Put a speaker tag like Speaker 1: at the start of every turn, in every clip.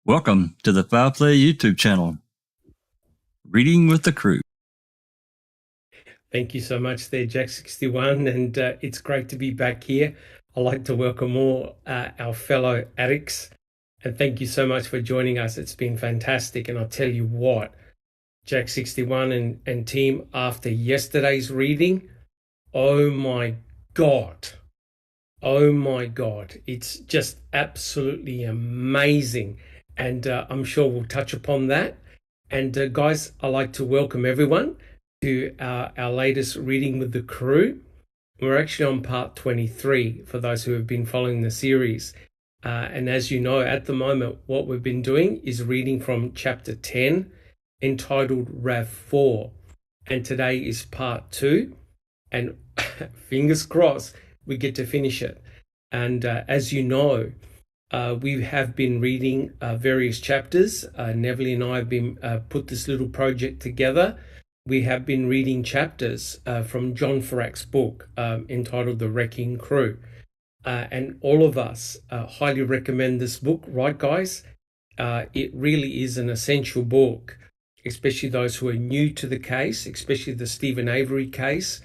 Speaker 1: Welcome to the Foul Play YouTube channel, Reading with the Crew.
Speaker 2: Thank you so much there, Jack61, and it's great to be back here. I'd like to welcome all our fellow addicts, and thank you so much for joining us. It's been fantastic, and I'll tell you what, Jack61 and team, after yesterday's reading, oh my God, it's just absolutely amazing, and I'm sure we'll touch upon that. And guys, I'd like to welcome everyone to our latest Reading with the Crew. We're actually on part 23 for those who have been following the series. And as you know, at the moment, what we've been doing is reading from chapter 10, entitled RAV 4. And today is part 2. And fingers crossed, we get to finish it. And as you know, we have been reading various chapters. Neville and I have been put this little project together. We have been reading chapters from John Ferak's book entitled The Wrecking Crew. And all of us highly recommend this book, right, guys? It really is an essential book, especially those who are new to the case, especially the Stephen Avery case.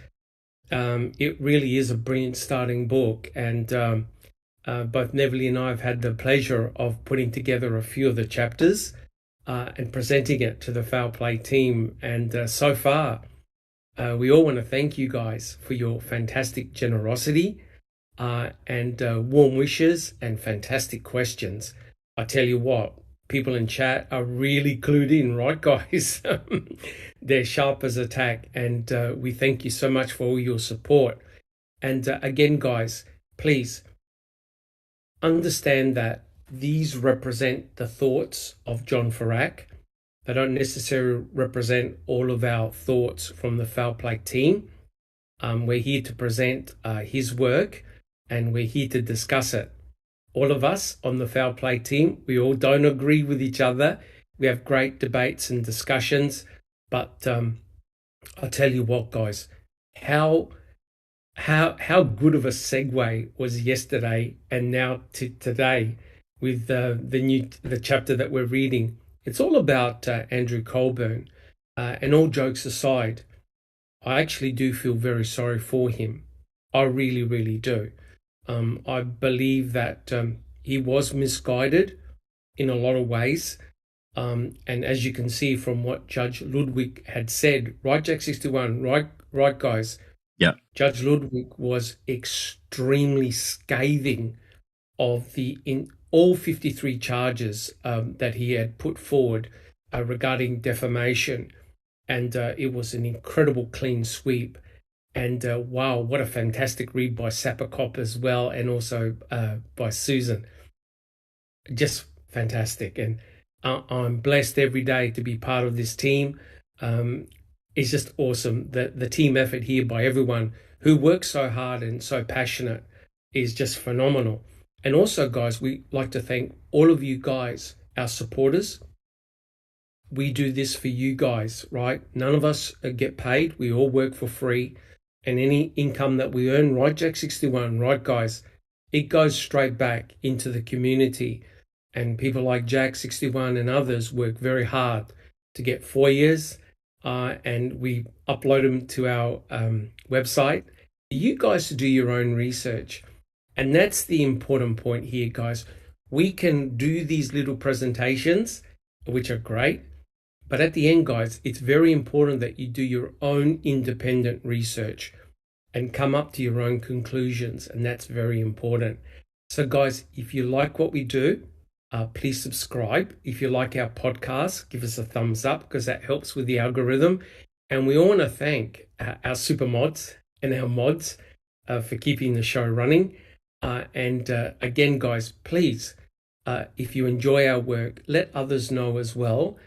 Speaker 2: It really is a brilliant starting book. And both Neville and I have had the pleasure of putting together a few of the chapters and presenting it to the Foul Play team. And so far, we all want to thank you guys for your fantastic generosity and warm wishes and fantastic questions. I tell you what, people in chat are really clued in, right, guys? They're sharp as a tack, and we thank you so much for all your support. And again, guys, please understand that these represent the thoughts of John Ferak. They don't necessarily represent all of our thoughts from the Foul Play team. We're here to present his work, and we're here to discuss it. All of us on the Foul Play team, we all don't agree with each other. We have great debates and discussions, but I'll tell you what, guys, how good of a segue was yesterday and now to today with the chapter that we're reading. It's all about Andrew Colburn, and all jokes aside, I actually do feel very sorry for him. I really, really do. I believe that he was misguided in a lot of ways. And as you can see from what Judge Ludwig had said, right, Jack61, right, guys?
Speaker 1: Yeah.
Speaker 2: Judge Ludwig was extremely scathing of all 53 charges that he had put forward regarding defamation. And it was an incredible clean sweep. And wow, what a fantastic read by Sappercop as well, and also by Susan. Just fantastic. And I'm blessed every day to be part of this team. It's just awesome. The team effort here by everyone who works so hard and so passionate is just phenomenal. And also, guys, we like to thank all of you guys, our supporters. We do this for you guys, right? None of us get paid. We all work for free. And any income that we earn, right, Jack61, right, guys, it goes straight back into the community. And people like Jack61 and others work very hard to get FOIAs, and we upload them to our website. You guys do your own research. And that's the important point here, guys. We can do these little presentations, which are great. But at the end, guys, it's very important that you do your own independent research and come up to your own conclusions. And that's very important. So, guys, if you like what we do, please subscribe. If you like our podcast, give us a thumbs up because that helps with the algorithm. And we all want to thank our super mods and our mods for keeping the show running. And again, guys, please, if you enjoy our work, let others know as well.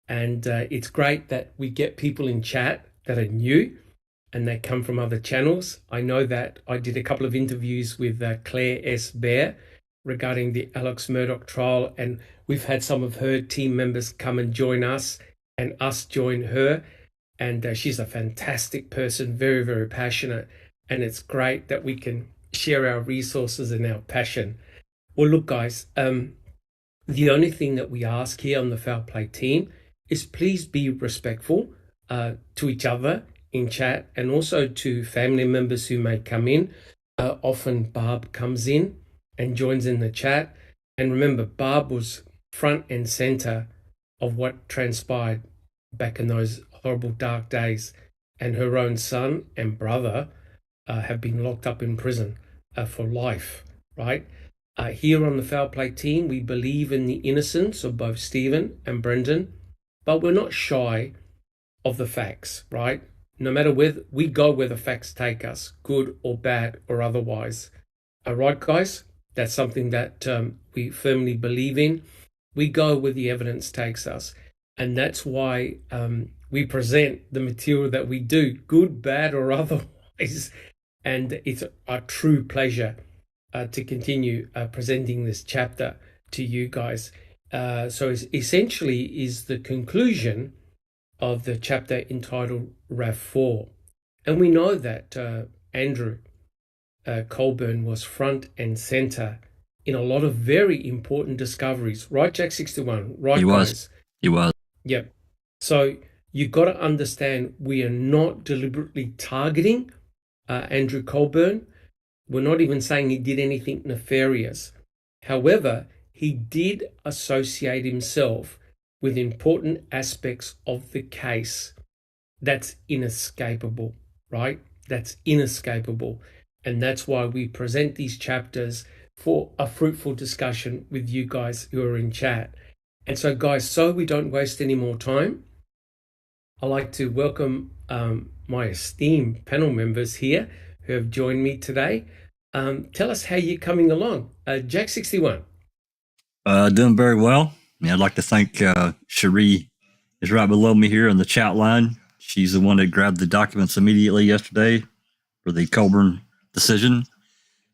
Speaker 2: And it's great that we get people in chat that are new and they come from other channels. I know that I did a couple of interviews with Claire S. Bear regarding the Alex Murdoch trial, and we've had some of her team members come and join us and us join her. And she's a fantastic person, very, very passionate. And it's great that we can share our resources and our passion. Well, look, guys, The only thing that we ask here on the Foul Play team is please be respectful to each other in chat and also to family members who may come in. Often Barb comes in and joins in the chat. And remember, Barb was front and center of what transpired back in those horrible dark days. And her own son and brother have been locked up in prison for life, right? Here on the Foul Play team, we believe in the innocence of both Stephen and Brendan, but we're not shy of the facts, right? No matter where we go, where the facts take us, good or bad or otherwise. All right, guys, that's something that we firmly believe in. We go where the evidence takes us, and that's why we present the material that we do, good, bad, or otherwise. And it's a true pleasure to continue presenting this chapter to you guys. So it's essentially is the conclusion of the chapter entitled RAV 4. And we know that Andrew Colburn was front and center in a lot of very important discoveries. Right, Jack 61? Right,
Speaker 1: He was.
Speaker 2: guys?
Speaker 1: He was.
Speaker 2: Yep. So you've got to understand we are not deliberately targeting Andrew Colburn. We're not even saying he did anything nefarious. However, he did associate himself with important aspects of the case. That's inescapable, right? That's inescapable. And that's why we present these chapters for a fruitful discussion with you guys who are in chat. And so, guys, so we don't waste any more time, I'd like to welcome my esteemed panel members here who have joined me today. Tell us how you're coming along. Jack 61.
Speaker 1: Doing very well. I'd like to thank Cherie is right below me here in the chat line. She's the one that grabbed the documents immediately yesterday for the Colburn decision.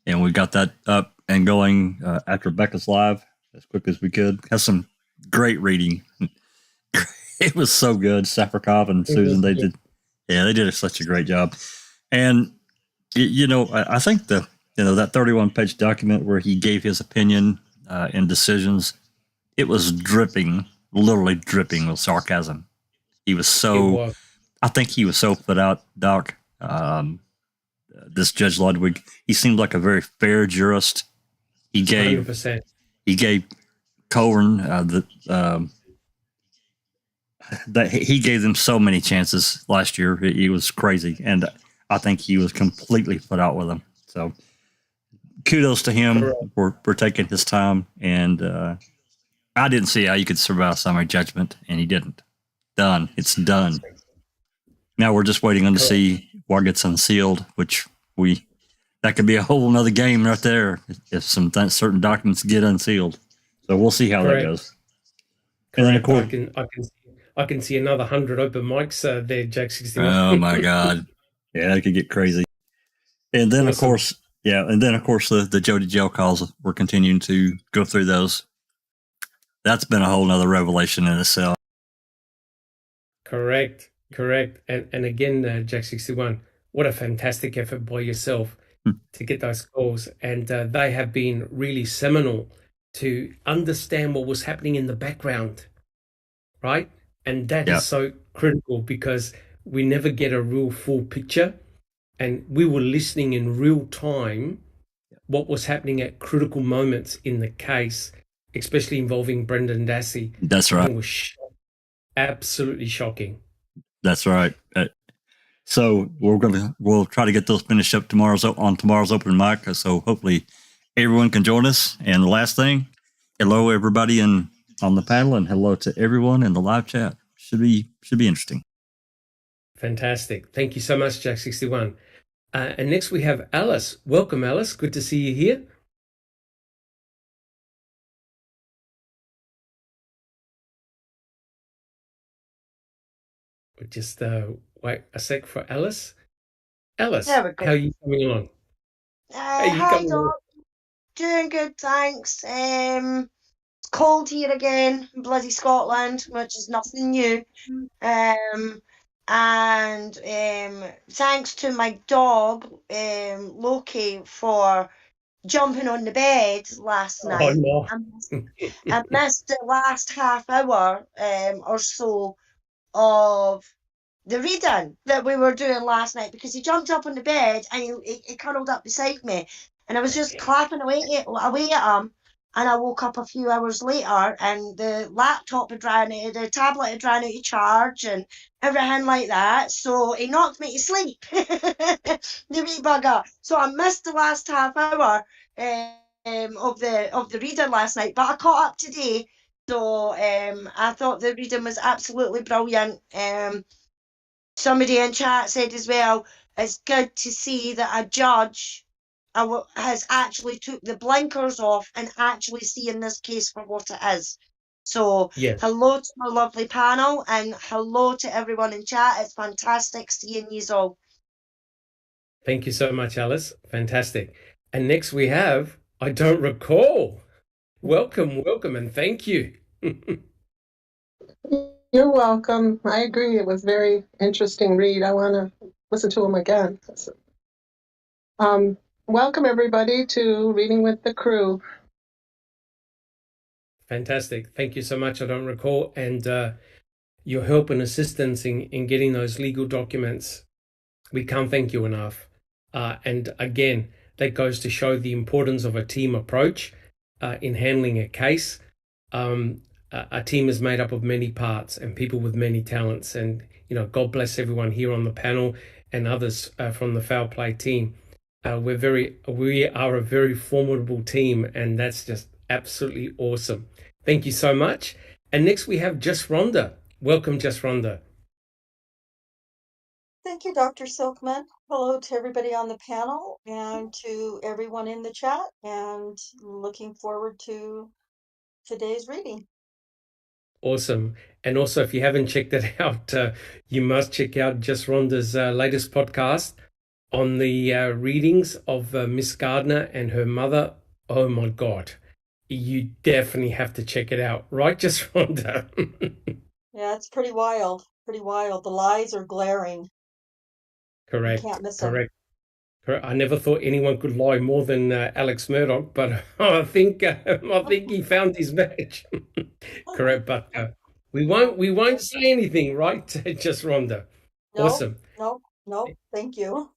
Speaker 1: And we got that up and going after Becca's live as quick as we could. Has some great reading. It was so good. Safarkov and Susan, they did such a great job. And, I think that 31-page document where he gave his opinion and decisions, it was literally dripping with sarcasm. He was so, I think he was so put out, Doc. This Judge Ludwig, he seemed like a very fair jurist. He gave
Speaker 2: 100%.
Speaker 1: He gave Colburn that he gave them so many chances last year. He was crazy, and I think he was completely put out with them. So kudos to him for taking his time. And I didn't see how you could survive summary judgment, and he didn't. Done. It's done. Now we're just waiting on to see what gets unsealed, which that could be a whole nother game right there if some certain documents get unsealed. So we'll see how that goes.
Speaker 2: And then of course, I can see another 100 open mics there, Jack 61.
Speaker 1: Oh my God. Yeah, that could get crazy. And then of course, the Jody jail calls, we're continuing to go through those. That's been a whole nother revelation in itself.
Speaker 2: Correct. And again, Jack 61, what a fantastic effort by yourself to get those calls. And they have been really seminal to understand what was happening in the background, right? And that is so critical because we never get a real full picture. And we were listening in real time what was happening at critical moments in the case, especially involving Brendan Dassey.
Speaker 1: That's right.
Speaker 2: It was absolutely shocking.
Speaker 1: That's right. So we'll try to get those finished up on tomorrow's open mic. So hopefully everyone can join us. And the last thing, hello everybody on the panel, and hello to everyone in the live chat. Should be interesting.
Speaker 2: Fantastic. Thank you so much, Jack 61. And next we have Alice. Welcome, Alice. Good to see you here. We'll just wait a sec for Alice. Alice, how are you coming along?
Speaker 3: Hi, Doc. Doing good, thanks. It's cold here again in bloody Scotland, which is nothing new. And thanks to my dog, Loki, for jumping on the bed last
Speaker 2: Oh,
Speaker 3: night.
Speaker 2: no.
Speaker 3: I missed the last half hour or so of the reading that we were doing last night, because he jumped up on the bed and he cuddled up beside me, and I was just clapping away at him. And I woke up a few hours later, and the laptop had the tablet had ran out of charge and everything like that. So he knocked me to sleep, the wee bugger. So I missed the last half hour of the reading last night, but I caught up today. So I thought the reading was absolutely brilliant. Somebody in chat said as well, it's good to see that a judge has actually took the blinkers off and actually seeing this case for what it is. So
Speaker 2: Yes.
Speaker 3: hello to my lovely panel, and hello to everyone in chat. It's fantastic seeing you all.
Speaker 2: Thank you so much, Alice. Fantastic. And next we have, I don't recall. Welcome, and thank you.
Speaker 4: You're welcome. I agree. It was a very interesting read. I want to listen to them again. Welcome, everybody, to Reading with the Crew.
Speaker 2: Fantastic. Thank you so much. I don't recall. And your help and assistance in getting those legal documents, we can't thank you enough. And again, that goes to show the importance of a team approach in handling a case. A team is made up of many parts and people with many talents. And, God bless everyone here on the panel and others from the Foul Play team. We are a very formidable team, and that's just absolutely awesome. Thank you so much. And next we have Just Rhonda. Welcome, Just Rhonda.
Speaker 5: Thank you, Dr. Silkman. Hello to everybody on the panel and to everyone in the chat, and looking forward to today's reading.
Speaker 2: Awesome. And also, if you haven't checked it out, you must check out Just Rhonda's latest podcast on the readings of Miss Gardner and her mother. Oh my God. You definitely have to check it out. Right, Just Rhonda?
Speaker 5: Yeah, it's pretty wild. Pretty wild. The lies are glaring.
Speaker 2: Correct.
Speaker 5: You can't miss them.
Speaker 2: Correct. I never thought anyone could lie more than Alex Murdoch, but I think he found his match. Correct, but we won't say anything, right? Just Rhonda. Awesome.
Speaker 5: No. Thank you.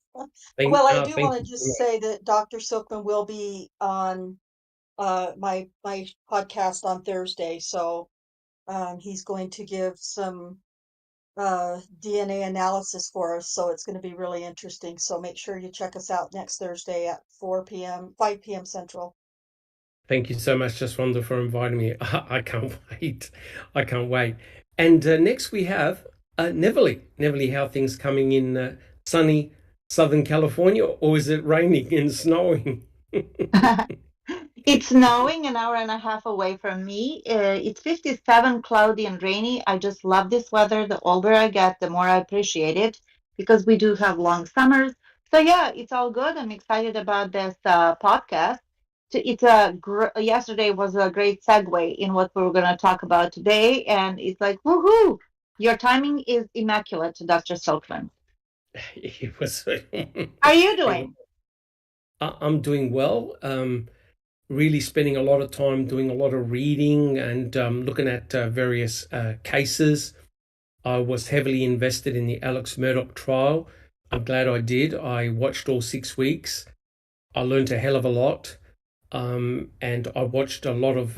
Speaker 2: Thank
Speaker 5: I do want to
Speaker 2: you
Speaker 5: just say that Dr. Silkman will be on my podcast on Thursday, so he's going to give some DNA analysis for us, so it's going to be really interesting. So make sure you check us out next Thursday at 5 p.m. Central.
Speaker 2: Thank you so much, Just Rhonda, for inviting me. I can't wait. I can't wait. And next we have Neverly. Neverly, how things coming in sunny Southern California, or is it raining and snowing?
Speaker 6: It's snowing an hour and a half away from me. It's 57, cloudy and rainy. I just love this weather. The older I get, the more I appreciate it, because we do have long summers. So yeah, it's all good. I'm excited about this podcast. Yesterday was a great segue in what we were going to talk about today, and it's like, woohoo! Your timing is immaculate, Dr. Silkman.
Speaker 2: It was.
Speaker 6: How are you doing?
Speaker 2: I'm doing well. Really spending a lot of time doing a lot of reading and looking at various cases. I was heavily invested in the Alex Murdoch trial. I'm glad I did. I watched all 6 weeks. I learned a hell of a lot. And I watched a lot of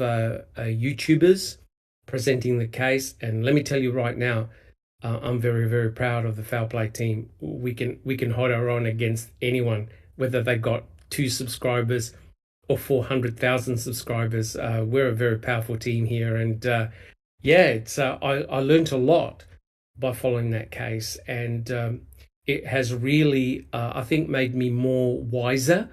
Speaker 2: YouTubers presenting the case. And let me tell you right now, I'm very, very proud of the Foul Play team. We can hold our own against anyone, whether they got 2 subscribers or 400,000 subscribers. We're a very powerful team here, and it's I learned a lot by following that case, and it has really I think made me more wiser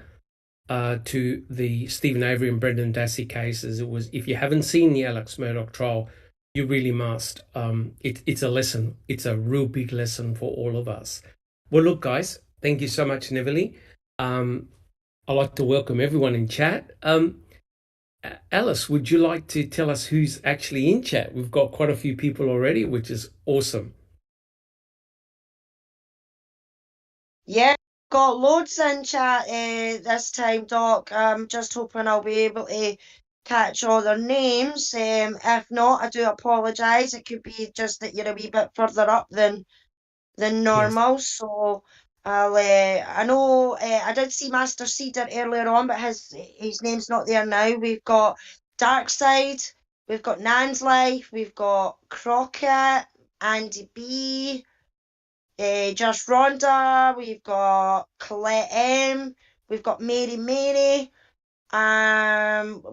Speaker 2: to the Stephen Avery and Brendan Dassey cases. It was, if you haven't seen the Alex Murdoch trial, you really must. It's a lesson. It's a real big lesson for all of us. Well, look, guys, thank you so much, Neverly. I'd like to welcome everyone in chat. Alice, would you like to tell us who's actually in chat? We've got quite a few people already, which is awesome.
Speaker 3: Yeah, got loads in chat this time, Doc. I'm just hoping I'll be able to catch all their names. If not, I do apologise. It could be just that you're a wee bit further up than normal. Yes. So I know I did see Master Cedar earlier on, but his name's not there now. We've got Darkside, we've got Nan's Life, we've got Crockett, Andy B, Just Rhonda, we've got Colette M, we've got Mary,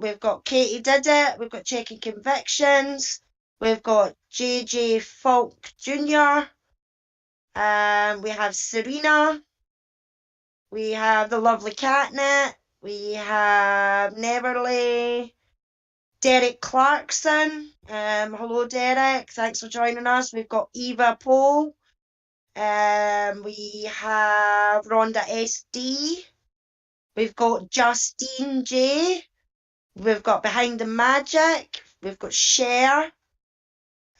Speaker 3: we've got Katie Did It, we've got Checking Convictions, we've got JJ Falk Jr., we have Serena, we have the lovely Catnet, we have Neverly, Derek Clarkson. Hello, Derek. Thanks for joining us. We've got Eva Poe. We have Rhonda SD. We've got Justine J. We've got Behind the Magic. We've got Cher.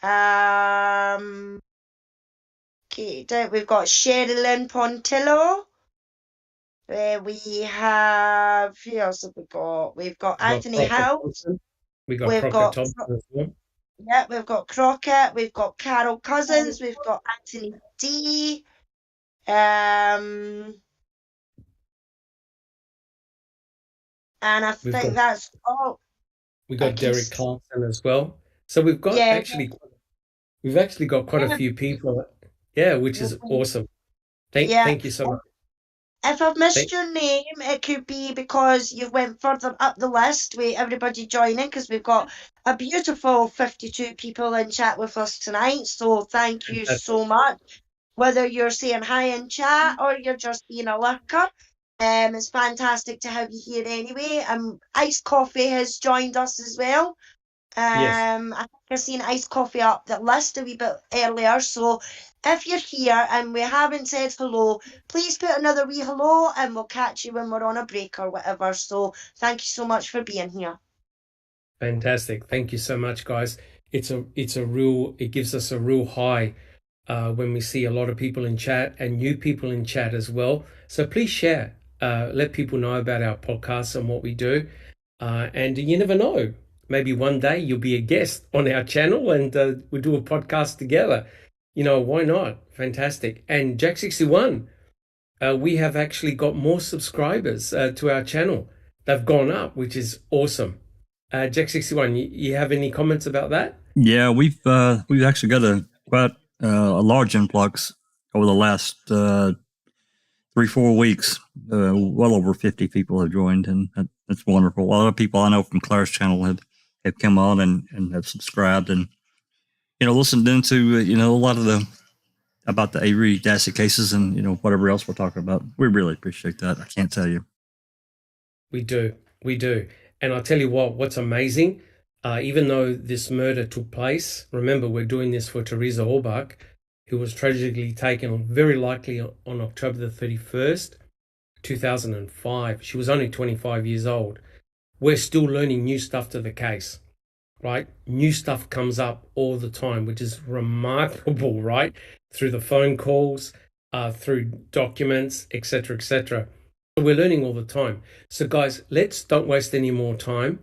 Speaker 3: We've got Sherilyn Pontillo. We have, who else have we got? We've got Anthony Hill.
Speaker 2: We've got Crockett Thompson as well.
Speaker 3: Yeah, we've got Crockett. We've got Carol Cousins. We've got Anthony D. And I think that's all.
Speaker 2: We got Derek Clarkson as well. So we've got actually got quite a few people. Yeah, which is awesome. Thank you so much.
Speaker 3: If I've missed your name, it could be because you went further up the list with everybody joining, because we've got a beautiful 52 people in chat with us tonight. So thank you so much. Whether you're saying hi in chat or you're just being a lurker, it's fantastic to have you here anyway. Iced Coffee has joined us as well.
Speaker 2: Yes.
Speaker 3: I think I've seen Iced Coffee up the list a wee bit earlier. So if you're here and we haven't said hello, please put another wee hello and we'll catch you when we're on a break or whatever. So thank you so much for being here.
Speaker 2: Fantastic. Thank you so much, guys. It gives us a real high when we see a lot of people in chat and new people in chat as well. So please share, let people know about our podcast and what we do. And you never know, maybe one day you'll be a guest on our channel and we'll do a podcast together. You know, why not? Fantastic. And Jack 61, we have actually got more subscribers to our channel. They've gone up, which is awesome. Jack 61, you have any comments about that?
Speaker 1: Yeah, we've actually got quite a large influx over the last 3-4 weeks. Well over 50 people have joined, and that's wonderful. A lot of people I know from Claire's channel have come on and have subscribed and listened into a lot of about the Avery Dassey cases and whatever else we're talking about. We really appreciate that. I can't tell you.
Speaker 2: We do. And I'll tell you what's amazing, even though this murder took place, remember we're doing this for Teresa Orbach, who was tragically taken very likely on October the 31st, 2005. She was only 25 years old. We're still learning new stuff to the case, right? New stuff comes up all the time, which is remarkable, right? Through the phone calls, through documents, etc., etc. We're learning all the time. So guys, don't waste any more time.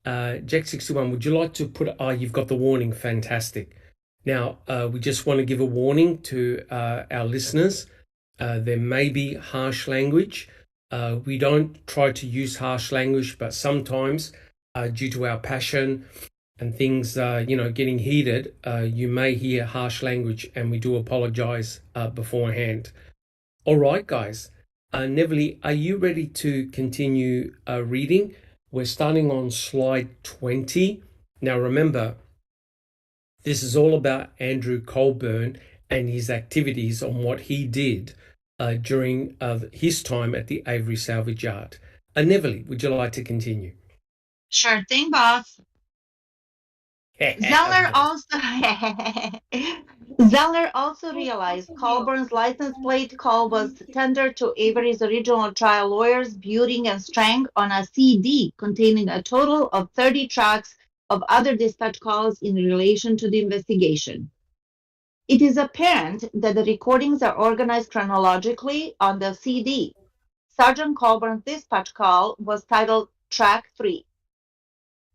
Speaker 2: Jack 61, would you like to put, you've got the warning, fantastic. Now, we just want to give a warning to our listeners. There may be harsh language. We don't try to use harsh language, but sometimes due to our passion and things, getting heated, you may hear harsh language, and we do apologize beforehand. All right, guys. Neverly, are you ready to continue reading? We're starting on slide 20. Now, remember, this is all about Andrew Colburn and his activities on what he did during his time at the Avery Salvage Yard. Neverly, would you like to continue?
Speaker 6: Sure thing, boss. Zeller also realized Colburn's license plate call was tendered to Avery's original trial lawyers, Buting and Strang, on a CD containing a total of 30 tracks of other dispatch calls in relation to the investigation. It is apparent that the recordings are organized chronologically on the CD. Sergeant Colburn's dispatch call was titled Track 3.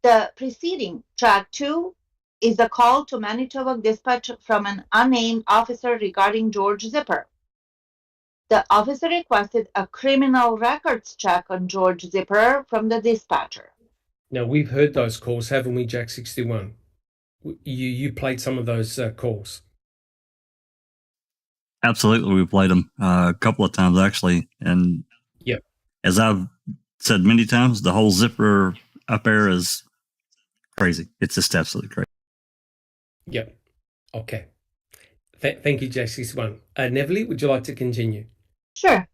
Speaker 6: The preceding Track 2 is a call to Manitowoc dispatch from an unnamed officer regarding George Zipper. The officer requested a criminal records check on George Zipper from the dispatcher.
Speaker 2: Now, we've heard those calls, haven't we, Jack 61? You played some of those calls.
Speaker 1: Absolutely, we played them a couple of times actually, and
Speaker 2: Yep.
Speaker 1: as I've said many times, the whole Zipper affair is crazy. It's just absolutely crazy.
Speaker 2: Yep. Okay. Thank you, Jack 61. Neville, would you like to continue?
Speaker 6: Sure.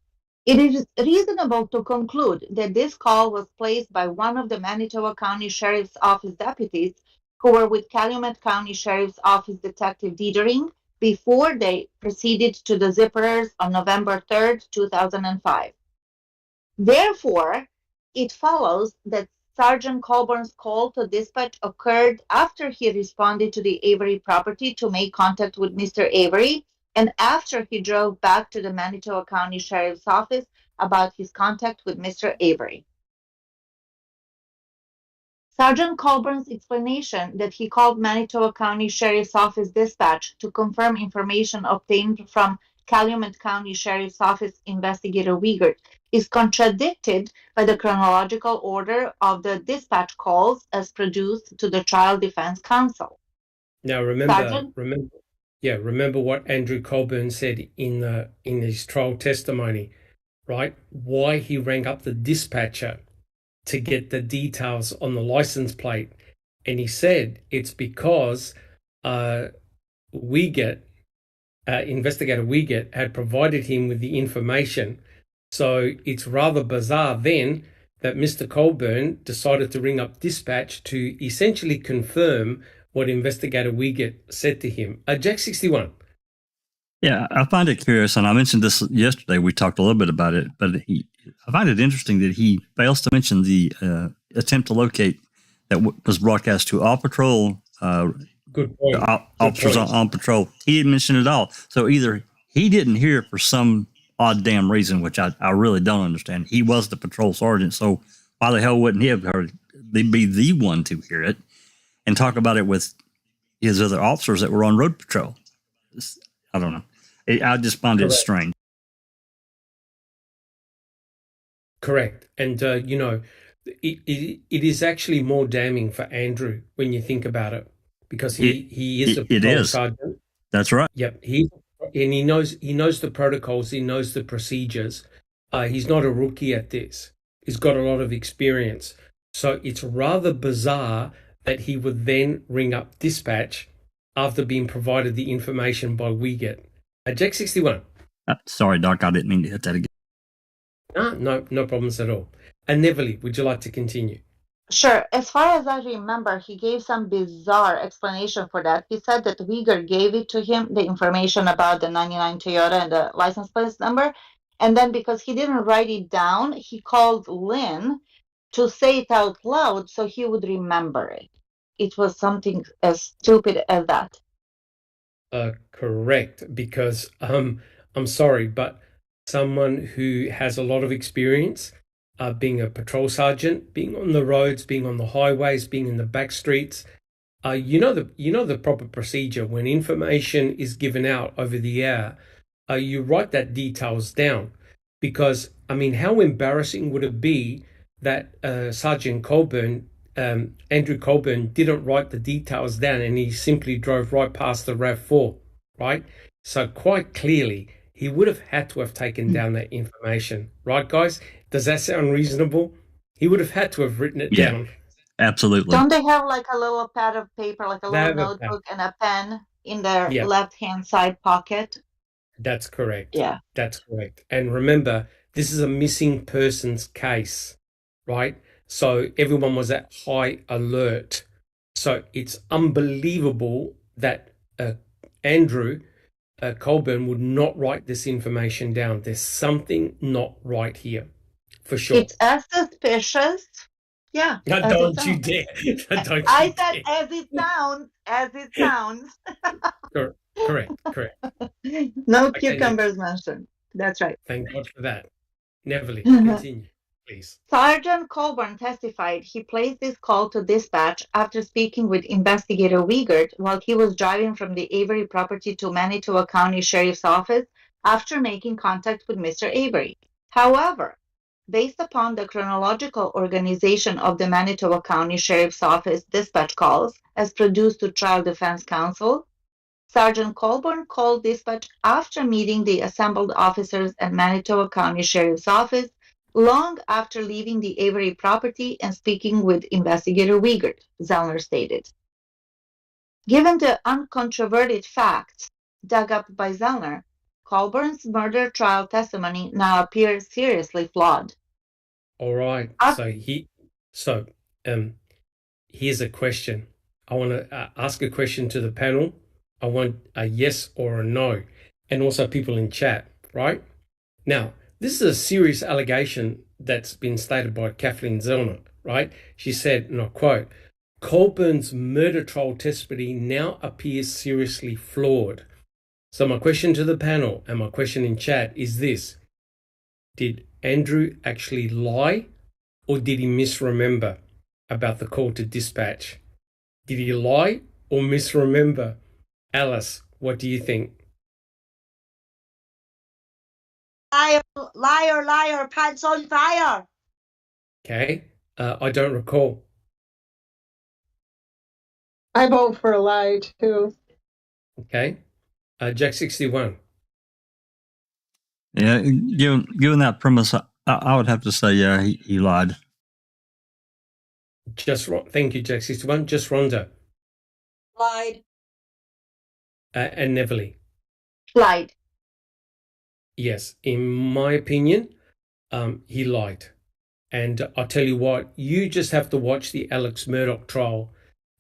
Speaker 6: It is reasonable to conclude that this call was placed by one of the Manitowoc County Sheriff's Office deputies who were with Calumet County Sheriff's Office Detective Dietering before they proceeded to the Zippers on November 3rd, 2005. Therefore, it follows that Sergeant Colburn's call to dispatch occurred after he responded to the Avery property to make contact with Mr. Avery and after he drove back to the Manitowoc County Sheriff's Office about his contact with Mr. Avery. Sergeant Colburn's explanation that he called Manitowoc County Sheriff's Office dispatch to confirm information obtained from Calumet County Sheriff's Office investigator Wiegert is contradicted by the chronological order of the dispatch calls as produced to the Trial Defense Counsel.
Speaker 2: Now, remember what Andrew Colburn said in his trial testimony, right? Why he rang up the dispatcher to get the details on the license plate. And he said it's because investigator Wiegert had provided him with the information. So it's rather bizarre then that Mr. Colburn decided to ring up dispatch to essentially confirm what investigator Wiegert said to him. Jack 61.
Speaker 1: Yeah, I find it curious, and I mentioned this yesterday. We talked a little bit about it, but I find it interesting that he fails to mention the attempt to locate that was broadcast to all patrol
Speaker 2: Good point.
Speaker 1: officers on patrol. He didn't mention it at all. So either he didn't hear it for some odd damn reason, which I really don't understand. He was the patrol sergeant, so why the hell wouldn't he have heard it? Be the one to hear it and talk about it with his other officers that were on road patrol? I don't know. I just find it strange.
Speaker 2: Correct. And, it is actually more damning for Andrew when you think about it, because he is a patrol sergeant.
Speaker 1: That's right.
Speaker 2: Yep. He knows the protocols. He knows the procedures. He's not a rookie at this. He's got a lot of experience. So it's rather bizarre that he would then ring up dispatch after being provided the information by Wiegert. Jack 61.
Speaker 1: Sorry, Doc, I didn't mean to hit that again.
Speaker 2: No problems at all. And Neville, would you like to continue?
Speaker 6: Sure. As far as I remember, he gave some bizarre explanation for that. He said that Wiegert gave it to him, the information about the 99 Toyota and the license plate number. And then because he didn't write it down, he called Lynn to say it out loud so he would remember it. It was something as stupid as that.
Speaker 2: Correct. Because I'm sorry, but someone who has a lot of experience being a patrol sergeant, being on the roads, being on the highways, being in the back streets, you know the proper procedure. When information is given out over the air, you write that details down, because how embarrassing would it be that Sergeant Colburn, Andrew Colburn, didn't write the details down and he simply drove right past the RAV4, right? So quite clearly, he would have had to have taken down that information, right, guys? Does that sound reasonable? He would have had to have written it down.
Speaker 1: Absolutely.
Speaker 6: Don't they have like a little pad of paper, like a little notebook and a pen in their left-hand side pocket?
Speaker 2: That's correct.
Speaker 6: Yeah.
Speaker 2: That's correct. And remember, this is a missing persons case, right? So everyone was at high alert. So it's unbelievable that Andrew Colburn would not write this information down. There's something not right here, for sure.
Speaker 6: It's as suspicious. Yeah.
Speaker 2: Don't you dare.
Speaker 6: I said as it sounds.
Speaker 2: Correct.
Speaker 6: No
Speaker 2: Okay,
Speaker 6: cucumbers mentioned. That's right.
Speaker 2: thank God for that. Neville, continue, please.
Speaker 6: Sergeant Colburn testified he placed this call to dispatch after speaking with Investigator Wiegert while he was driving from the Avery property to Manitoba County Sheriff's Office after making contact with Mr. Avery. However, based upon the chronological organization of the Manitoba County Sheriff's Office dispatch calls as produced to Trial Defense Counsel, Sergeant Colburn called dispatch after meeting the assembled officers at Manitoba County Sheriff's Office long after leaving the Avery property and speaking with Investigator Wiegert, Zellner stated. Given the uncontroverted facts dug up by Zellner, Colburn's murder trial testimony now appears seriously flawed.
Speaker 2: All right. Here's a question. I want to ask a question to the panel. I want a yes or a no, and also people in chat, right? Now, this is a serious allegation that's been stated by Kathleen Zellner, right? She said, and I quote, Colburn's murder trial testimony now appears seriously flawed. So my question to the panel and my question in chat is this. Did Andrew actually lie or did he misremember about the call to dispatch? Did he lie or misremember? Alice, what do you think?
Speaker 3: Liar, pants on fire.
Speaker 2: Okay, I don't recall.
Speaker 4: I vote for a lie too.
Speaker 2: Okay, Jack 61.
Speaker 1: Yeah, given that premise, I would have to say, yeah, he lied.
Speaker 2: Thank you, Jack 61. Just Rhonda.
Speaker 5: Lied.
Speaker 2: And Neville.
Speaker 6: Lied.
Speaker 2: Yes, in my opinion, he lied. And I'll tell you what, you just have to watch the Alex Murdoch trial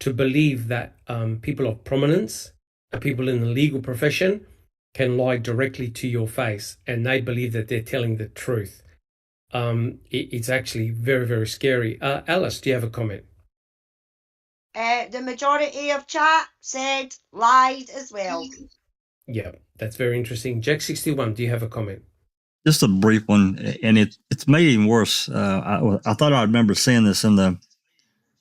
Speaker 2: to believe that people of prominence, people in the legal profession, can lie directly to your face and they believe that they're telling the truth. It's actually very, very scary. Alice, do you have a comment?
Speaker 3: The majority of chat said lied as well.
Speaker 2: Yeah, that's very interesting. Jack 61, do you have a comment?
Speaker 1: Just a brief one, and it's made even worse. I thought I remember seeing this in the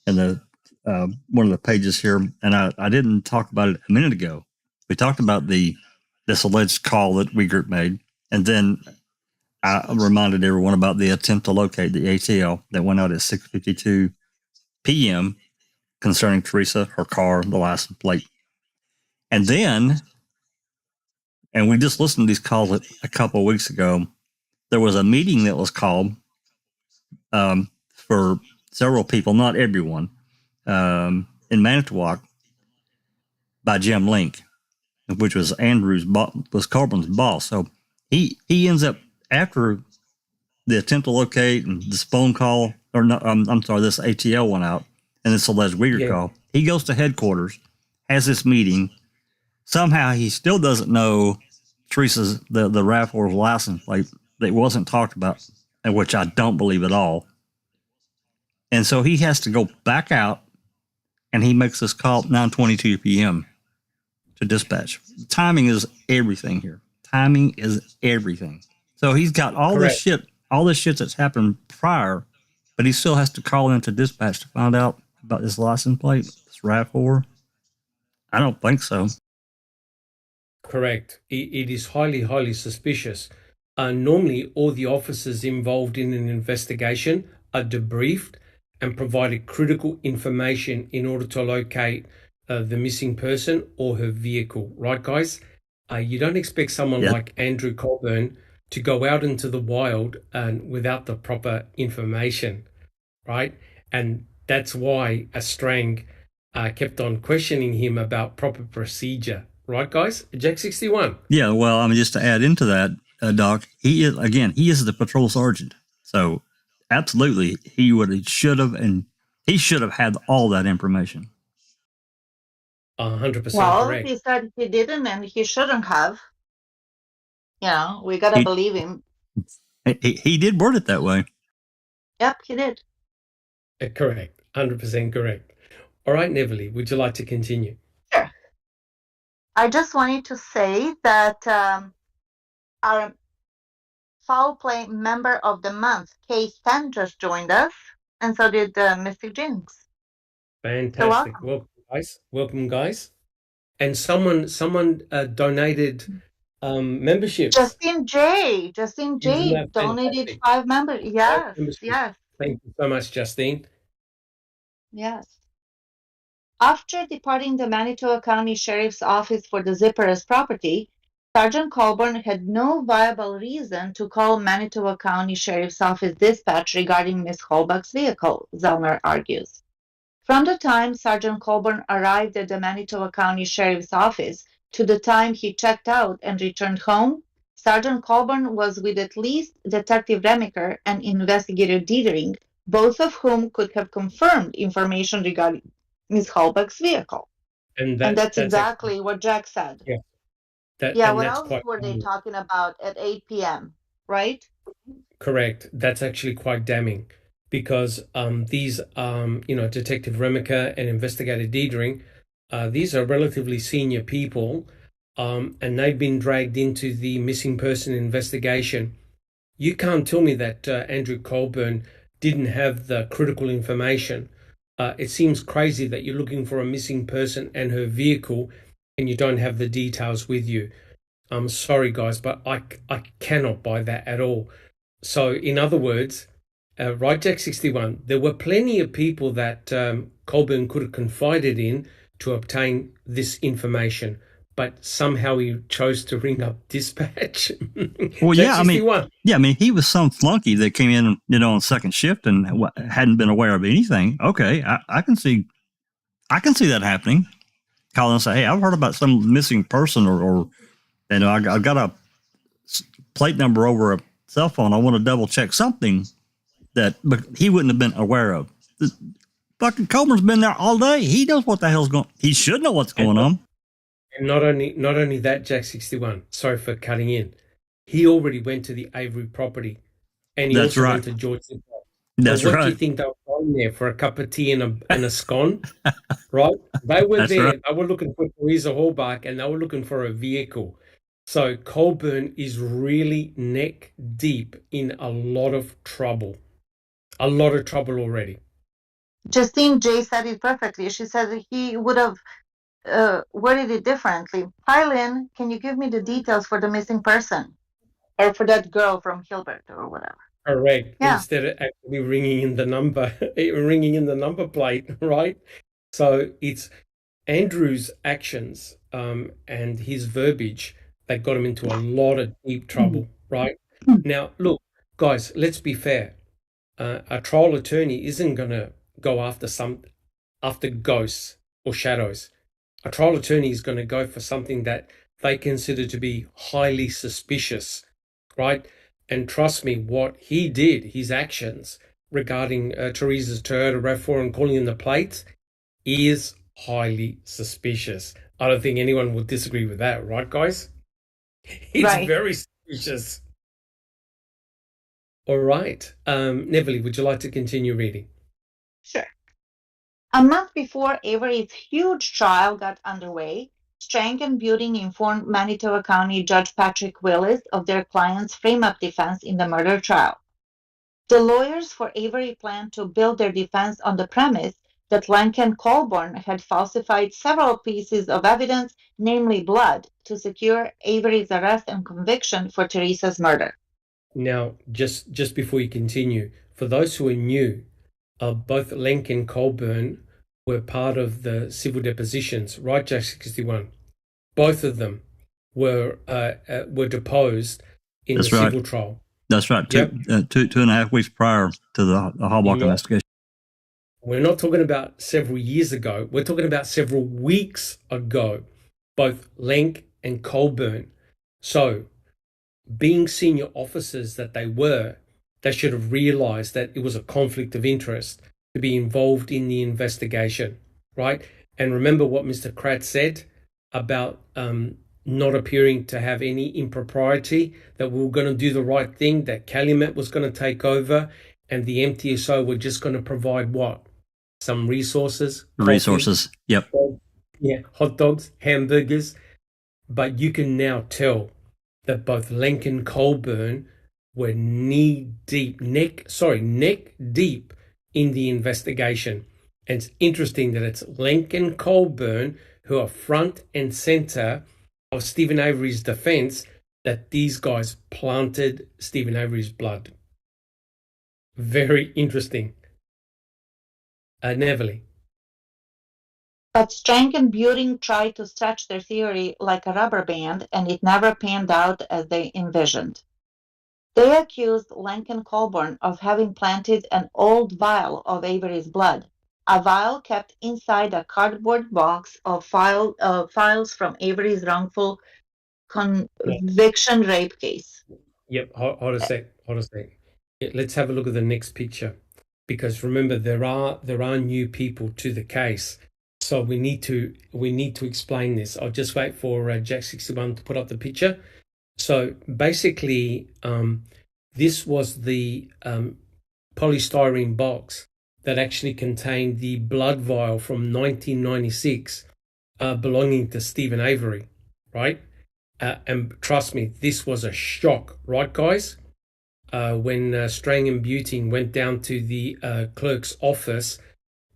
Speaker 1: one of the pages here, and I didn't talk about it a minute ago. We talked about this alleged call that Wiegert made, and then I reminded everyone about the attempt to locate the ATL that went out at 6:52 p.m. concerning Teresa, her car, the license plate. And we just listened to these calls a couple of weeks ago. There was a meeting that was called for several people, not everyone, in Manitowoc by Jim Link, which was Colburn's boss. So he ends up, after the attempt to locate and this phone call, or no, I'm sorry, this ATL went out and this alleged Wiegert call, he goes to headquarters, has this meeting. Somehow he still doesn't know Teresa's, the RAV4's license plate that wasn't talked about, and which I don't believe at all. And so he has to go back out and he makes this call at 9:22 p.m. to dispatch. Timing is everything here. Timing is everything. So he's got all this shit that's happened prior, but he still has to call into dispatch to find out about this license plate, this RAV4. I don't think so.
Speaker 2: Correct. It is highly, highly suspicious. Normally, all the officers involved in an investigation are debriefed and provided critical information in order to locate the missing person or her vehicle. Right, guys? You don't expect someone like Andrew Colburn to go out into the wild without the proper information, right? And that's why Astrang kept on questioning him about proper procedure. Right, guys? Jack 61. Yeah,
Speaker 1: well, I mean, just to add into that, Doc, he is the patrol sergeant. So absolutely, he should have had all that information.
Speaker 2: 100%
Speaker 6: well,
Speaker 2: correct.
Speaker 6: He said he didn't and he shouldn't have. You know, we got to believe him.
Speaker 1: He did word it that way.
Speaker 6: Yep, he did.
Speaker 2: Correct. 100% correct. All right, Neville, would you like to continue?
Speaker 6: Sure. I just wanted to say that our foul play member of the month, Kay Stan, just joined us, and so did Mystic Jinx.
Speaker 2: Fantastic.
Speaker 6: welcome.
Speaker 2: Welcome, guys. Welcome, guys. And someone donated memberships.
Speaker 6: Justin J.
Speaker 2: Isn't that
Speaker 6: donated
Speaker 2: fantastic?
Speaker 6: 5 members. Yes,
Speaker 2: memberships.
Speaker 6: yes,
Speaker 2: Thank you so much, Justine.
Speaker 6: yes. After departing the Manitoba County Sheriff's Office for the Zipper's property, Sergeant Colburn had no viable reason to call Manitoba County Sheriff's Office dispatch regarding Miss Holbach's vehicle, Zellner argues. From the time Sergeant Colburn arrived at the Manitoba County Sheriff's Office to the time he checked out and returned home, Sergeant Colburn was with at least Detective Remiker and Investigator Dietering, both of whom could have confirmed information regarding Ms. Holbach's vehicle.
Speaker 2: And
Speaker 6: that's exactly what Jack said.
Speaker 2: Yeah.
Speaker 6: What
Speaker 2: that's
Speaker 6: else
Speaker 2: quite
Speaker 6: were they
Speaker 2: damning.
Speaker 6: talking about at 8 p.m., right?
Speaker 2: Correct. That's actually quite damning because these, Detective Remiker and Investigator Dietering, these are relatively senior people, and they've been dragged into the missing person investigation. You can't tell me that Andrew Colburn didn't have the critical information. It seems crazy that you're looking for a missing person and her vehicle and you don't have the details with you. I'm sorry, guys, but I cannot buy that at all. So, in other words, right, Jack 61, there were plenty of people that Colburn could have confided in to obtain this information, but somehow he chose to ring up dispatch.
Speaker 1: Well,
Speaker 2: Jack
Speaker 1: yeah,
Speaker 2: 61.
Speaker 1: I mean, he was some flunky that came in, on second shift and hadn't been aware of anything. Okay, I can see that happening. Call and say, hey, I've heard about some missing person, or I've got a plate number over a cell phone. I want to double check something that he wouldn't have been aware of. Fucking Coleman's been there all day. He knows what the hell's going. He should know what's going on.
Speaker 2: And not only that, Jack 61. Sorry for cutting in. He already went to the Avery property, and he also went to George.
Speaker 1: That's
Speaker 2: what
Speaker 1: right.
Speaker 2: do you think they were going there for? A cup of tea and a scone, right? They were there.
Speaker 1: Right.
Speaker 2: They were looking for Theresa Hallbach, and they were looking for a vehicle. So Colburn is really neck deep in a lot of trouble. A lot of trouble already.
Speaker 6: Justine J said it perfectly. She said he would have worded it differently. Hi, Lynn, can you give me the details for the missing person? Or for that girl from Hilbert or whatever.
Speaker 2: Correct.
Speaker 6: Yeah.
Speaker 2: Instead of actually ringing in the number plate, right? So it's Andrew's actions and his verbiage that got him into a lot of deep trouble, right? Now, look, guys, let's be fair. A trial attorney isn't going to go after ghosts or shadows. A trial attorney is going to go for something that they consider to be highly suspicious, right? And trust me, what he did, his actions regarding Teresa's Toyota RAV4 and calling in the plates is highly suspicious. I don't think anyone would disagree with that, right, guys? It's
Speaker 6: Right.
Speaker 2: very suspicious. All right. Neville, would you like to continue reading?
Speaker 6: Sure. A month before Avery's huge trial got underway, Strang and Buting informed Manitoba County Judge Patrick Willis of their client's frame-up defense in the murder trial. The lawyers for Avery planned to build their defense on the premise that Lankin Colburn had falsified several pieces of evidence, namely blood, to secure Avery's arrest and conviction for Teresa's murder.
Speaker 2: Now, just before you continue, for those who are new, both Lenk and Colburn were part of the civil depositions, right, Jack 61? Both of them were deposed in
Speaker 1: That's
Speaker 2: the
Speaker 1: right.
Speaker 2: civil trial.
Speaker 1: That's right.
Speaker 2: Yep.
Speaker 1: 2.5 weeks prior to the Hallbach investigation.
Speaker 2: We're not talking about several years ago. We're talking about several weeks ago, both Lenk and Colburn. So, being senior officers that they should have realized that it was a conflict of interest to be involved in the investigation, right? And remember what Mr. Kratz said about not appearing to have any impropriety, that we were going to do the right thing, that Calumet was going to take over, and the MTSO were just going to provide what? Some resources.
Speaker 1: Resources. Yep.
Speaker 2: Yeah, hot dogs, hamburgers, but you can now tell that both Lenk and Colburn were neck deep in the investigation. And it's interesting that it's Lenk and Colburn who are front and center of Stephen Avery's defense, that these guys planted Stephen Avery's blood. Very interesting. Neverly.
Speaker 6: But Strang and Buting tried to stretch their theory like a rubber band, and it never panned out as they envisioned. They accused Lincoln Colburn of having planted an old vial of Avery's blood, a vial kept inside a cardboard box of files from Avery's wrongful conviction rape case.
Speaker 2: Yep, hold a sec. Yeah, let's have a look at the next picture, because remember there are new people to the case, so we need to explain this. I'll just wait for Jack 61 to put up the picture. So basically, this was the polystyrene box that actually contained the blood vial from 1996 belonging to Stephen Avery, right? And trust me, this was a shock, right, guys? When Strang and Buting went down to the clerk's office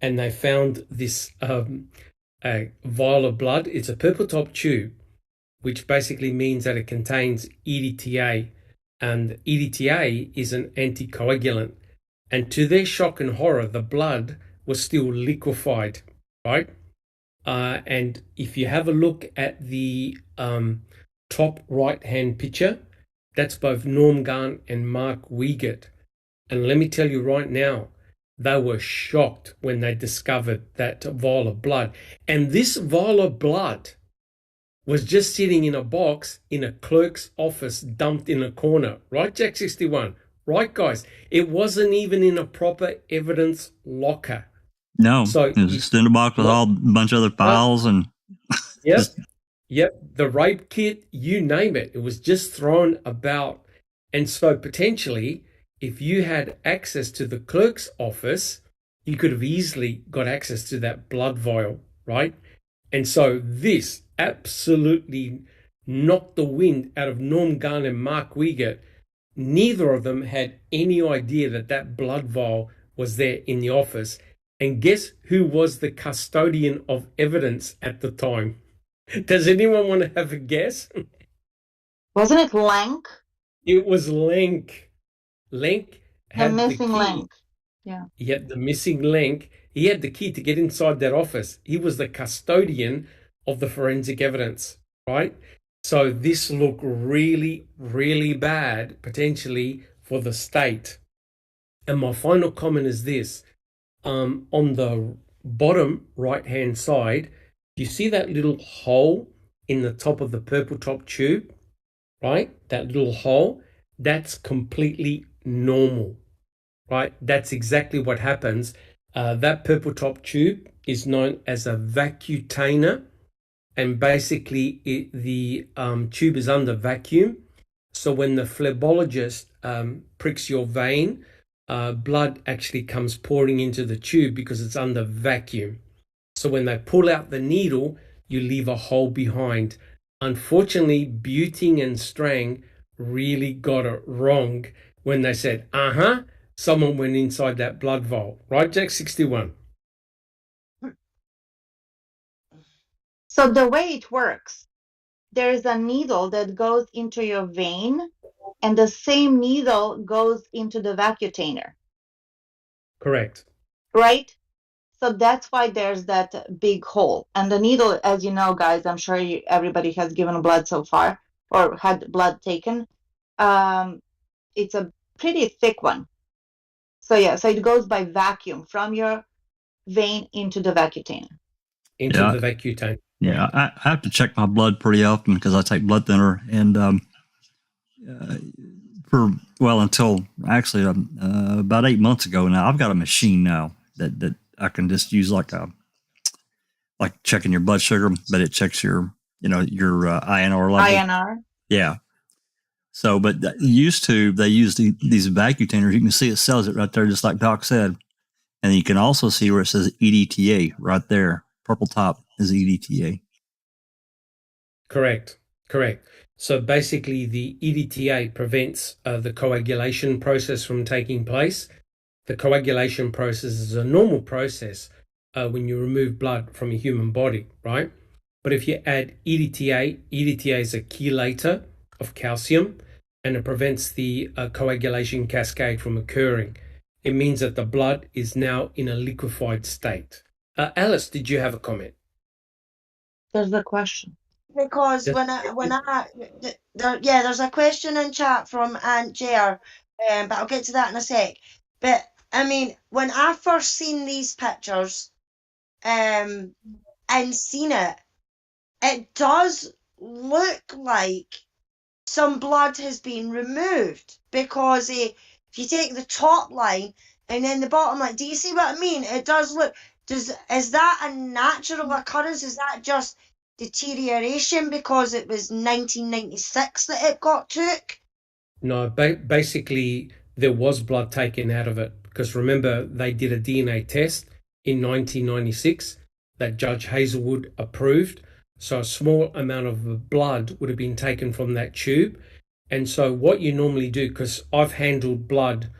Speaker 2: and they found this vial of blood. It's a purple top tube, which basically means that it contains EDTA, and EDTA is an anticoagulant. And to their shock and horror, the blood was still liquefied, right? And if you have a look at the top right-hand picture, that's both Norm Gunn and Mark Wiegert. And let me tell you right now, they were shocked when they discovered that vial of blood. And this vial of blood was just sitting in a box in a clerk's office, dumped in a corner. Right, Jack 61? Right, guys? It wasn't even in a proper evidence locker.
Speaker 1: No,
Speaker 2: So
Speaker 1: it was just in a box with a bunch of other files and...
Speaker 2: Yep, the rape kit, you name it. It was just thrown about. And so potentially, if you had access to the clerk's office, you could have easily got access to that blood vial, right? And so this absolutely knocked the wind out of Norm Gunn and Mark Wiegert. Neither of them had any idea that that blood vial was there in the office. And guess who was the custodian of evidence at the time? Does anyone want to have a guess?
Speaker 6: Wasn't it Lenk?
Speaker 2: It was Lenk. Lenk had
Speaker 6: The missing
Speaker 2: key.
Speaker 6: Lenk. Yeah.
Speaker 2: Yeah, the missing Lenk. He had the key to get inside that office. He was the custodian of the forensic evidence, right? So this looked really, really bad, potentially, for the state. And my final comment is this. On the bottom right-hand side, you see that little hole in the top of the purple top tube, right? That little hole, that's completely normal, right? That's exactly what happens. That purple top tube is known as a vacutainer, and basically the tube is under vacuum. So when the phlebologist pricks your vein, blood actually comes pouring into the tube because it's under vacuum. So when they pull out the needle, you leave a hole behind. Unfortunately, Buting and Strang really got it wrong when they said, someone went inside that blood vial. Right, Jack 61?
Speaker 6: So the way it works, there's a needle that goes into your vein, and the same needle goes into the vacutainer.
Speaker 2: Correct.
Speaker 6: Right? So that's why there's that big hole. And the needle, as you know, guys, I'm sure everybody has given blood so far or had blood taken. It's a pretty thick one. So yeah, so it goes by vacuum from your vein into the vacutainer.
Speaker 2: Into the vacutainer.
Speaker 1: Yeah, I have to check my blood pretty often because I take blood thinner. And until actually about 8 months ago now, I've got a machine now that I can just use like checking your blood sugar, but it checks your INR level.
Speaker 6: INR.
Speaker 1: Yeah. So, but they use these vacutainers. You can see it sells it right there, just like Doc said. And you can also see where it says EDTA right there. Purple top is EDTA.
Speaker 2: Correct. Correct. So basically, the EDTA prevents the coagulation process from taking place. The coagulation process is a normal process when you remove blood from a human body, right? But if you add EDTA, EDTA is a chelator of calcium, and it prevents the coagulation cascade from occurring. It means that the blood is now in a liquefied state. Alice, did you have a comment?
Speaker 6: There's a question.
Speaker 3: Because
Speaker 2: Yes.
Speaker 3: there's a question in chat from Aunt Jer, but I'll get to that in a sec. But I mean, when I first seen these pictures, and seen it, it does look like some blood has been removed, because if you take the top line and then the bottom line, do you see what I mean? It does look. Is that a natural occurrence? Is that just deterioration because it was 1996 that it got took?
Speaker 2: No, basically there was blood taken out of it, because remember, they did a DNA test in 1996 that Judge Hazelwood approved. So a small amount of blood would have been taken from that tube. And so what you normally do, because I've handled blood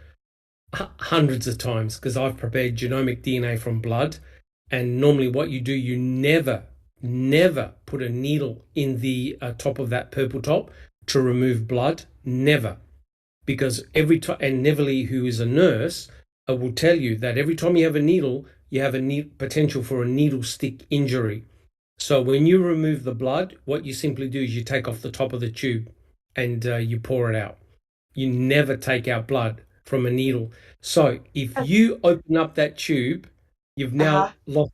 Speaker 2: hundreds of times, because I've prepared genomic DNA from blood, and normally what you do, you never put a needle in the top of that purple top to remove blood. Never. Because every time, and Neverly, who is a nurse, will tell you that every time you have a needle, you have a potential for a needle stick injury. So when you remove the blood, what you simply do is you take off the top of the tube and you pour it out. You never take out blood from a needle. So if you open up that tube, you've now lost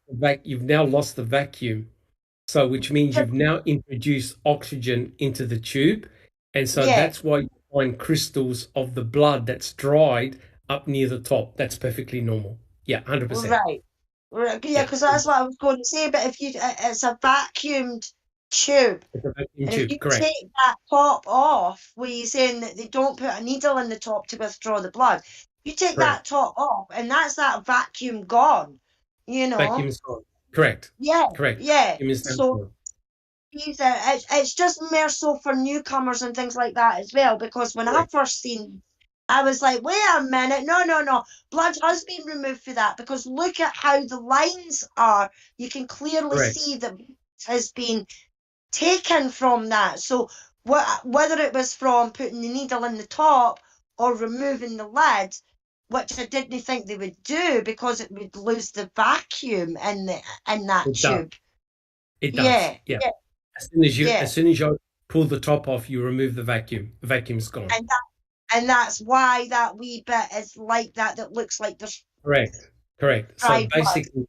Speaker 2: the vacuum. So which means you've now introduced oxygen into the tube. And so that's why you find crystals of the blood that's dried up near the top. That's perfectly normal. Yeah, 100%.
Speaker 3: Right. Yeah, because that's what I was going to say. But if it's a vacuumed tube,
Speaker 2: It's a vacuum
Speaker 3: and
Speaker 2: tube,
Speaker 3: if you
Speaker 2: correct.
Speaker 3: take that top off, where you're saying that they don't put a needle in the top to withdraw the blood, you take that top off, and that's that vacuum gone. You know.
Speaker 2: Vacuum is gone. Correct.
Speaker 3: Yeah.
Speaker 2: Correct.
Speaker 3: Yeah.
Speaker 2: Vacuum is
Speaker 3: So
Speaker 2: gone.
Speaker 3: it's just more so for newcomers and things like that as well. Because when I first seen, I was like, wait a minute, no, blood has been removed for that, because look at how the lines are. You can clearly see that it has been taken from that. So whether it was from putting the needle in the top or removing the lid, which I didn't think they would do, because it would lose the vacuum in that tube.
Speaker 2: It does. Yeah. As soon as you pull the top off, you remove the vacuum. The vacuum's gone.
Speaker 3: And that's why that wee bit is like that looks like there's
Speaker 2: Correct. So
Speaker 3: dried
Speaker 2: basically,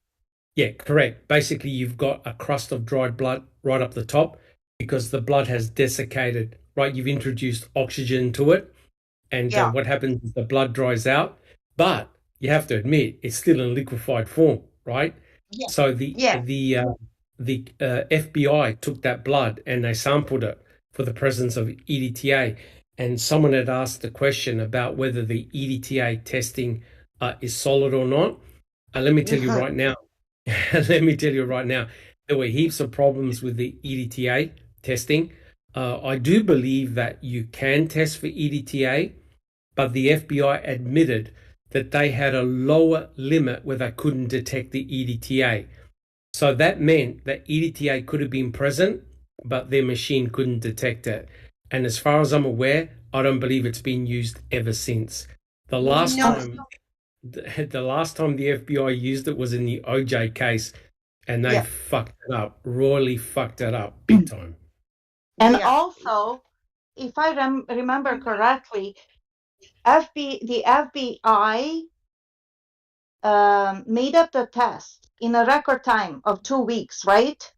Speaker 2: correct. Basically, you've got a crust of dried blood right up the top, because the blood has desiccated, right? You've introduced oxygen to it. And what happens is the blood dries out, but you have to admit it's still in liquefied form, right?
Speaker 3: Yeah.
Speaker 2: So the FBI took that blood and they sampled it for the presence of EDTA. And someone had asked a question about whether the EDTA testing is solid or not. Let me tell you right now. There were heaps of problems with the EDTA testing. I do believe that you can test for EDTA, but the FBI admitted that they had a lower limit where they couldn't detect the EDTA. So that meant that EDTA could have been present, but their machine couldn't detect it. And as far as I'm aware, I don't believe it's been used ever since. The last time the FBI used it was in the OJ case, and they fucked it up, royally fucked it up big time.
Speaker 6: And also, if I remember correctly, the FBI made up the test in a record time of 2 weeks, right?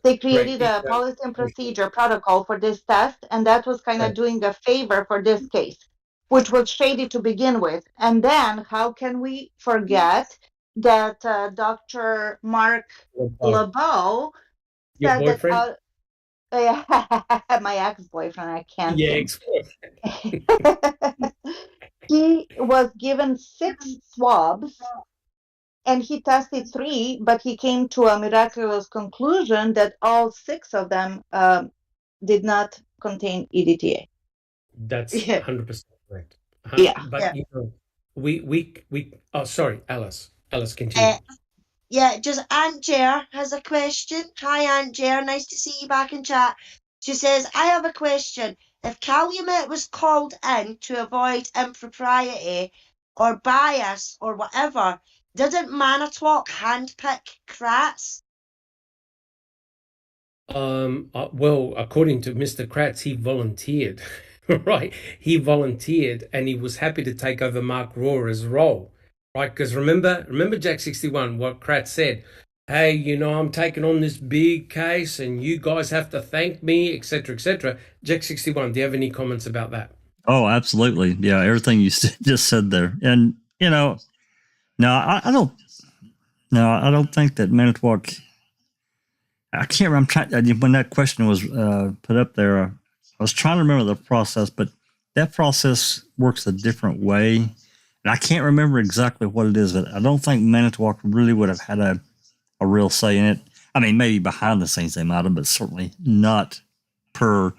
Speaker 6: They created a policy and procedure protocol for this test, and that was kind of doing a favor for this case, which was shady to begin with. And then how can we forget that Dr. Mark LeBeau said that my ex-boyfriend, I can't. He was given 6 swabs and he tested 3, but he came to a miraculous conclusion that all 6 of them did not contain EDTA.
Speaker 2: That's
Speaker 6: Yeah.
Speaker 2: 100% correct.
Speaker 6: Yeah.
Speaker 2: But
Speaker 3: Yeah.
Speaker 2: you know, we oh, sorry, Alice. Alice, continue.
Speaker 3: Yeah, just Aunt Jer has a question. Hi, Aunt Jer. Nice to see you back in chat. She says, I have a question. If Calumet was called in to avoid impropriety or bias or whatever, didn't Manitowoc handpick Kratz?
Speaker 2: Well, according to Mr. Kratz, he volunteered, right? He volunteered, and he was happy to take over Mark Rohrer's role, right? Because remember Jack 61, what Kratz said, hey, you know, I'm taking on this big case, and you guys have to thank me, etc., etc. Jack 61, do you have any comments about that?
Speaker 1: Oh, absolutely. Yeah, everything you just said there. And, you know, no, I don't think that Manitowoc, I can't remember, when that question was put up there, I was trying to remember the process, but that process works a different way. And I can't remember exactly what it is, but I don't think Manitowoc really would have had a real say in it. I mean, maybe behind the scenes they might have, but certainly not per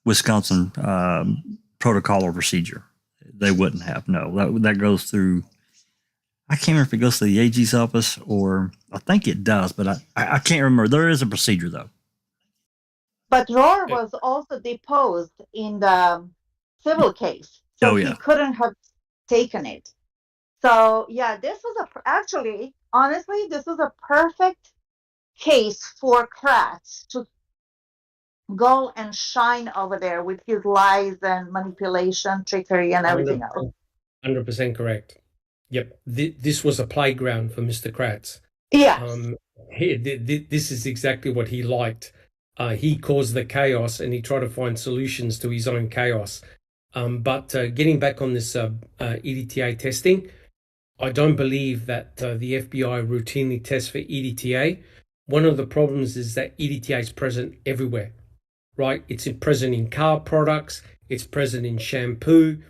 Speaker 1: Wisconsin protocol or procedure. They wouldn't have. No, that goes through, I can't remember if it goes to the AG's office, or I think it does, but I can't remember. There is a procedure, though.
Speaker 6: But Rohr was also deposed in the civil case, so he couldn't have taken it. So yeah, this was actually, honestly, this was a perfect case for Kratz to go and shine over there with his lies and manipulation, trickery, and everything else.
Speaker 2: 100% correct. Yep, this was a playground for Mr. Kratz.
Speaker 6: Yeah.
Speaker 2: This is exactly what he liked. He caused the chaos, and he tried to find solutions to his own chaos. But getting back on this EDTA testing, I don't believe that the FBI routinely tests for EDTA. One of the problems is that EDTA is present everywhere, right? It's present in car products. It's present in shampoo.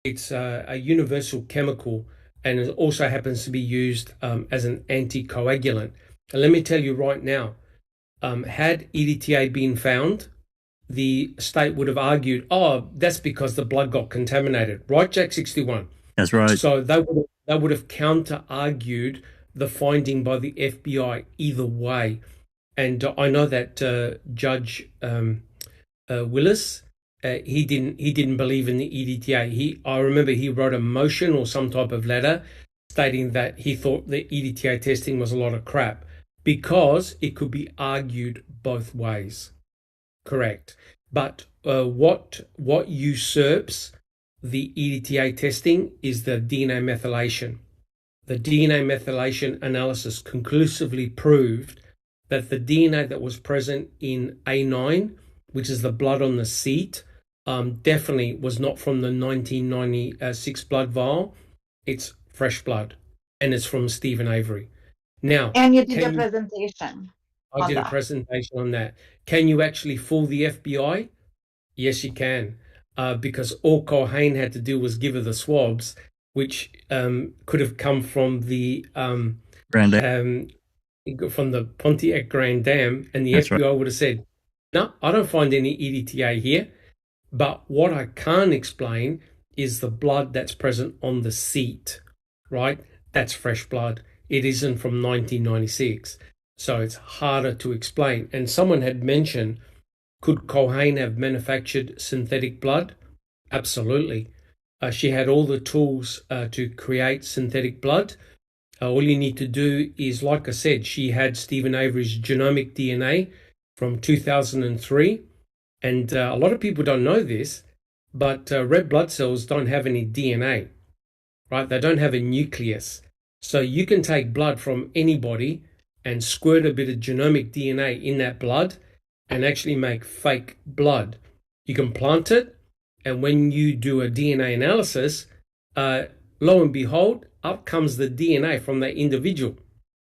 Speaker 2: It's a universal chemical, and it also happens to be used as an anticoagulant. And let me tell you right now, had EDTA been found, the state would have argued, oh, that's because the blood got contaminated, right, Jack 61?
Speaker 1: That's right.
Speaker 2: So they would have counter-argued the finding by the FBI either way. And I know that Judge Willis, he didn't believe in the EDTA. I remember he wrote a motion or some type of letter stating that he thought the EDTA testing was a lot of crap because it could be argued both ways. Correct. But what usurps the EDTA testing is the DNA methylation. The DNA methylation analysis conclusively proved that the DNA that was present in A9, which is the blood on the seat, definitely was not from the 1996 blood vial. It's fresh blood, and it's from Stephen Avery. Now,
Speaker 6: and you did a presentation.
Speaker 2: I did a presentation on that. Can you actually fool the FBI? Yes, you can, because all Culhane had to do was give her the swabs, which could have come from the from the Pontiac Grand Dam, and the FBI would have said, no, I don't find any EDTA here. But what I can't explain is the blood that's present on the seat, right? That's fresh blood. It isn't from 1996. So it's harder to explain. And someone had mentioned, could Culhane have manufactured synthetic blood? Absolutely. She had all the tools to create synthetic blood. All you need to do is, like I said, she had Stephen Avery's genomic DNA from 2003. And a lot of people don't know this, but red blood cells don't have any DNA, right? They don't have a nucleus. So you can take blood from anybody and squirt a bit of genomic DNA in that blood and actually make fake blood. You can plant it, and when you do a DNA analysis, lo and behold, up comes the DNA from that individual,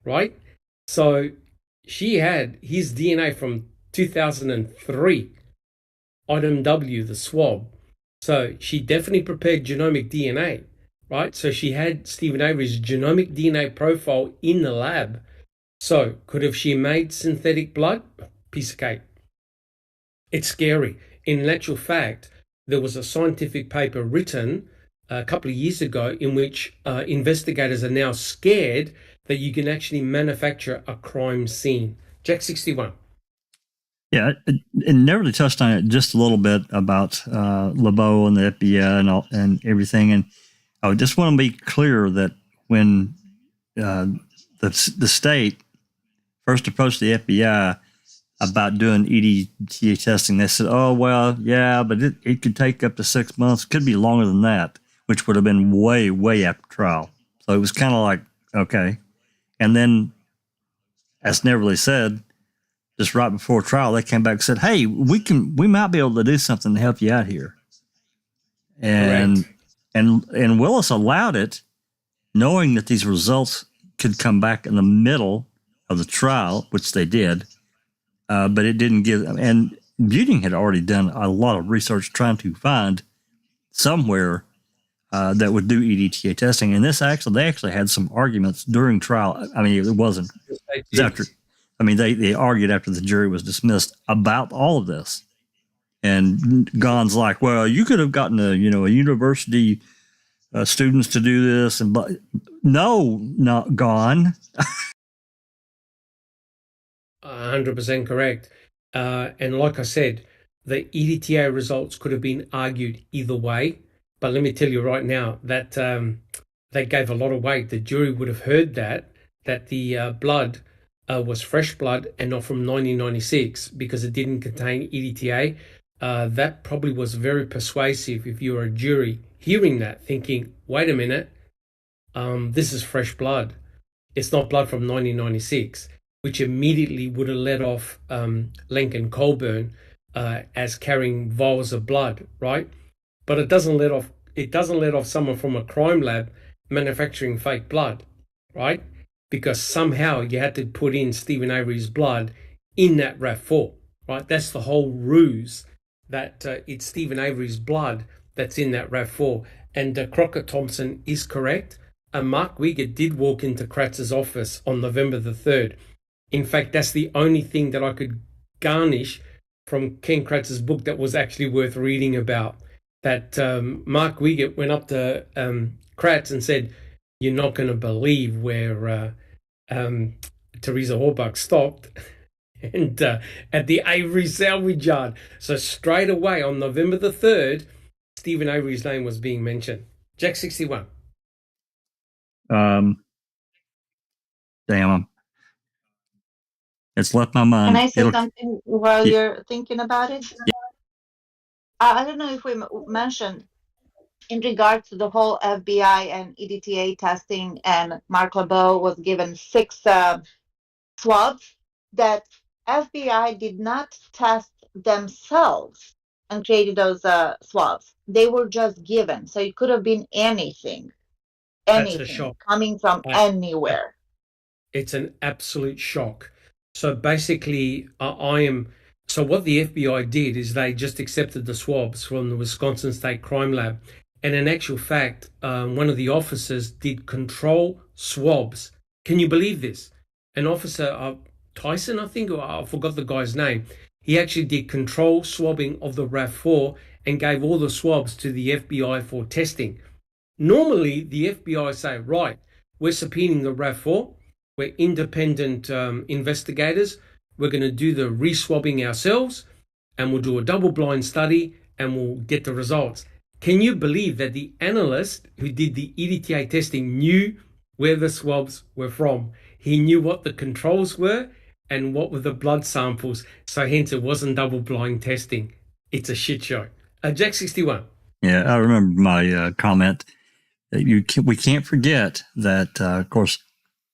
Speaker 2: right? So she had his DNA from 2003, item W, the swab. So she definitely prepared genomic DNA, right? So she had Stephen Avery's genomic DNA profile in the lab. So could have she made synthetic blood? Piece of cake. It's scary. In actual fact, there was a scientific paper written a couple of years ago in which investigators are now scared that you can actually manufacture a crime scene. Jack 61.
Speaker 1: Yeah, and never really touched on it just a little bit about LeBeau and the FBI and everything. And I just want to be clear that when the state first approached the FBI about doing EDTA testing, they said, "Oh well, yeah, but it could take up to 6 months. Could be longer than that," which would have been way after trial. So it was kind of like, okay. And then, as Neverly said, just right before trial, they came back and said, "Hey, we might be able to do something to help you out here." And
Speaker 2: Correct.
Speaker 1: and Willis allowed it, knowing that these results could come back in the middle of the trial, which they did. But it didn't give. And Buting had already done a lot of research trying to find somewhere that would do EDTA testing. And they actually had some arguments during trial. I mean, it wasn't after. I mean, they argued after the jury was dismissed about all of this. And Gon's like, "Well, you could have gotten a university students to do this," and no, not Gon.
Speaker 2: 100% correct. And like I said, the EDTA results could have been argued either way. But let me tell you right now that they gave a lot of weight. The jury would have heard that the blood was fresh blood and not from 1996 because it didn't contain EDTA. That probably was very persuasive if you were a jury hearing that, thinking, wait a minute, this is fresh blood. It's not blood from 1996, which immediately would have let off Lenk and Colburn as carrying vials of blood, right? But it doesn't let off someone from a crime lab manufacturing fake blood, right? Because somehow you had to put in Stephen Avery's blood in that RAV4, right? That's the whole ruse, that it's Stephen Avery's blood that's in that RAV4. And Crockett Thompson is correct. Mark Wiegert did walk into Kratz's office on November the 3rd. In fact, that's the only thing that I could garnish from Ken Kratz's book that was actually worth reading about. That Mark Wiegert went up to Kratz and said, "You're not going to believe where Teresa Horbuck stopped." And at the Avery salvage yard. So straight away on November the 3rd, Stephen Avery's name was being mentioned. Jack 61.
Speaker 1: Damn, it's left my mind.
Speaker 6: Can I say something while you're thinking about it?
Speaker 1: Yeah.
Speaker 6: I don't know if we mentioned in regards to the whole FBI and EDTA testing, and Mark LeBeau was given 6 swabs, that FBI did not test themselves and created those swabs. They were just given. So it could have been anything
Speaker 2: That's a shock.
Speaker 6: coming from anywhere.
Speaker 2: It's an absolute shock. So basically, so what the FBI did is they just accepted the swabs from the Wisconsin State Crime Lab. And in actual fact, one of the officers did control swabs. Can you believe this? An officer, Tyson, I think, or I forgot the guy's name. He actually did control swabbing of the RAV4 and gave all the swabs to the FBI for testing. Normally, the FBI say, right, we're subpoenaing the RAV4. We're independent investigators. We're going to do the re-swabbing ourselves, and we'll do a double-blind study, and we'll get the results. Can you believe that the analyst who did the EDTA testing knew where the swabs were from? He knew what the controls were and what were the blood samples. So hence it wasn't double-blind testing. It's a shit show. Jack 61.
Speaker 1: Yeah, I remember my comment that we can't forget that, of course,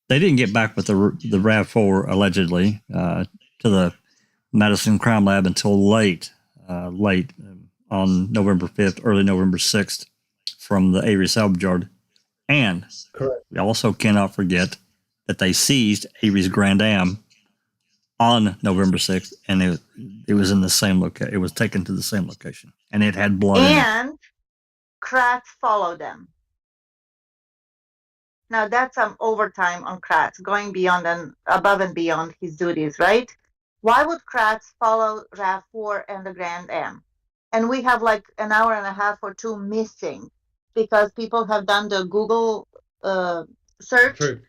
Speaker 1: they didn't get back with the RAV4 allegedly to the Madison Crime Lab until late on November 5th, early November 6th from the Avery salvage yard. And
Speaker 2: correct,
Speaker 1: we also cannot forget that they seized Avery's Grand Am on November 6th, and it was in the same location. It was taken to the same location, and it had blood in it.
Speaker 6: And Kratz followed them. Now that's some overtime on Kratz, going beyond and above and beyond his duties, right? Why would Kratz follow RAV4 and the Grand M? And we have like an hour and a half or two missing because people have done the Google search
Speaker 2: True.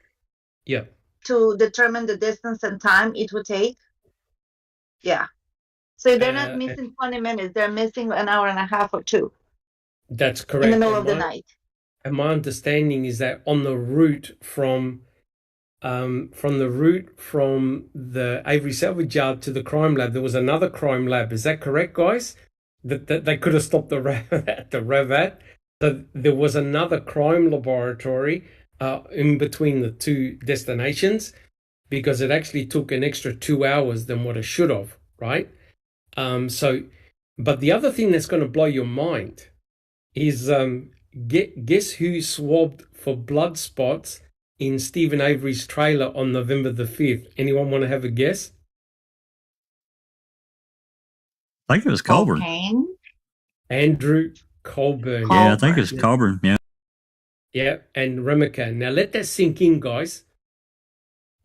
Speaker 2: Yeah.
Speaker 6: to determine the distance and time it would take. Yeah. So they're not missing 20 minutes. They're missing an hour and a half or two.
Speaker 2: That's correct.
Speaker 6: In the middle of the night.
Speaker 2: And my understanding is that on the route from the Avery salvage yard to the crime lab, there was another crime lab. Is that correct, guys? That they could have stopped the RAV at the RAV at. So there was another crime laboratory in between the two destinations, because it actually took an extra 2 hours than what it should have, right? But the other thing that's going to blow your mind is guess who swabbed for blood spots in Stephen Avery's trailer on November the 5th? Anyone want to have a guess?
Speaker 1: I think it was Colburn.
Speaker 6: Cocaine?
Speaker 2: Andrew Colburn.
Speaker 1: Yeah, I think it was Colburn. Yeah.
Speaker 2: Yeah, and Remika. Now let that sink in, guys.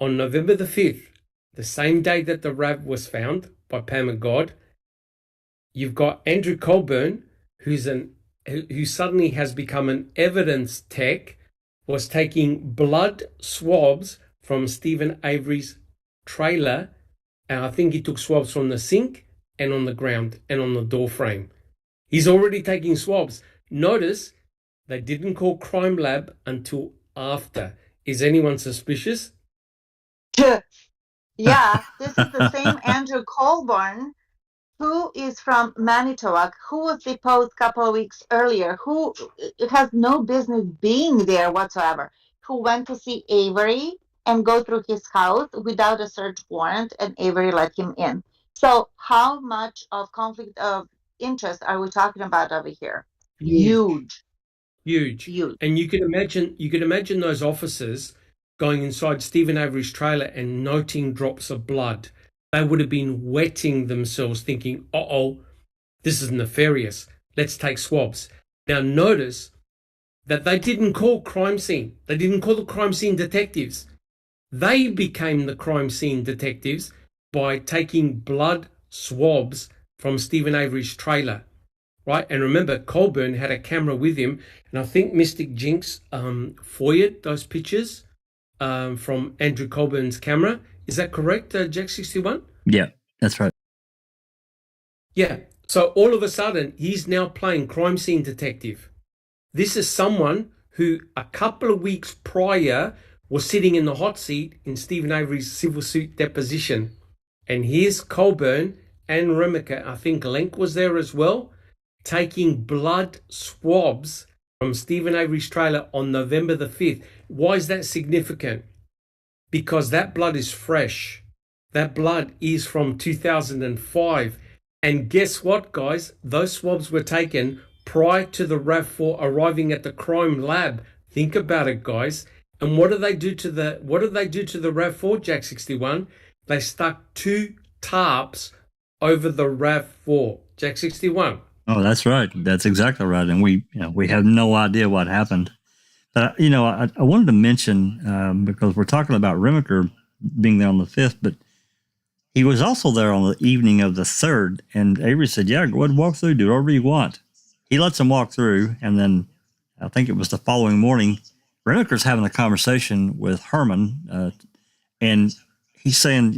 Speaker 2: On November the 5th, the same day that the RAV was found by Pam and God, you've got Andrew Colburn, who suddenly has become an evidence tech, was taking blood swabs from Stephen Avery's trailer, and I think he took swabs from the sink and on the ground and on the door frame. He's already taking swabs. Notice they didn't call crime lab until after. Is anyone suspicious?
Speaker 6: Yeah, this is the same Andrew Colburn who is from Manitowoc, who was deposed a couple of weeks earlier, who has no business being there whatsoever, who went to see Avery and go through his house without a search warrant, and Avery let him in. So how much of conflict of interest are we talking about over here? Huge.
Speaker 2: And you can imagine those officers going inside Stephen Avery's trailer and noting drops of blood. They would have been wetting themselves thinking, uh-oh, this is nefarious. Let's take swabs. Now notice that they didn't call crime scene. They didn't call the crime scene detectives. They became the crime scene detectives by taking blood swabs from Stephen Avery's trailer, right? And remember, Colburn had a camera with him, and I think Mystic Jinx FOIA'd those pictures from Andrew Colburn's camera. Is that correct, Jack 61?
Speaker 1: Yeah, that's right.
Speaker 2: Yeah. So all of a sudden, he's now playing crime scene detective. This is someone who a couple of weeks prior was sitting in the hot seat in Stephen Avery's civil suit deposition. And here's Colburn and Remika, I think Lenk was there as well, taking blood swabs from Stephen Avery's trailer on November the 5th. Why is that significant? Because that blood is fresh. That blood is from 2005. And guess what, guys? Those swabs were taken prior to the RAV4 arriving at the crime lab. Think about it, guys. And what do they do to the RAV4, Jack 61? They stuck 2 tarps over the RAV4, Jack 61.
Speaker 1: Oh, that's right. That's exactly right. And we have no idea what happened. But, I wanted to mention, because we're talking about Remiker being there on the 5th, but he was also there on the evening of the 3rd. And Avery said, yeah, go ahead and walk through, do whatever you want. He lets him walk through. And then I think it was the following morning, Remiker's having a conversation with Herman. And he's saying,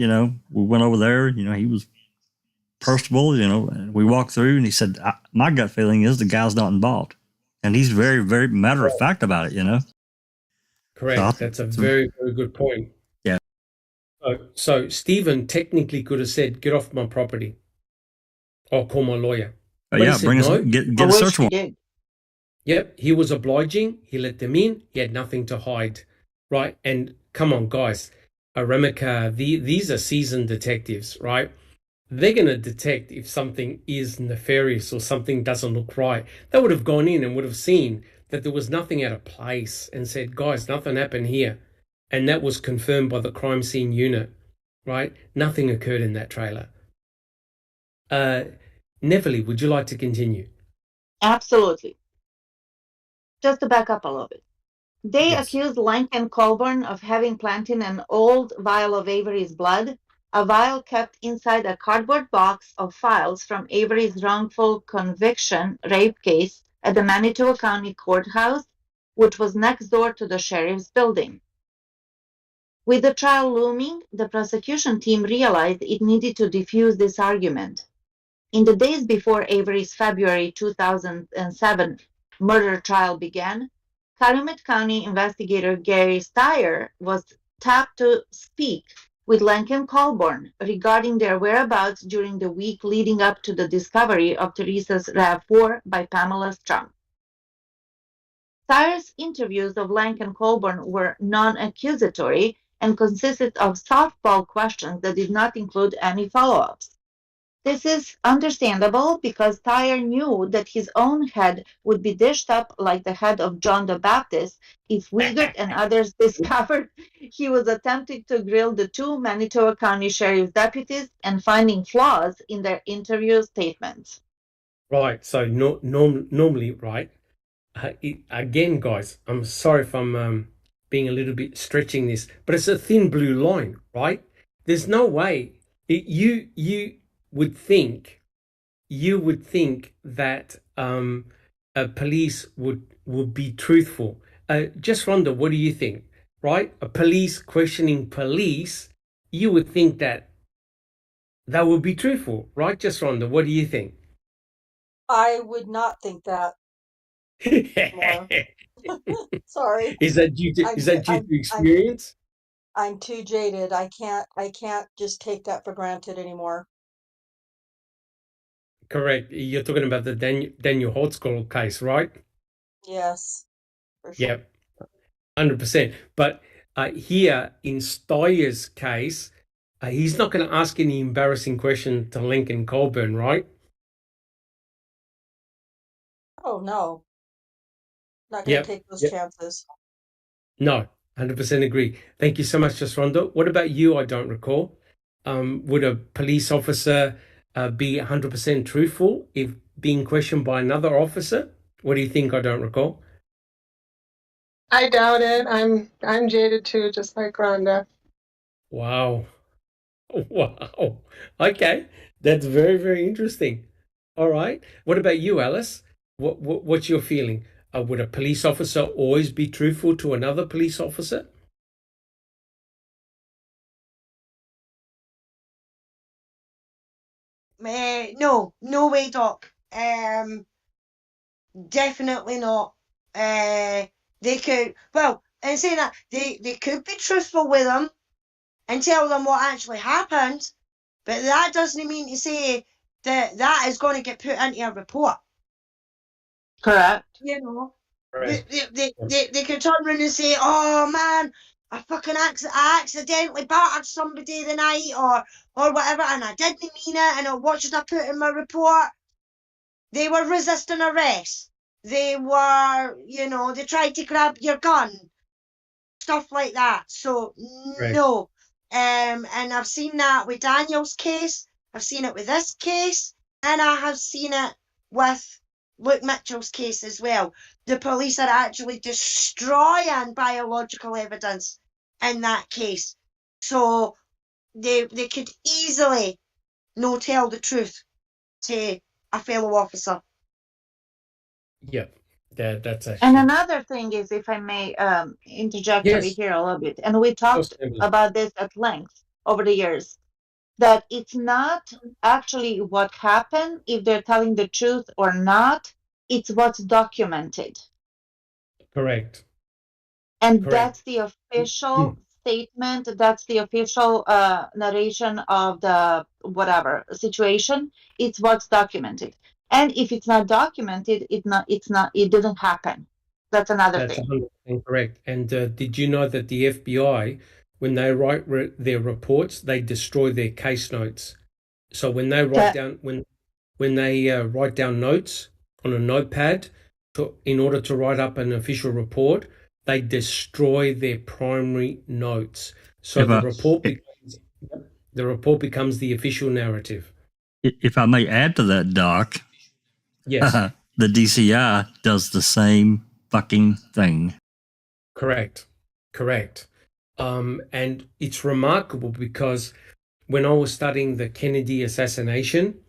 Speaker 1: we went over there, he was personable, and we walked through, and he said, my gut feeling is the guy's not involved. And he's very, very matter of fact about it,
Speaker 2: Correct. That's a very, very good point.
Speaker 1: Yeah.
Speaker 2: So Stephen technically could have said, get off my property. Or call my lawyer. But
Speaker 1: yeah, bring us, get a search warrant.
Speaker 2: Yep, he was obliging. He let them in. He had nothing to hide, right? And come on, guys. Remika, these are seasoned detectives, right? They're going to detect if something is nefarious or something doesn't look right. They would have gone in and would have seen that there was nothing out of place and said, guys, nothing happened here. And that was confirmed by the crime scene unit, right? Nothing occurred in that trailer. Neville, would you like to continue?
Speaker 6: Absolutely. Just to back up a little bit. They accused Lenk and Colburn of having planted an old vial of Avery's blood a vial kept inside a cardboard box of files from Avery's wrongful conviction rape case at the Manitoba County Courthouse, which was next door to the sheriff's building. With the trial looming, the prosecution team realized it needed to defuse this argument. In the days before Avery's February 2007 murder trial began, Calumet County investigator Gary Steyer was tapped to speak with Lincoln Colburn regarding their whereabouts during the week leading up to the discovery of Teresa's RAV4 by Pamela Strunk. Steyer's interviews of Lincoln Colburn were non-accusatory and consisted of softball questions that did not include any follow-ups. This is understandable because Steyer knew that his own head would be dished up like the head of John the Baptist if Wiegert and others discovered he was attempting to grill the two Manitoba County Sheriff's deputies and finding flaws in their interview statements.
Speaker 2: Right. So normally, right? Again, guys, I'm sorry if I'm being a little bit stretching this, but it's a thin blue line, right? There's no way you would think that police would be truthful. Just Rhonda, what do you think? Right? A police questioning police, you would think that would be truthful, right? Just Rhonda, what do you think?
Speaker 5: I would not think that. Sorry.
Speaker 2: Is that due to experience?
Speaker 5: I'm too jaded. I can't just take that for granted anymore.
Speaker 2: Correct. You're talking about the Daniel Holtzclaw case, right?
Speaker 5: Yes. For sure.
Speaker 2: Yep. 100%. But here in Steyer's case, he's not going to ask any embarrassing question to Lincoln Colburn, right?
Speaker 5: Oh no. Not going to take those chances.
Speaker 2: No, 100% agree. Thank you so much, Just Rhonda. What about you? I don't recall. Would a police officer be 100% truthful if being questioned by another officer? What do you think? I don't recall.
Speaker 4: I doubt it. I'm jaded too, just like Rhonda.
Speaker 2: Wow. Wow. Okay. That's very, very interesting. All right. What about you, Alice? What's your feeling? Would a police officer always be truthful to another police officer?
Speaker 3: No way, Doc. Definitely not. They could, well, and saying that, they could be truthful with them and tell them what actually happened, but that doesn't mean to say that is going to get put into a report.
Speaker 6: Correct.
Speaker 3: You know,
Speaker 2: Right.
Speaker 3: they could turn around and say, "Oh man, I accidentally battered somebody the night, or whatever, and I didn't mean it, and what should I put in my report?" They were resisting arrest. They were, they tried to grab your gun, stuff like that. So
Speaker 2: Right.
Speaker 3: no, and I've seen that with Daniel's case. I've seen it with this case, and I have seen it with Luke Mitchell's case as well. The police are actually destroying biological evidence in that case. So they could easily no tell the truth to a fellow officer.
Speaker 2: Yeah, that's actually.
Speaker 6: And another thing is, if I may interject over here a little bit, and we talked about this at length over the years, that it's not actually what happened, if they're telling the truth or not, it's what's documented.
Speaker 2: Correct.
Speaker 6: And
Speaker 2: Correct.
Speaker 6: that's the official statement, that's the official narration of the whatever situation. It's what's documented. And if it's not documented, it didn't happen. That's another thing.
Speaker 2: 100% correct. And did you know that the FBI, when they write their reports, they destroy their case notes? So when they write down when they write down notes on a notepad in order to write up an official report, they destroy their primary notes. So the report becomes the official narrative.
Speaker 1: If I may add to that, Doc,
Speaker 2: yes,
Speaker 1: the DCI does the same fucking thing.
Speaker 2: Correct. And it's remarkable because when I was studying the Kennedy assassination,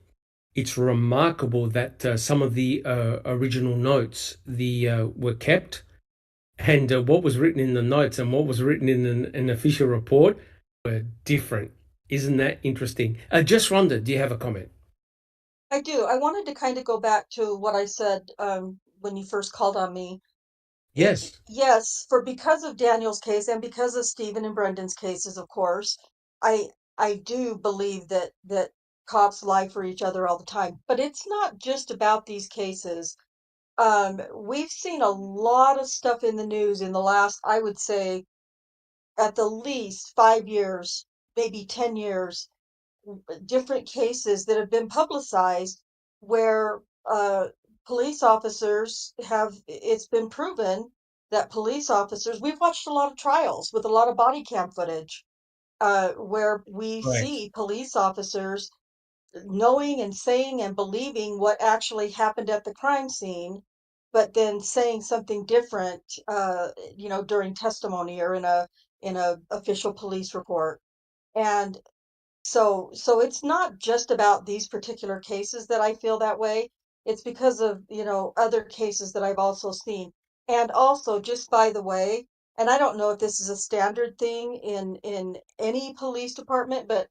Speaker 2: it's remarkable that some of the original notes were kept, and what was written in the notes and what was written in an official report were different. Isn't that interesting? Just Rhonda, do you have a comment?
Speaker 5: I do. I wanted to kind of go back to what I said when you first called on me.
Speaker 2: Yes.
Speaker 5: Yes, because of Daniel's case and because of Stephen and Brendan's cases, of course, I I do believe that cops lie for each other all the time. But it's not just about these cases. We've seen a lot of stuff in the news in the last, I would say, at the least 5 years, maybe 10 years, different cases that have been publicized where police officers it's been proven that police officers, we've watched a lot of trials with a lot of body cam footage where we
Speaker 2: Correct.
Speaker 5: see police officers knowing and saying and believing what actually happened at the crime scene, but then saying something different, during testimony or in a official police report. And so it's not just about these particular cases that I feel that way. It's because of, other cases that I've also seen. And also, just by the way, and I don't know if this is a standard thing in any police department, but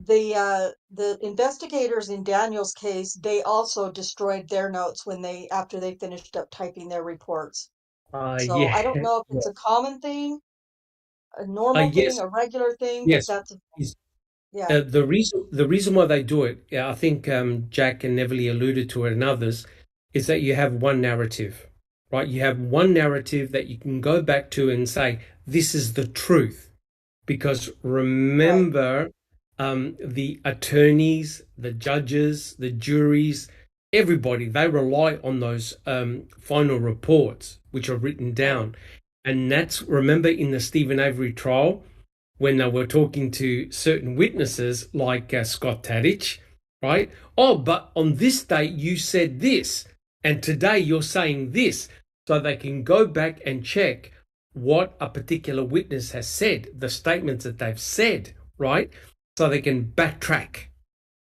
Speaker 5: the investigators in Daniel's case, they also destroyed their notes after they finished up typing their reports. So
Speaker 2: Yeah.
Speaker 5: I don't know if
Speaker 2: Yeah.
Speaker 5: it's a common thing, a normal thing,
Speaker 2: Yes.
Speaker 5: a regular thing, but
Speaker 2: Yes.
Speaker 5: yeah.
Speaker 2: The reason why they do it, yeah, I think Jack and Neville alluded to it and others, is that you have one narrative, right? You have one narrative that you can go back to and say, this is the truth. Because
Speaker 5: Right.
Speaker 2: remember, the attorneys, the judges, the juries, everybody, they rely on those final reports, which are written
Speaker 5: Right.
Speaker 2: down. And remember in the Stephen Avery trial, when they were talking to certain witnesses like Scott Tadich, right? Oh, but on this date you said this, and today you're saying this. So they can go back and check what a particular witness has said, the statements that they've said, right? So they can backtrack,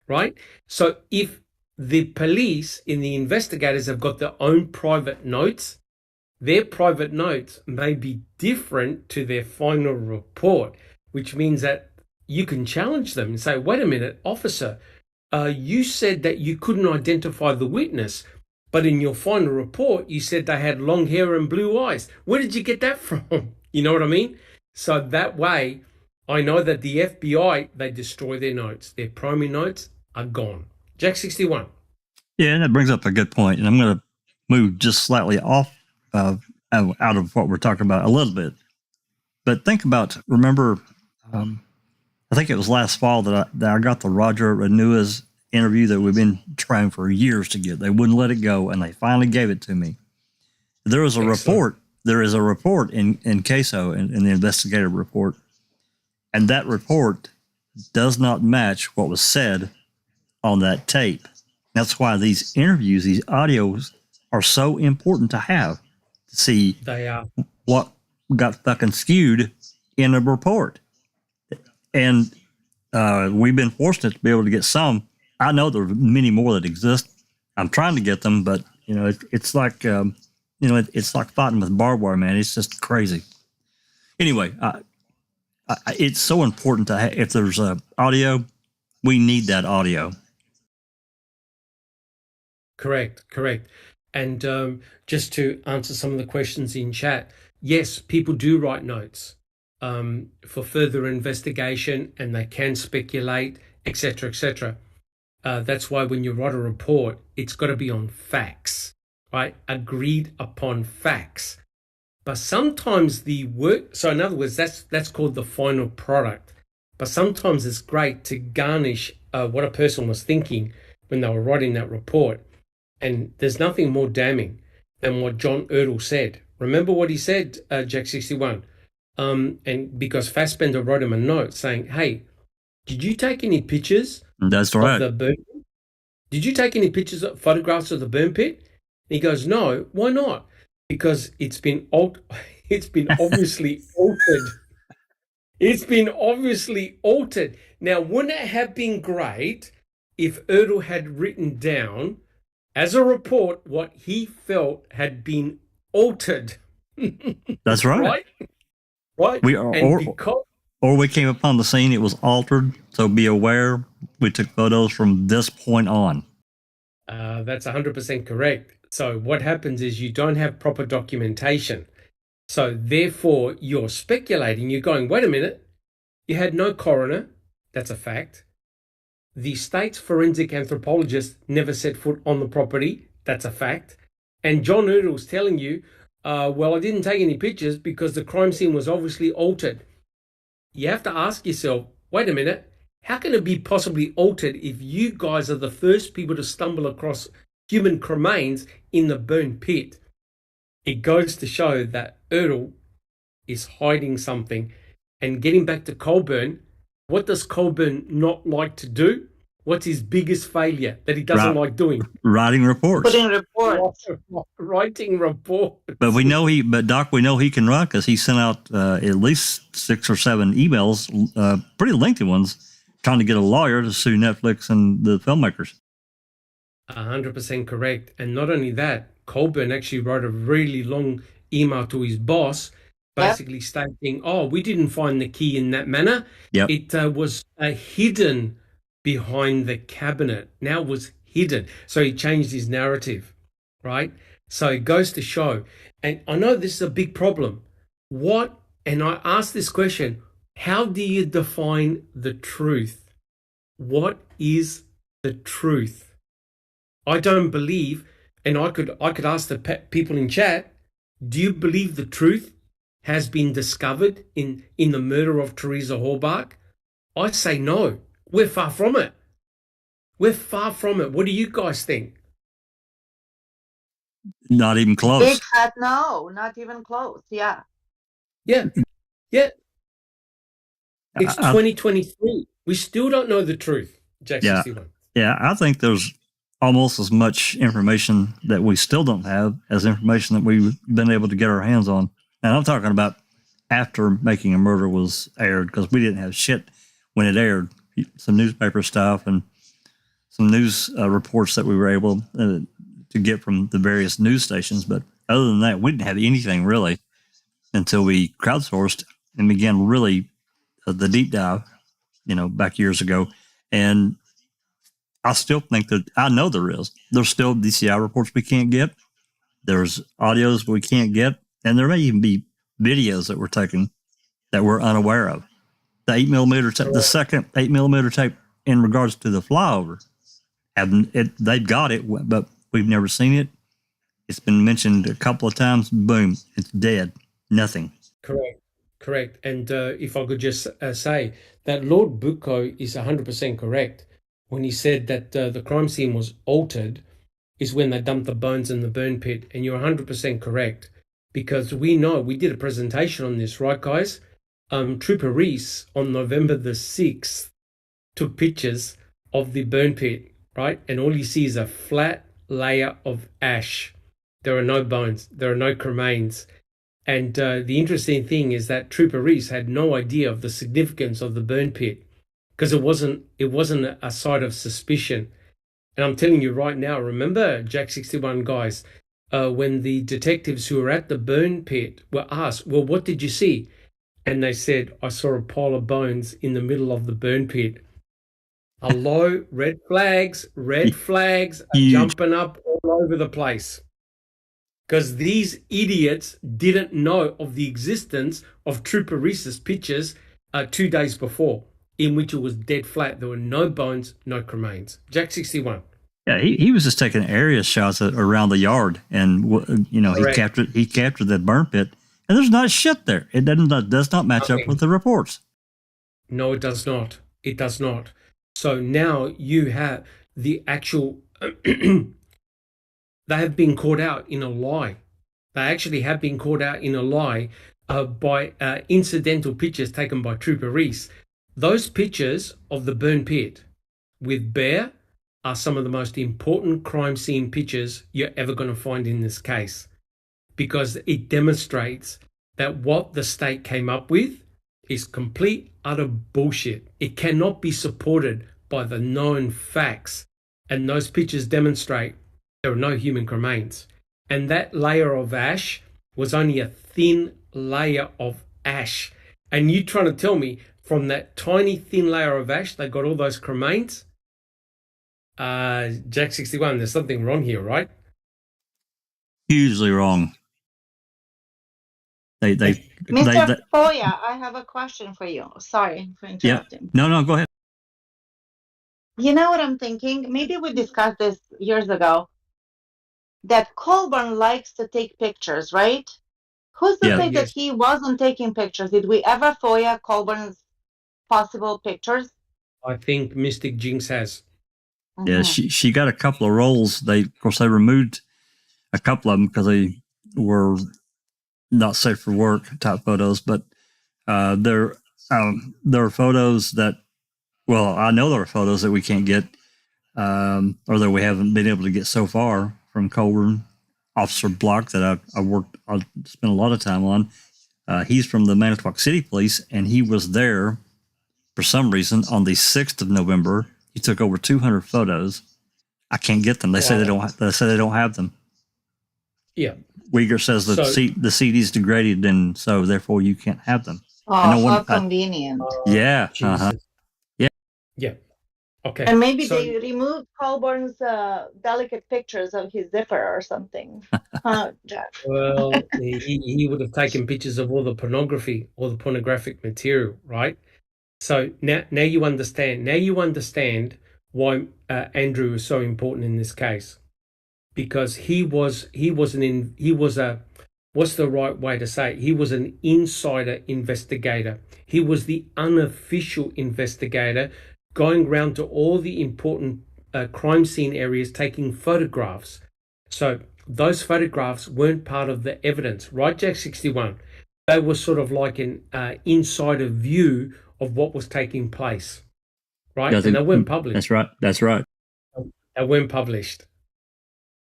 Speaker 2: right? So if the police and the investigators have got their own private notes, their private notes may be different to their final report, which means that you can challenge them and say, wait a minute, officer, you said that you couldn't identify the witness, but in your final report, you said they had long hair and blue eyes. Where did you get that from? You know what I mean? So that way, I know that the FBI, they destroy their notes. Their primary notes are gone. Jack 61.
Speaker 1: Yeah, and that brings up a good point, and I'm going to move just slightly off out of what we're talking about a little bit. But think about, remember, I think it was last fall that I got the Roger Renua's interview that we've been trying for years to get. They wouldn't let it go, and they finally gave it to me. There was a report. There is a report in CASO, in the investigative report, and that report does not match what was said on that tape. That's why these interviews, these audios, are so important to have to see
Speaker 2: They are.
Speaker 1: what got fucking skewed in a report. And we've been fortunate to be able to get some. I know there are many more that exist. I'm trying to get them, but it's like it's like fighting with barbed wire, man. It's just crazy. Anyway, it's so important to have. If there's audio, we need that audio.
Speaker 2: Correct. And just to answer some of the questions in chat, yes, people do write notes for further investigation, and they can speculate, etc., etc. That's why when you write a report, it's got to be on facts, right? Agreed upon facts. But sometimes so in other words, that's called the final product. But sometimes it's great to garnish what a person was thinking when they were writing that report. And there's nothing more damning than what John Ertl said. Remember what he said, Jack 61? And because Fassbender wrote him a note saying, hey, did you take any pictures
Speaker 1: That's right.
Speaker 2: of the burn pit? Did you take any photographs of the burn pit? And he goes, no, why not? Because it's been obviously altered. It's been obviously altered. Now, wouldn't it have been great if Erdl had written down as a report what he felt had been altered?
Speaker 1: That's right.
Speaker 2: Right?
Speaker 1: We are,
Speaker 2: And because
Speaker 1: or we came upon the scene, it was altered. So be aware, we took photos from this point on.
Speaker 2: that's 100% correct. So what happens is you don't have proper documentation. So therefore, you're speculating. You're going, wait a minute. You had no coroner. That's a fact. The state's forensic anthropologist never set foot on the property. That's a fact. And John Erdl's telling you, well, I didn't take any pictures because the crime scene was obviously altered. You have to ask yourself, wait a minute, how can it be possibly altered if you guys are the first people to stumble across human cremains in the burn pit? It goes to show that Erdl is hiding something. And getting back to Colburn, what does Colburn not like to do? What's his biggest failure that he doesn't like doing?
Speaker 1: Writing reports.
Speaker 6: Putting reports.
Speaker 2: Writing reports.
Speaker 1: But Doc, we know he can write because he sent out at least 6 or 7 emails, pretty lengthy ones, trying to get a lawyer to sue Netflix and the filmmakers.
Speaker 2: 100% correct. And not only that, Colburn actually wrote a really long email to his boss, basically stating, oh, we didn't find the key in that manner.
Speaker 1: Yep.
Speaker 2: It was hidden behind the cabinet. Now it was hidden. So he changed his narrative, right? So it goes to show, and I know this is a big problem. And I asked this question, how do you define the truth? What is the truth? I don't believe, and I could ask the people in chat, do you believe the truth has been discovered in the murder of Teresa Halbach? I say no. We're far from it. We're far from it. What do you guys think?
Speaker 1: Not even close.
Speaker 6: Big fat no, not even close. Yeah.
Speaker 2: Yeah. It's 2023. We still don't know the truth, Jack 61.
Speaker 1: Yeah, I think there's almost as much information that we still don't have as information that we've been able to get our hands on. And I'm talking about after Making a Murder was aired, because we didn't have shit when it aired. Some newspaper stuff and some news reports that we were able to get from the various news stations. But other than that, we didn't have anything really until we crowdsourced and began really the deep dive, back years ago. And I still think that I know there's still DCI reports we can't get. There's audios we can't get. And there may even be videos that were taken that we're unaware of. The 8mm tape, the second 8mm tape in regards to the flyover, they've got it, but we've never seen it. It's been mentioned a couple of times. Boom, it's dead. Nothing.
Speaker 2: Correct. And if I could just say that Lord Bucco is 100% correct when he said that the crime scene was altered is when they dumped the bones in the burn pit. And you're 100% correct, because we did a presentation on this, right, guys? Trooper Reese on November the 6th took pictures of the burn pit, right? And all you see is a flat layer of ash. There are no bones. There are no cremains. And the interesting thing is that Trooper Reese had no idea of the significance of the burn pit, because it wasn't a site of suspicion. And I'm telling you right now, remember, Jack 61 guys, when the detectives who were at the burn pit were asked, well, what did you see? And they said, I saw a pile of bones in the middle of the burn pit. Hello, red flags are jumping up all over the place. Because these idiots didn't know of the existence of Trooper Reese's pictures 2 days before, in which it was dead flat. There were no bones, no cremains. Jack 61.
Speaker 1: Yeah, he was just taking area shots around the yard, and he captured that burn pit, and there's not shit there. It does not match up with the reports.
Speaker 2: No, it does not. It does not. So now you have the actual. They have been caught out in a lie. They actually have been caught out in a lie by incidental pictures taken by Trooper Reese. Those pictures of the burn pit with Bear are some of the most important crime scene pictures you're ever going to find in this case, because it demonstrates that what the state came up with is complete, utter bullshit. It cannot be supported by the known facts. And those pictures demonstrate there are no human cremains. And that layer of ash was only a thin layer of ash. And you trying to tell me from that tiny thin layer of ash, they got all those cremains? Jack 61, there's something wrong here, right?
Speaker 1: Hugely wrong. They
Speaker 6: Mr. FOIA, I have a question for you. Sorry for interrupting.
Speaker 1: No, go ahead.
Speaker 6: You know what I'm thinking? Maybe we discussed this years ago, that Colburn likes to take pictures, right? Who's to say that he wasn't taking pictures? Did we ever FOIA Colburn's possible pictures?
Speaker 2: I think Mystic Jinx has.
Speaker 1: Yeah, she got a couple of rolls. They removed a couple of them because they were not safe for work type photos. But there are photos that, well, I know there are photos that we can't get, or that we haven't been able to get so far from Colburn. Officer Block that I spent a lot of time on. He's from the Manitowoc City Police, and he was there for some reason on the 6th of November. He took over 200 photos. I can't get them. They say they don't. They say they don't have them.
Speaker 2: Yeah.
Speaker 1: Uyghur says that the CD is degraded, and so therefore you can't have them.
Speaker 6: Oh, how convenient!
Speaker 1: Yeah.
Speaker 2: Yeah. Okay.
Speaker 6: And maybe they removed Colburn's delicate pictures of his zipper or something. Jack.
Speaker 2: Well, he would have taken pictures of all the pornography, all the pornographic material, right? So now you understand. Now you understand why Andrew is so important in this case, because he was a, what's the right way to say it? He was an insider investigator. He was the unofficial investigator, going around to all the important crime scene areas taking photographs. So those photographs weren't part of the evidence, right, Jack 61? They were sort of like an insider view of what was taking place, right? And they weren't published.
Speaker 1: That's right.
Speaker 2: They weren't published.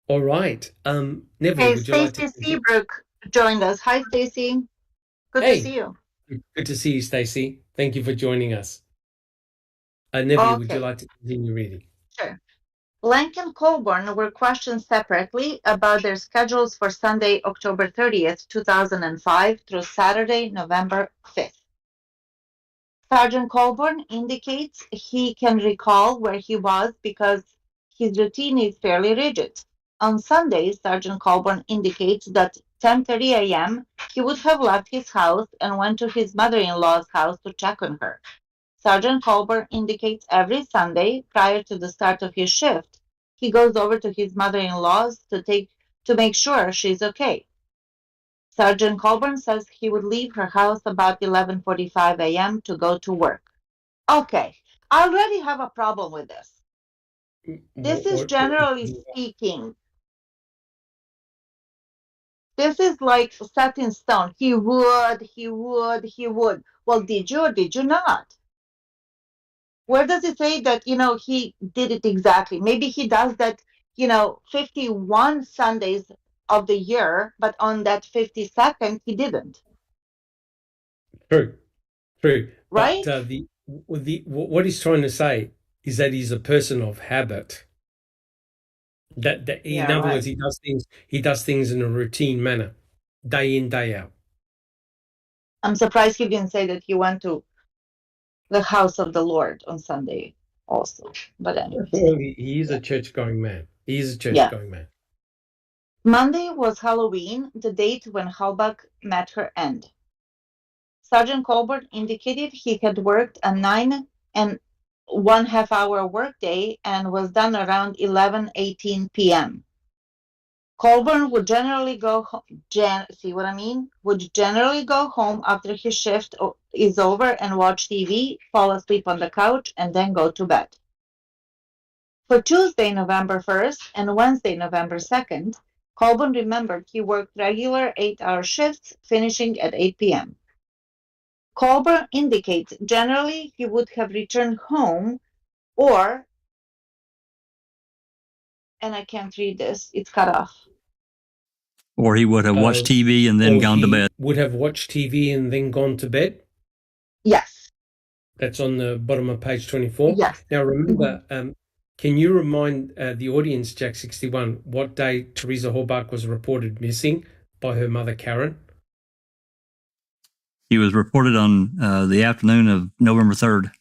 Speaker 2: All right. Neville, would you like to...
Speaker 6: Stacey Seabrook joined us. Hi, Stacey. Good to see you.
Speaker 2: Good to see you, Stacey. Thank you for joining us. Neville, would you like to continue reading?
Speaker 6: Sure. Lank and Colburn were questioned separately about their schedules for Sunday, October 30th, 2005 through Saturday, November 5th. Sergeant Colburn indicates he can recall where he was because his routine is fairly rigid. On Sundays, Sergeant Colburn indicates that 10:30 a.m. he would have left his house and went to his mother-in-law's house to check on her. Sergeant Colburn indicates every Sunday, prior to the start of his shift, he goes over to his mother-in-law's to make sure she's okay. Sergeant Colburn says he would leave her house about 11:45 a.m. to go to work. Okay, I already have a problem with this. This is generally speaking. This is like set in stone. He would. Well, did you or did you not? Where does it say that, he did it exactly? Maybe he does that, 51 Sundays of the year, but on that 52nd, he didn't.
Speaker 2: True.
Speaker 6: Right?
Speaker 2: But what he's trying to say is that he's a person of habit. In other words, he does things in a routine manner, day in, day out.
Speaker 6: I'm surprised he didn't say that he went to the house of the Lord on Sunday also. But anyway.
Speaker 2: Well, he is a church-going man. He is a church-going man.
Speaker 6: Monday was Halloween, the date when Halbach met her end. Sergeant Colbert indicated he had worked a 9.5 hour workday and was done around 11:18 p.m. Colburn would generally go home. Would generally go home after his shift is over and watch TV, fall asleep on the couch, and then go to bed. For Tuesday, November 1st and Wednesday, November 2nd, Colburn remembered he worked regular 8-hour shifts, finishing at 8 p.m. Colburn indicates generally he would have returned home and I can't read this, it's cut off.
Speaker 1: Or he would have watched TV and then gone to bed.
Speaker 2: Would have watched TV and then gone to bed?
Speaker 6: Yes.
Speaker 2: That's on the bottom of page 24.
Speaker 6: Yes.
Speaker 2: Now, remember, can you remind the audience, Jack 61, what day Teresa Horbach was reported missing by her mother, Karen?
Speaker 1: He was reported on the afternoon of November 3rd.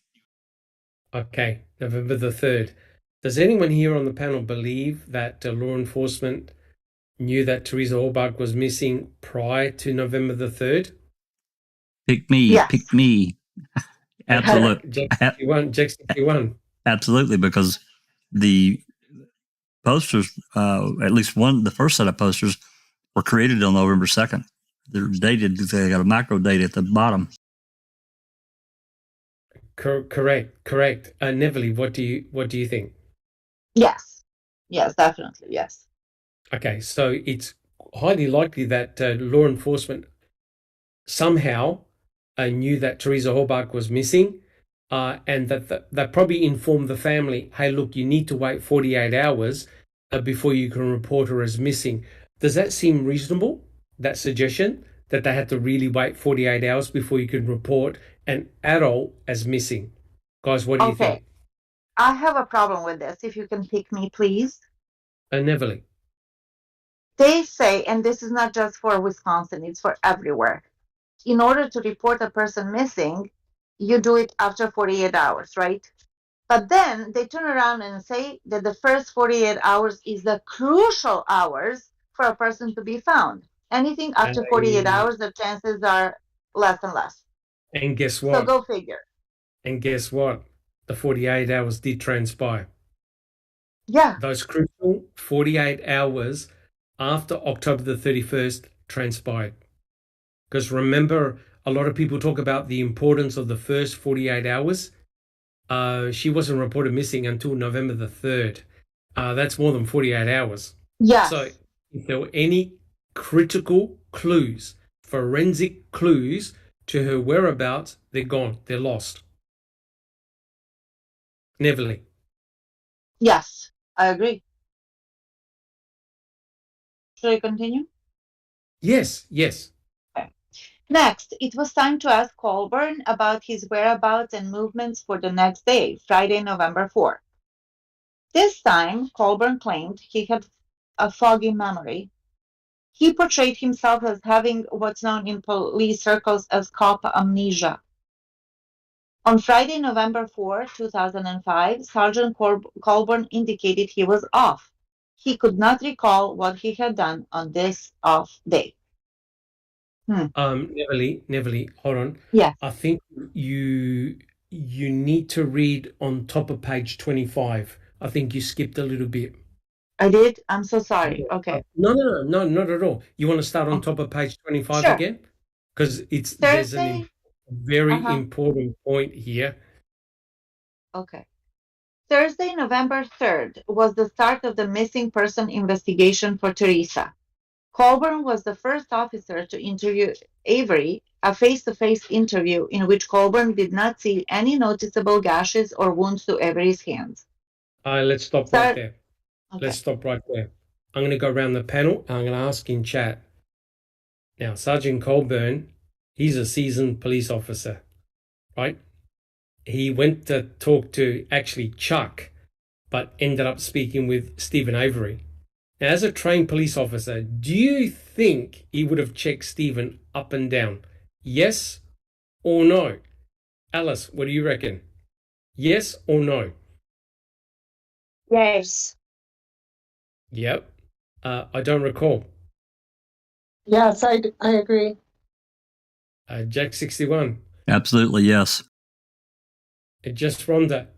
Speaker 2: Okay, November the 3rd. Does anyone here on the panel believe that law enforcement knew that Teresa Horbach was missing prior to November the 3rd?
Speaker 1: Pick me,
Speaker 6: Yes.
Speaker 1: pick me. Absolutely.
Speaker 2: Jack 61.
Speaker 1: Absolutely, because the posters, at least the first set of posters, were created on November 2nd. They're dated, they got a macro date at the bottom.
Speaker 2: Correct. Neverly, what do you think?
Speaker 6: Yes. Yes, definitely. Yes.
Speaker 2: Okay, so it's highly likely that law enforcement somehow knew that Teresa Horbach was missing, and that probably informed the family, hey, look, you need to wait 48 hours before you can report her as missing. Does that seem reasonable, that suggestion, that they had to really wait 48 hours before you could report an adult as missing? Guys, what do you think?
Speaker 6: I have a problem with this. If you can pick me, please.
Speaker 2: Neverly.
Speaker 6: They say, and this is not just for Wisconsin, it's for everywhere. In order to report a person missing, you do it after 48 hours, right? But then they turn around and say that the first 48 hours is the crucial hours for a person to be found. Anything after 48 hours, the chances are less and less.
Speaker 2: And guess what?
Speaker 6: So go figure.
Speaker 2: And guess what? The 48 hours did transpire.
Speaker 6: Yeah.
Speaker 2: Those crucial 48 hours after October the 31st transpired. Because remember, a lot of people talk about the importance of the first 48 hours. She wasn't reported missing until November the 3rd. That's more than 48 hours.
Speaker 6: Yes.
Speaker 2: So if there were any critical clues, forensic clues to her whereabouts, they're gone. They're lost. Neverly.
Speaker 6: Yes, I agree. Should I continue?
Speaker 2: Yes.
Speaker 6: Okay. Next, it was time to ask Colburn about his whereabouts and movements for the next day, Friday, November 4th. This time, Colburn claimed he had a foggy memory. He portrayed himself as having what's known in police circles as cop amnesia. On Friday, November 4, 2005, Sergeant Colburn indicated he was off. He could not recall what he had done on this off day.
Speaker 2: Neverly, hold on.
Speaker 6: Yes.
Speaker 2: I think you need to read on top of page 25. I think you skipped a little bit.
Speaker 6: I did? I'm so sorry. Okay.
Speaker 2: No, not at all. You want to start on top of page 25
Speaker 6: Sure.
Speaker 2: again? Because there's
Speaker 6: Thursday.
Speaker 2: a very important point here.
Speaker 6: Okay. Thursday, November 3rd was the start of the missing person investigation for Teresa. Colburn was the first officer to interview Avery, a face-to-face interview in which Colburn did not see any noticeable gashes or wounds to Avery's hands.
Speaker 2: Let's stop right there.
Speaker 6: Okay.
Speaker 2: Let's stop right there. I'm going to go around the panel and I'm going to ask in chat. Now, Sergeant Colburn, he's a seasoned police officer, right? He went to talk to actually Chuck, but ended up speaking with Stephen Avery. Now, as a trained police officer, do you think he would have checked Stephen up and down? Yes or no? Alice, what do you reckon? Yes or no?
Speaker 3: Yes.
Speaker 2: Yep. I don't recall.
Speaker 4: Yes, I agree.
Speaker 2: Jack 61.
Speaker 1: Absolutely, yes.
Speaker 2: Just Rhonda.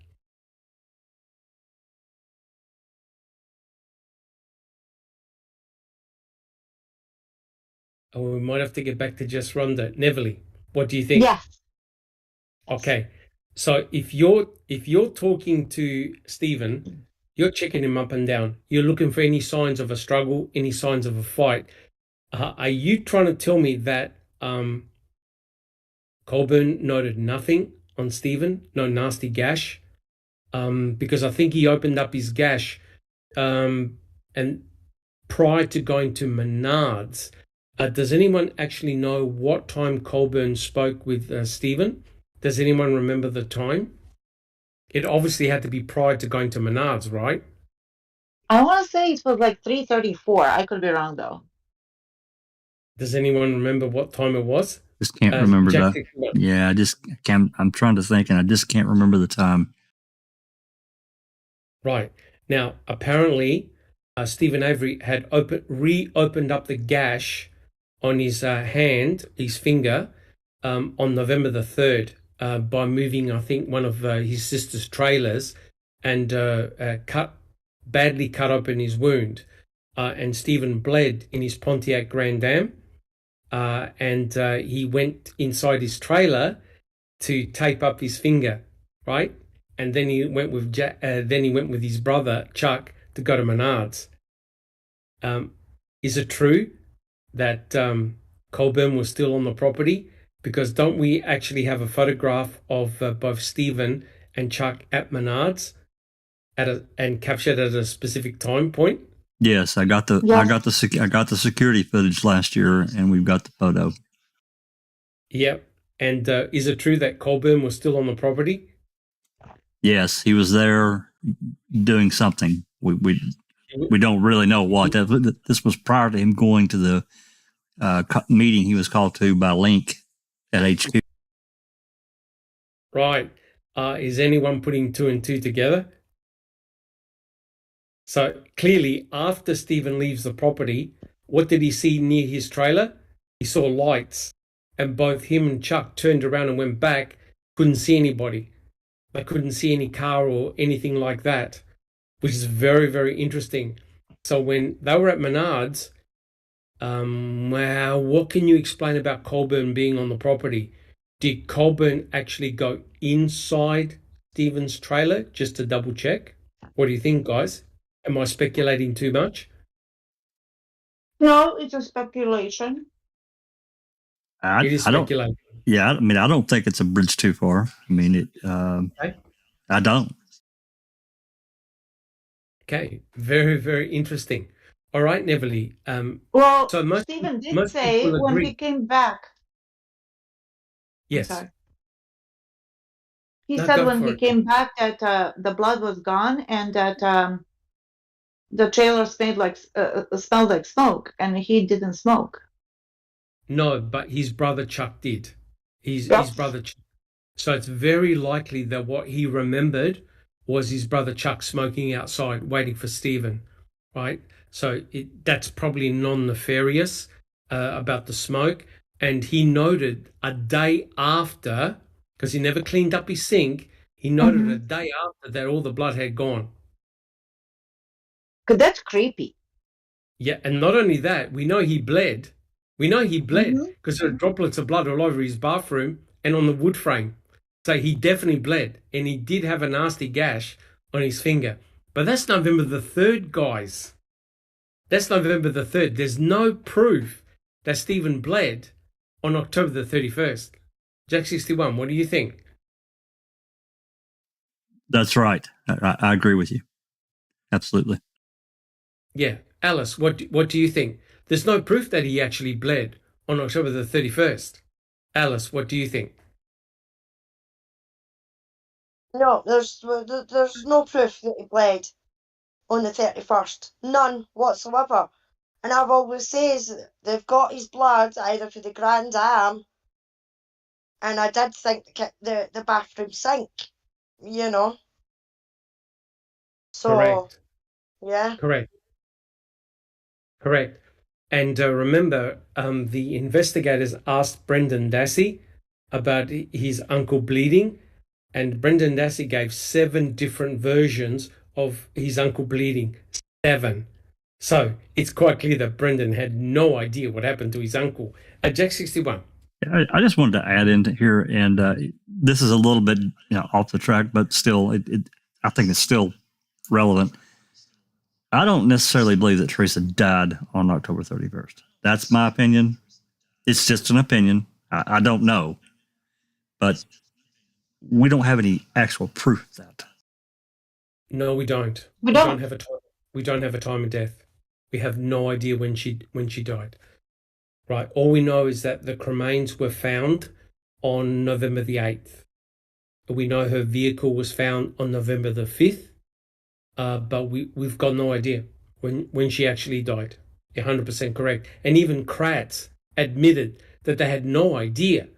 Speaker 2: Oh, we might have to get back to just Rhonda. Neverly, what do you think?
Speaker 6: Yes.
Speaker 2: Okay. So if you're talking to Stephen, you're checking him up and down. You're looking for any signs of a struggle, any signs of a fight. Are you trying to tell me that Colburn noted nothing on Stephen, no nasty gash? Because I think he opened up his gash and prior to going to Menards. Does anyone actually know what time Colburn spoke with Stephen? Does anyone remember the time? It obviously had to be prior to going to Menards, right?
Speaker 6: I want to say it was like 3:34. I could be wrong though.
Speaker 2: Does anyone remember what time it was?
Speaker 1: Just can't remember
Speaker 2: Jack
Speaker 1: that.
Speaker 2: 61.
Speaker 1: Yeah, I just can't. I'm trying to think, and I just can't remember the time.
Speaker 2: Right. Now, apparently, Stephen Avery had reopened up the gash on his hand, his finger, on November the 3rd by moving, I think, one of his sister's trailers and badly cut open his wound. And Stephen bled in his Pontiac Grand Am. And he went inside his trailer to tape up his finger, right? And then he went with his brother Chuck to go to Menards. Is it true that Colburn was still on the property? Because don't we actually have a photograph of both Stephen and Chuck at Menards and captured at a specific time point?
Speaker 1: Yes, I got the security footage last year, and we've got the photo.
Speaker 2: Yep. And is it true that Colburn was still on the property?
Speaker 1: Yes, he was there doing something. We don't really know what. This was prior to him going to the meeting he was called to by Link at HQ.
Speaker 2: Right. Is anyone putting two and two together? So clearly, after Stephen leaves the property, what did he see near his trailer? He saw lights, and both him and Chuck turned around and went back, couldn't see anybody. They couldn't see any car or anything like that, which is very, very interesting. So when they were at Menards, what can you explain about Colburn being on the property? Did Colburn actually go inside Stephen's trailer just to double check? What do you think, guys? Am I speculating too much?
Speaker 6: No, it's a speculation.
Speaker 2: It is speculating.
Speaker 1: Yeah, I mean, I don't think it's a bridge too far. I mean,
Speaker 2: Okay.
Speaker 1: I don't.
Speaker 2: Okay, very, very interesting. All right, Neverly.
Speaker 6: Well,
Speaker 2: So
Speaker 6: Stephen did
Speaker 2: most
Speaker 6: say
Speaker 2: people
Speaker 6: when
Speaker 2: agree.
Speaker 6: he came back.
Speaker 2: Yes.
Speaker 6: Sorry. He
Speaker 2: No,
Speaker 6: said
Speaker 2: go
Speaker 6: when
Speaker 2: for
Speaker 6: he
Speaker 2: it.
Speaker 6: came back that the blood was gone and that the trailer smelled like smoke, and he didn't smoke.
Speaker 2: No, but his brother Chuck did. His
Speaker 6: Yep.
Speaker 2: brother Chuck. So it's very likely that what he remembered was his brother Chuck smoking outside, waiting for Stephen, right? So that's probably non-nefarious about the smoke. And he noted a day after, because he never cleaned up his sink, he noted a day after that all the blood had gone.
Speaker 6: Because that's creepy.
Speaker 2: Yeah, and not only that, we know he bled. We know he bled because there are droplets of blood all over his bathroom and on the wood frame. So he definitely bled, and he did have a nasty gash on his finger. But that's November the 3rd, guys. That's November the 3rd. There's no proof that Stephen bled on October the 31st. Jack 61, what do you think?
Speaker 1: That's right. I agree with you. Absolutely.
Speaker 2: Yeah. Alice, what do you think? There's no proof that he actually bled on October the 31st. Alice, what do you think?
Speaker 3: No, there's no proof that he bled on the 31st. None whatsoever. And I've always says they've got his blood either for the Grand Am, and I did think the bathroom sink, you know. So,
Speaker 2: Correct.
Speaker 3: yeah.
Speaker 2: Correct. And remember, the investigators asked Brendan Dassey about his uncle bleeding, and Brendan Dassey gave 7 different versions of his uncle bleeding. 7. So it's quite clear that Brendan had no idea what happened to his uncle. Jack 61.
Speaker 1: I just wanted to add into here, and this is a little bit off the track, but still, I think it's still relevant. I don't necessarily believe that Teresa died on October 31st. That's my opinion. It's just an opinion. I don't know. But we don't have any actual proof of that.
Speaker 2: No, we don't.
Speaker 6: We don't.
Speaker 2: Have a time. We don't have a time of death. We have no idea when she died. Right. All we know is that the cremains were found on November the 8th. We know her vehicle was found on November the 5th, but we've got no idea when she actually died. 100% correct. And even Kratz admitted that they had no idea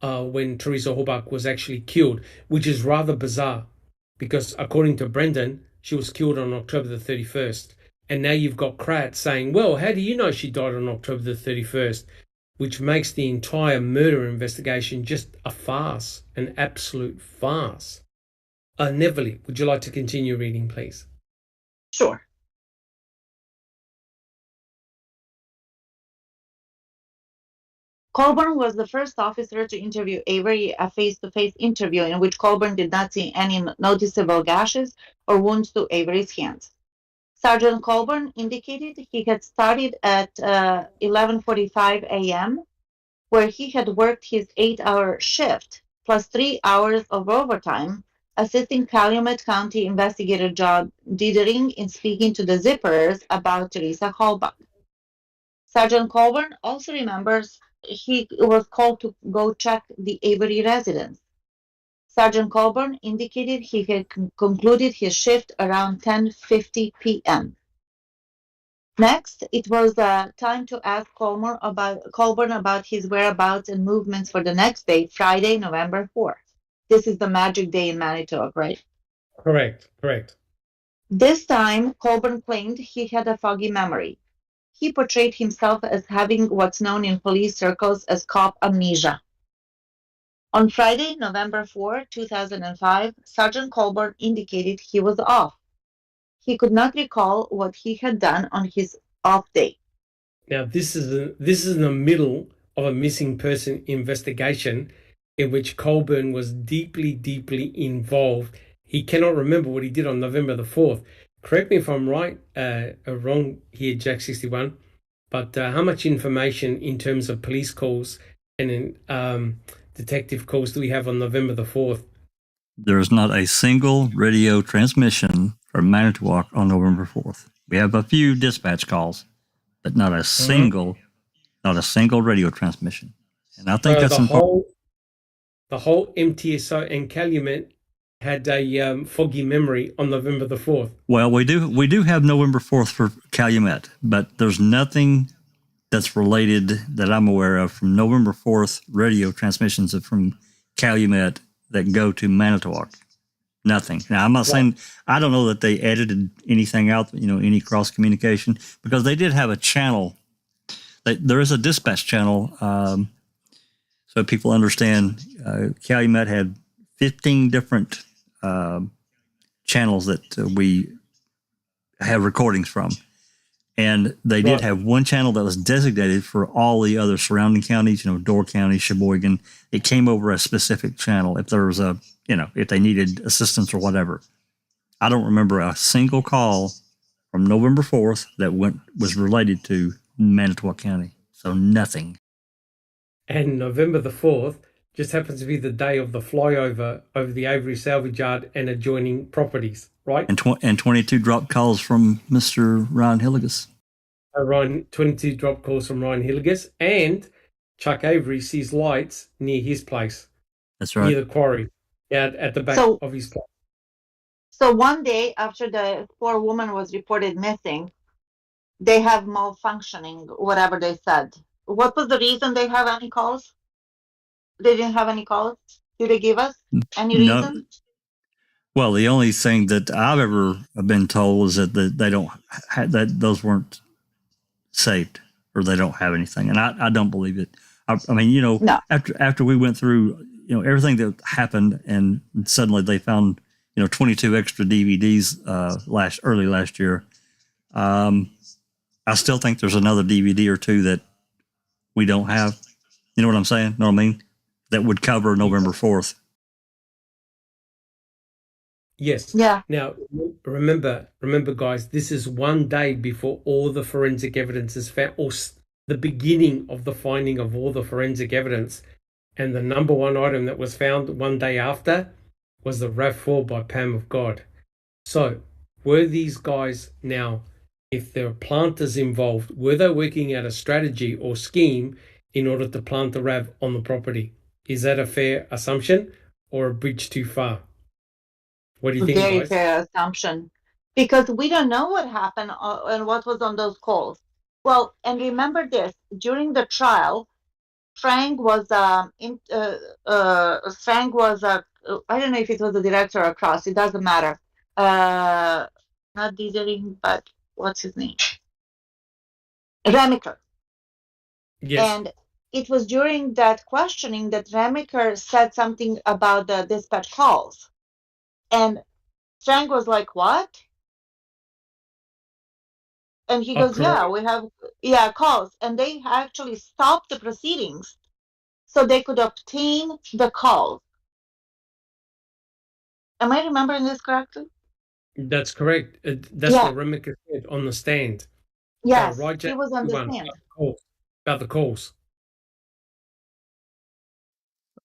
Speaker 2: when Teresa Horbach was actually killed, which is rather bizarre because according to Brendan, she was killed on October the 31st. And now you've got Kratz saying, well, how do you know she died on October the 31st? Which makes the entire murder investigation just a farce, an absolute farce. Neverly, would you like to continue reading, please?
Speaker 6: Sure. Colburn was the first officer to interview Avery, a face-to-face interview in which Colburn did not see any noticeable gashes or wounds to Avery's hands. Sergeant Colburn indicated he had started at 11:45 a.m., where he had worked his 8-hour shift, plus 3 hours of overtime, assisting Calumet County Investigator John Diedering in speaking to the zippers about Teresa Horbach. Sergeant Colburn also remembers he was called to go check the Avery residence. Sergeant Colburn indicated he had concluded his shift around 10:50 p.m. Next, it was time to ask Colburn about his whereabouts and movements for the next day, Friday, November 4th. This is the magic day in Manitowoc, right?
Speaker 2: Correct.
Speaker 6: This time, Colburn claimed he had a foggy memory. He portrayed himself as having what's known in police circles as cop amnesia. On Friday, November 4, 2005, Sergeant Colburn indicated he was off. He could not recall what he had done on his off day.
Speaker 2: Now, this is in the middle of a missing person investigation in which Colburn was deeply involved. He cannot remember what he did on November the 4th. Correct me if I'm right, wrong here, Jack 61, but how much information in terms of police calls and detective calls do we have on November the 4th?
Speaker 1: There is not a single radio transmission from Manitowoc on November 4th. We have a few dispatch calls, but not a single radio transmission. And I think that's important.
Speaker 2: The whole MTSO and Calumet had a foggy memory on November the 4th.
Speaker 1: Well, we do have November 4th for Calumet, but there's nothing that's related that I'm aware of from November 4th radio transmissions from Calumet that go to Manitowoc. Nothing. Now, I'm not saying, I don't know that they edited anything out, any cross communication, because they did have a channel. There is a dispatch channel. So people understand, Calumet had 15 different channels that we have recordings from. And they did have one channel that was designated for all the other surrounding counties, Door County, Sheboygan. It came over a specific channel if there was if they needed assistance or whatever. I don't remember a single call from November 4th that was related to Manitowoc County. So nothing.
Speaker 2: And November the 4th just happens to be the day of the flyover over the Avery salvage yard and adjoining properties, right?
Speaker 1: And 22 drop calls from Mr. Ryan Hilligus.
Speaker 2: 22 drop calls from Ryan Hilligus, and Chuck Avery sees lights near his place.
Speaker 1: That's right.
Speaker 2: Near the quarry, out at the back of his place.
Speaker 6: So one day after the poor woman was reported missing, they have malfunctioning, whatever they said. What was the reason they have any calls? They didn't have any calls? Did they give us any reason?
Speaker 1: Well, the only thing that I've ever been told is that they don't that those weren't saved, or they don't have anything, and I don't believe it. I mean,
Speaker 6: No.
Speaker 1: after we went through everything that happened, and suddenly they found 22 extra DVDs early last year. I still think there's another DVD or two that we don't have. You know what I'm saying? Know what I mean? That would cover November 4th.
Speaker 2: Yes.
Speaker 6: Yeah.
Speaker 2: Now, remember, guys, this is one day before all the forensic evidence is found, or the beginning of the finding of all the forensic evidence. And the number one item that was found one day after was the RAV4 by Pam of God. So, were these guys now, if there are planters involved, were they working out a strategy or scheme in order to plant the RAV on the property? Is that a fair assumption? or a bridge too far? What do you think,
Speaker 6: Very
Speaker 2: guys?
Speaker 6: fair assumption. Because we don't know what happened and what was on those calls. Well, and remember this, during the trial, Frank was I don't know if it was a director or a cross, it doesn't matter. Not Dithering, but what's his name? Remiker.
Speaker 2: Yes.
Speaker 6: And it was during that questioning that Remiker said something about the dispatch calls. And Frank was like, what? And he goes,
Speaker 2: correct.
Speaker 6: yeah, we have calls. And they actually stopped the proceedings so they could obtain the calls. Am I remembering this correctly?
Speaker 2: That's correct. That's
Speaker 6: Yeah.
Speaker 2: what Remiker said on the stand.
Speaker 6: Yes,
Speaker 2: Right,
Speaker 6: he was on the stand.
Speaker 2: About the calls.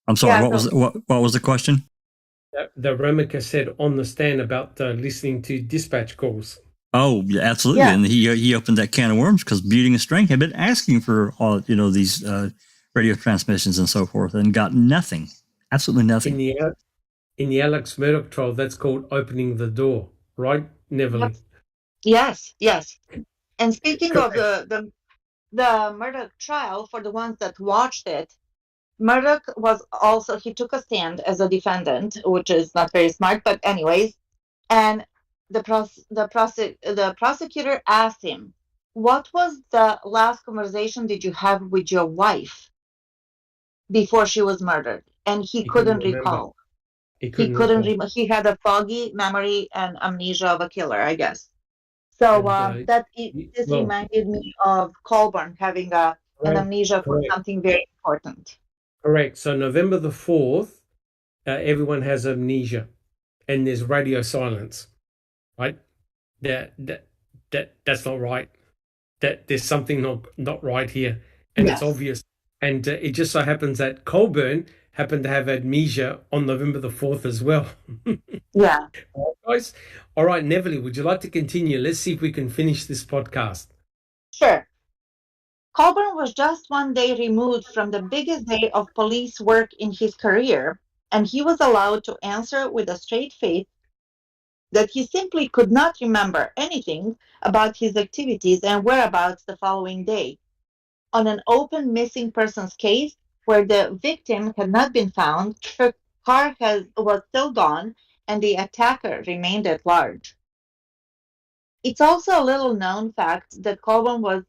Speaker 1: I'm sorry.
Speaker 6: Yeah,
Speaker 1: what was the question?
Speaker 2: The Remiker said on the stand about listening to dispatch calls.
Speaker 1: Oh, yeah, absolutely.
Speaker 6: Yeah.
Speaker 1: And he opened that can of worms because Beauty and Strength had been asking for all these radio transmissions and so forth and got nothing. Absolutely nothing.
Speaker 2: In the Alex Murdoch trial, that's called opening the door, right, Neville?
Speaker 6: Yes. And speaking
Speaker 2: Correct.
Speaker 6: of the Murdoch trial, for the ones that watched it, Murdoch he took a stand as a defendant, which is not very smart, but anyways, and the prosecutor asked him, what was the last conversation did you have with your wife before she was murdered? And he couldn't recall. He had a foggy memory and amnesia of a killer, I guess. So this reminded me of Colburn having an amnesia for something very important.
Speaker 2: Correct. So November the 4th, everyone has amnesia, and there's radio silence, right? That's not right. That there's something not right here, and It's obvious. And it just so happens that Colburn happened to have amnesia on November the 4th as well.
Speaker 6: Yeah.
Speaker 2: All right, guys. All right, Neville, would you like to continue? Let's see if we can finish this podcast.
Speaker 6: Sure. Colburn was just one day removed from the biggest day of police work in his career, and he was allowed to answer with a straight face that he simply could not remember anything about his activities and whereabouts the following day. On an open missing persons case where the victim had not been found, her car was still gone, and the attacker remained at large. It's also a little known fact that Colburn was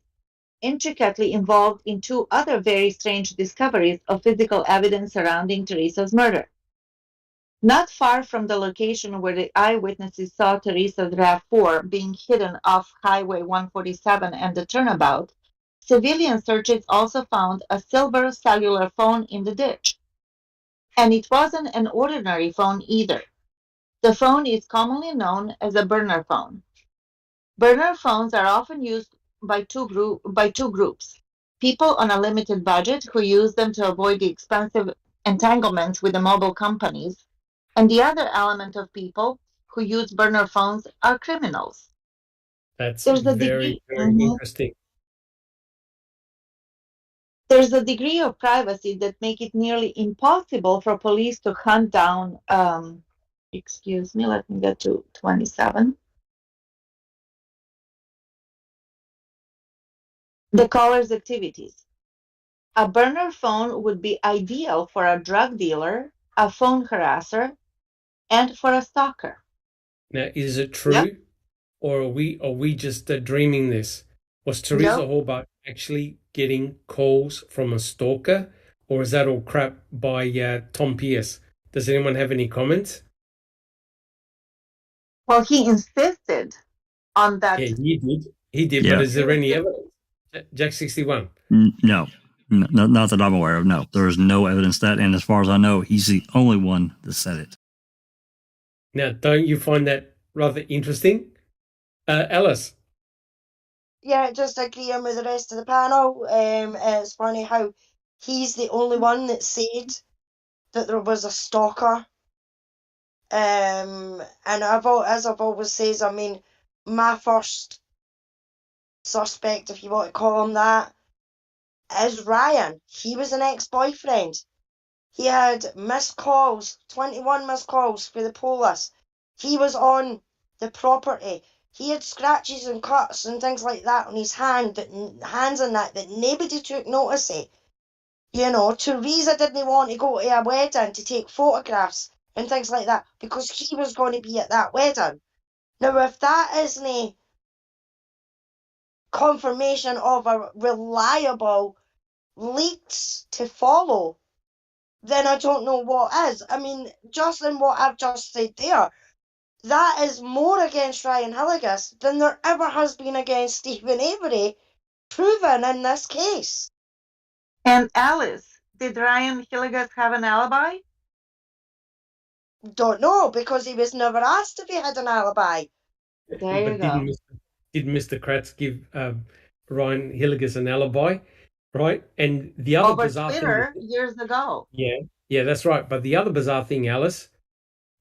Speaker 6: intricately involved in two other very strange discoveries of physical evidence surrounding Teresa's murder. Not far from the location where the eyewitnesses saw Teresa's RAV4 being hidden off Highway 147 and the turnabout, civilian searchers also found a silver cellular phone in the ditch. And it wasn't an ordinary phone either. The phone is commonly known as a burner phone. Burner phones are often used by two groups: people on a limited budget who use them to avoid the expensive entanglements with the mobile companies, and the other element of people who use burner phones are criminals.
Speaker 2: That's very interesting.
Speaker 6: There's a degree of privacy that make it nearly impossible for police to hunt down, excuse me, let me get to 27. The caller's activities. A burner phone would be ideal for a drug dealer, a phone harasser, and for a stalker.
Speaker 2: Now, is it true, or are we just dreaming this? Was Teresa Hallbutt actually getting calls from a stalker, or is that all crap by Tom Pierce? Does anyone have any comments?
Speaker 6: Well, he insisted on that.
Speaker 2: Yeah, he did. Yeah. But is there any evidence? Jack 61.
Speaker 1: No, not that I'm aware of. No, there is no evidence that, and as far as I know, he's the only one that said it.
Speaker 2: Now, don't you find that rather interesting, Alice?
Speaker 3: Yeah, just agreeing with the rest of the panel. It's funny how he's the only one that said that there was a stalker. And as I've always said, I mean, my first suspect, if you want to call him that, is Ryan. He was an ex-boyfriend. He had missed calls, 21 missed calls for the police. He was on the property. He had scratches and cuts and things like that on his hands and that nobody took notice of. You know, Teresa didn't want to go to a wedding to take photographs and things like that because he was going to be at that wedding. Now, if that isn't confirmation of a reliable leads to follow, then I don't know what is. I mean, just in what I've just said there, that is more against Ryan Hilligus than there ever has been against Stephen Avery, proven in this case.
Speaker 6: And Alice, did Ryan Hilligus have an alibi?
Speaker 3: Don't know, because he was never asked if he had an alibi.
Speaker 6: There you go.
Speaker 2: Didn't Mr. Kratz give Ryan Hilligus an alibi, right? And the other
Speaker 6: Over
Speaker 2: bizarre
Speaker 6: Twitter
Speaker 2: thing,
Speaker 6: years ago.
Speaker 2: yeah, that's right. But the other bizarre thing, Alice,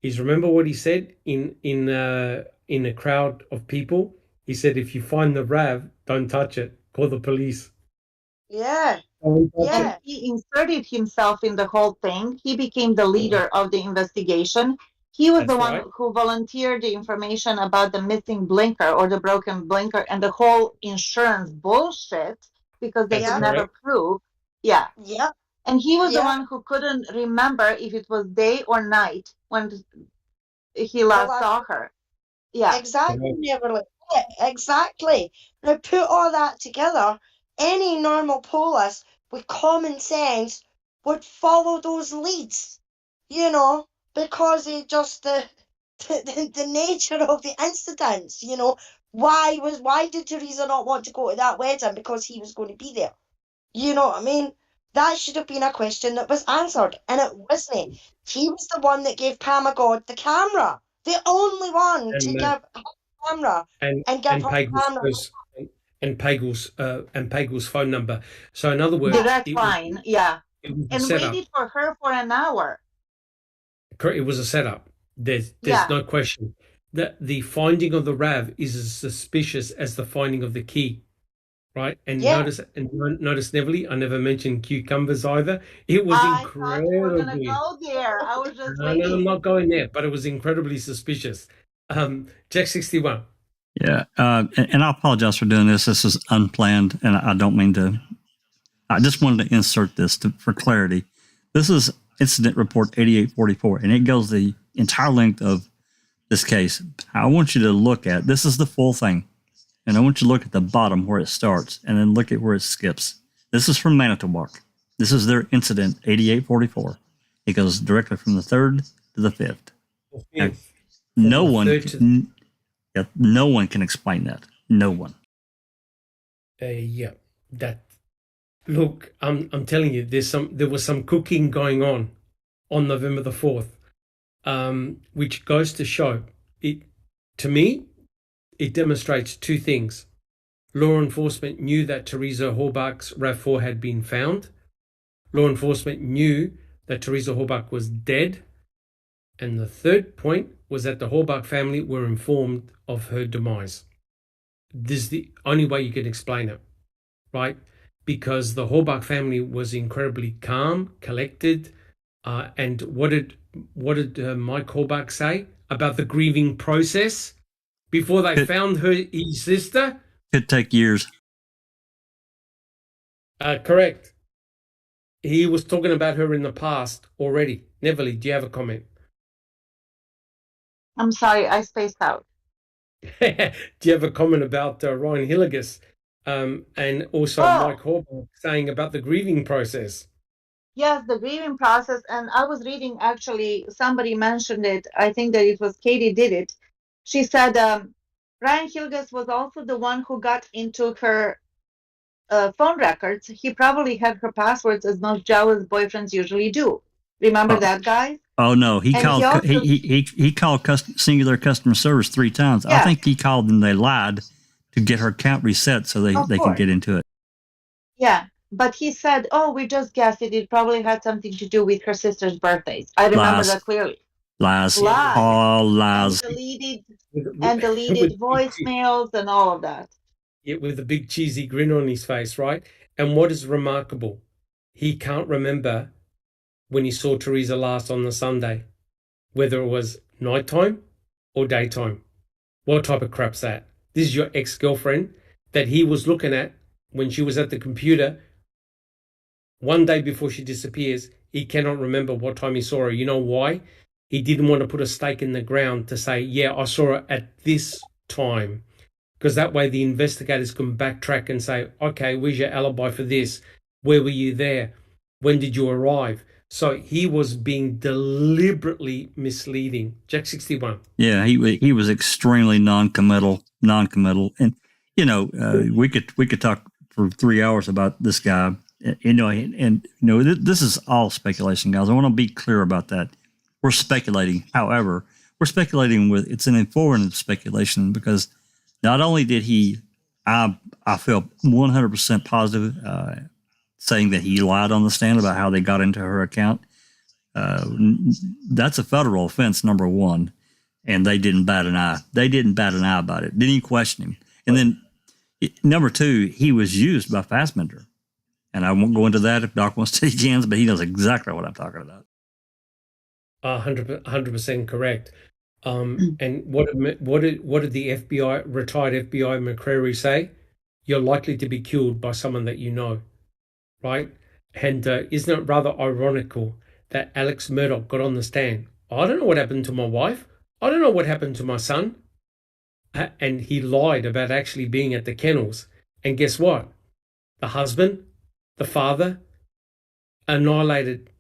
Speaker 2: is remember what he said in a crowd of people. He said, "If you find the RAV, don't touch it. Call the police."
Speaker 3: Yeah.
Speaker 2: Yeah.
Speaker 6: And he inserted himself in the whole thing. He became the leader of the investigation. He was the one who volunteered the information about the missing blinker or the broken blinker and the whole insurance bullshit because they could never prove. Yeah.
Speaker 3: Yeah.
Speaker 6: And he was the one who couldn't remember if it was day or night when he last saw her. Yeah.
Speaker 3: Exactly, Neverly. Yeah, exactly. Now put all that together, any normal police with common sense would follow those leads, you know, because it just the nature of the incidents, you know. Why did Teresa not want to go to that wedding? Because he was going to be there. You know what I mean? That should have been a question that was answered, and it wasn't. He was the one that gave Pamagod the camera, the only one to give her the camera and give her the camera.
Speaker 2: And Pagel's phone number. So in other words,
Speaker 6: direct line, yeah.
Speaker 2: And
Speaker 6: waited for her for an hour.
Speaker 2: It was a setup. There's no question. The finding of the RAV is as suspicious as the finding of the key, right? And notice, Neverly, I never mentioned cucumbers either. It was incredible.
Speaker 6: I thought you were gonna go there. I was just waiting.
Speaker 2: No, I'm not going there. But it was incredibly suspicious. Jack 61.
Speaker 1: Yeah, and I apologize for doing this. This is unplanned, and I don't mean to. I just wanted to insert this for clarity. This is Incident Report 8844, and it goes the entire length of this case. I want you to look at, this is the full thing, and I want you to look at the bottom where it starts, and then look at where it skips. This is from Manitowoc. This is their Incident 8844. It goes directly from the 3rd to the 5th. Now, no one can explain that. No one.
Speaker 2: Look, I'm telling you, there was some cooking going on November the 4th, which goes to show it. To me, it demonstrates two things. Law enforcement knew that Teresa Horbach's RAV4 had been found. Law enforcement knew that Teresa Horbach was dead. And the third point was that the Horbach family were informed of her demise. This is the only way you can explain it, right? Because the Horbach family was incredibly calm, collected, and what did Mike Horbach say about the grieving process before they found his sister?
Speaker 1: Could take years.
Speaker 2: Correct. He was talking about her in the past already. Neverly, do you have a comment?
Speaker 6: I'm sorry, I spaced out.
Speaker 2: Do you have a comment about Ryan Hilligus and also Mike Horbach saying about the grieving process?
Speaker 6: Yes, the grieving process. And I was reading, actually, somebody mentioned it. I think that it was Katie did it. She said Ryan Hilligus was also the one who got into her phone records. He probably had her passwords, as most jealous boyfriends usually do. Remember that, guys?
Speaker 1: Oh no, he called Singular Customer Service 3 times. Yeah. I think he called and they lied to get her account reset so they can get into it.
Speaker 6: Yeah, but he said, "Oh, we just guessed it. It probably had something to do with her sister's birthdays." I remember that clearly.
Speaker 1: Lies. All lies.
Speaker 6: And deleted voicemails and all of that.
Speaker 2: Yeah, with a big cheesy grin on his face, right? And what is remarkable, he can't remember when he saw Teresa last on the Sunday, whether it was nighttime or daytime. What type of crap's that? This is your ex-girlfriend that he was looking at when she was at the computer one day before she disappears. He cannot remember what time he saw her. You know why? He didn't want to put a stake in the ground to say, yeah, I saw her at this time. Because that way the investigators can backtrack and say, okay, where's your alibi for this? Where were you there? When did you arrive? So he was being deliberately misleading. Jack 61.
Speaker 1: Yeah, he was extremely non-committal, and we could talk for 3 hours about this guy. This is all speculation, guys. I want to be clear about that. We're speculating. However, we're speculating it's an informative speculation because not only did I feel 100% positive saying that he lied on the stand about how they got into her account. That's a federal offense, number one, and they didn't bat an eye. They didn't bat an eye about it. Didn't even question him. And then number two, he was used by Fassbender. And I won't go into that if Doc wants to, he can, but he knows exactly what I'm talking about.
Speaker 2: 100% correct. And what did the FBI, retired FBI McCreary say? You're likely to be killed by someone that you know, right? And isn't it rather ironical that Alex Murdoch got on the stand? I don't know what happened to my wife. I don't know what happened to my son. And he lied about actually being at the kennels. And guess what? The husband, the father, annihilated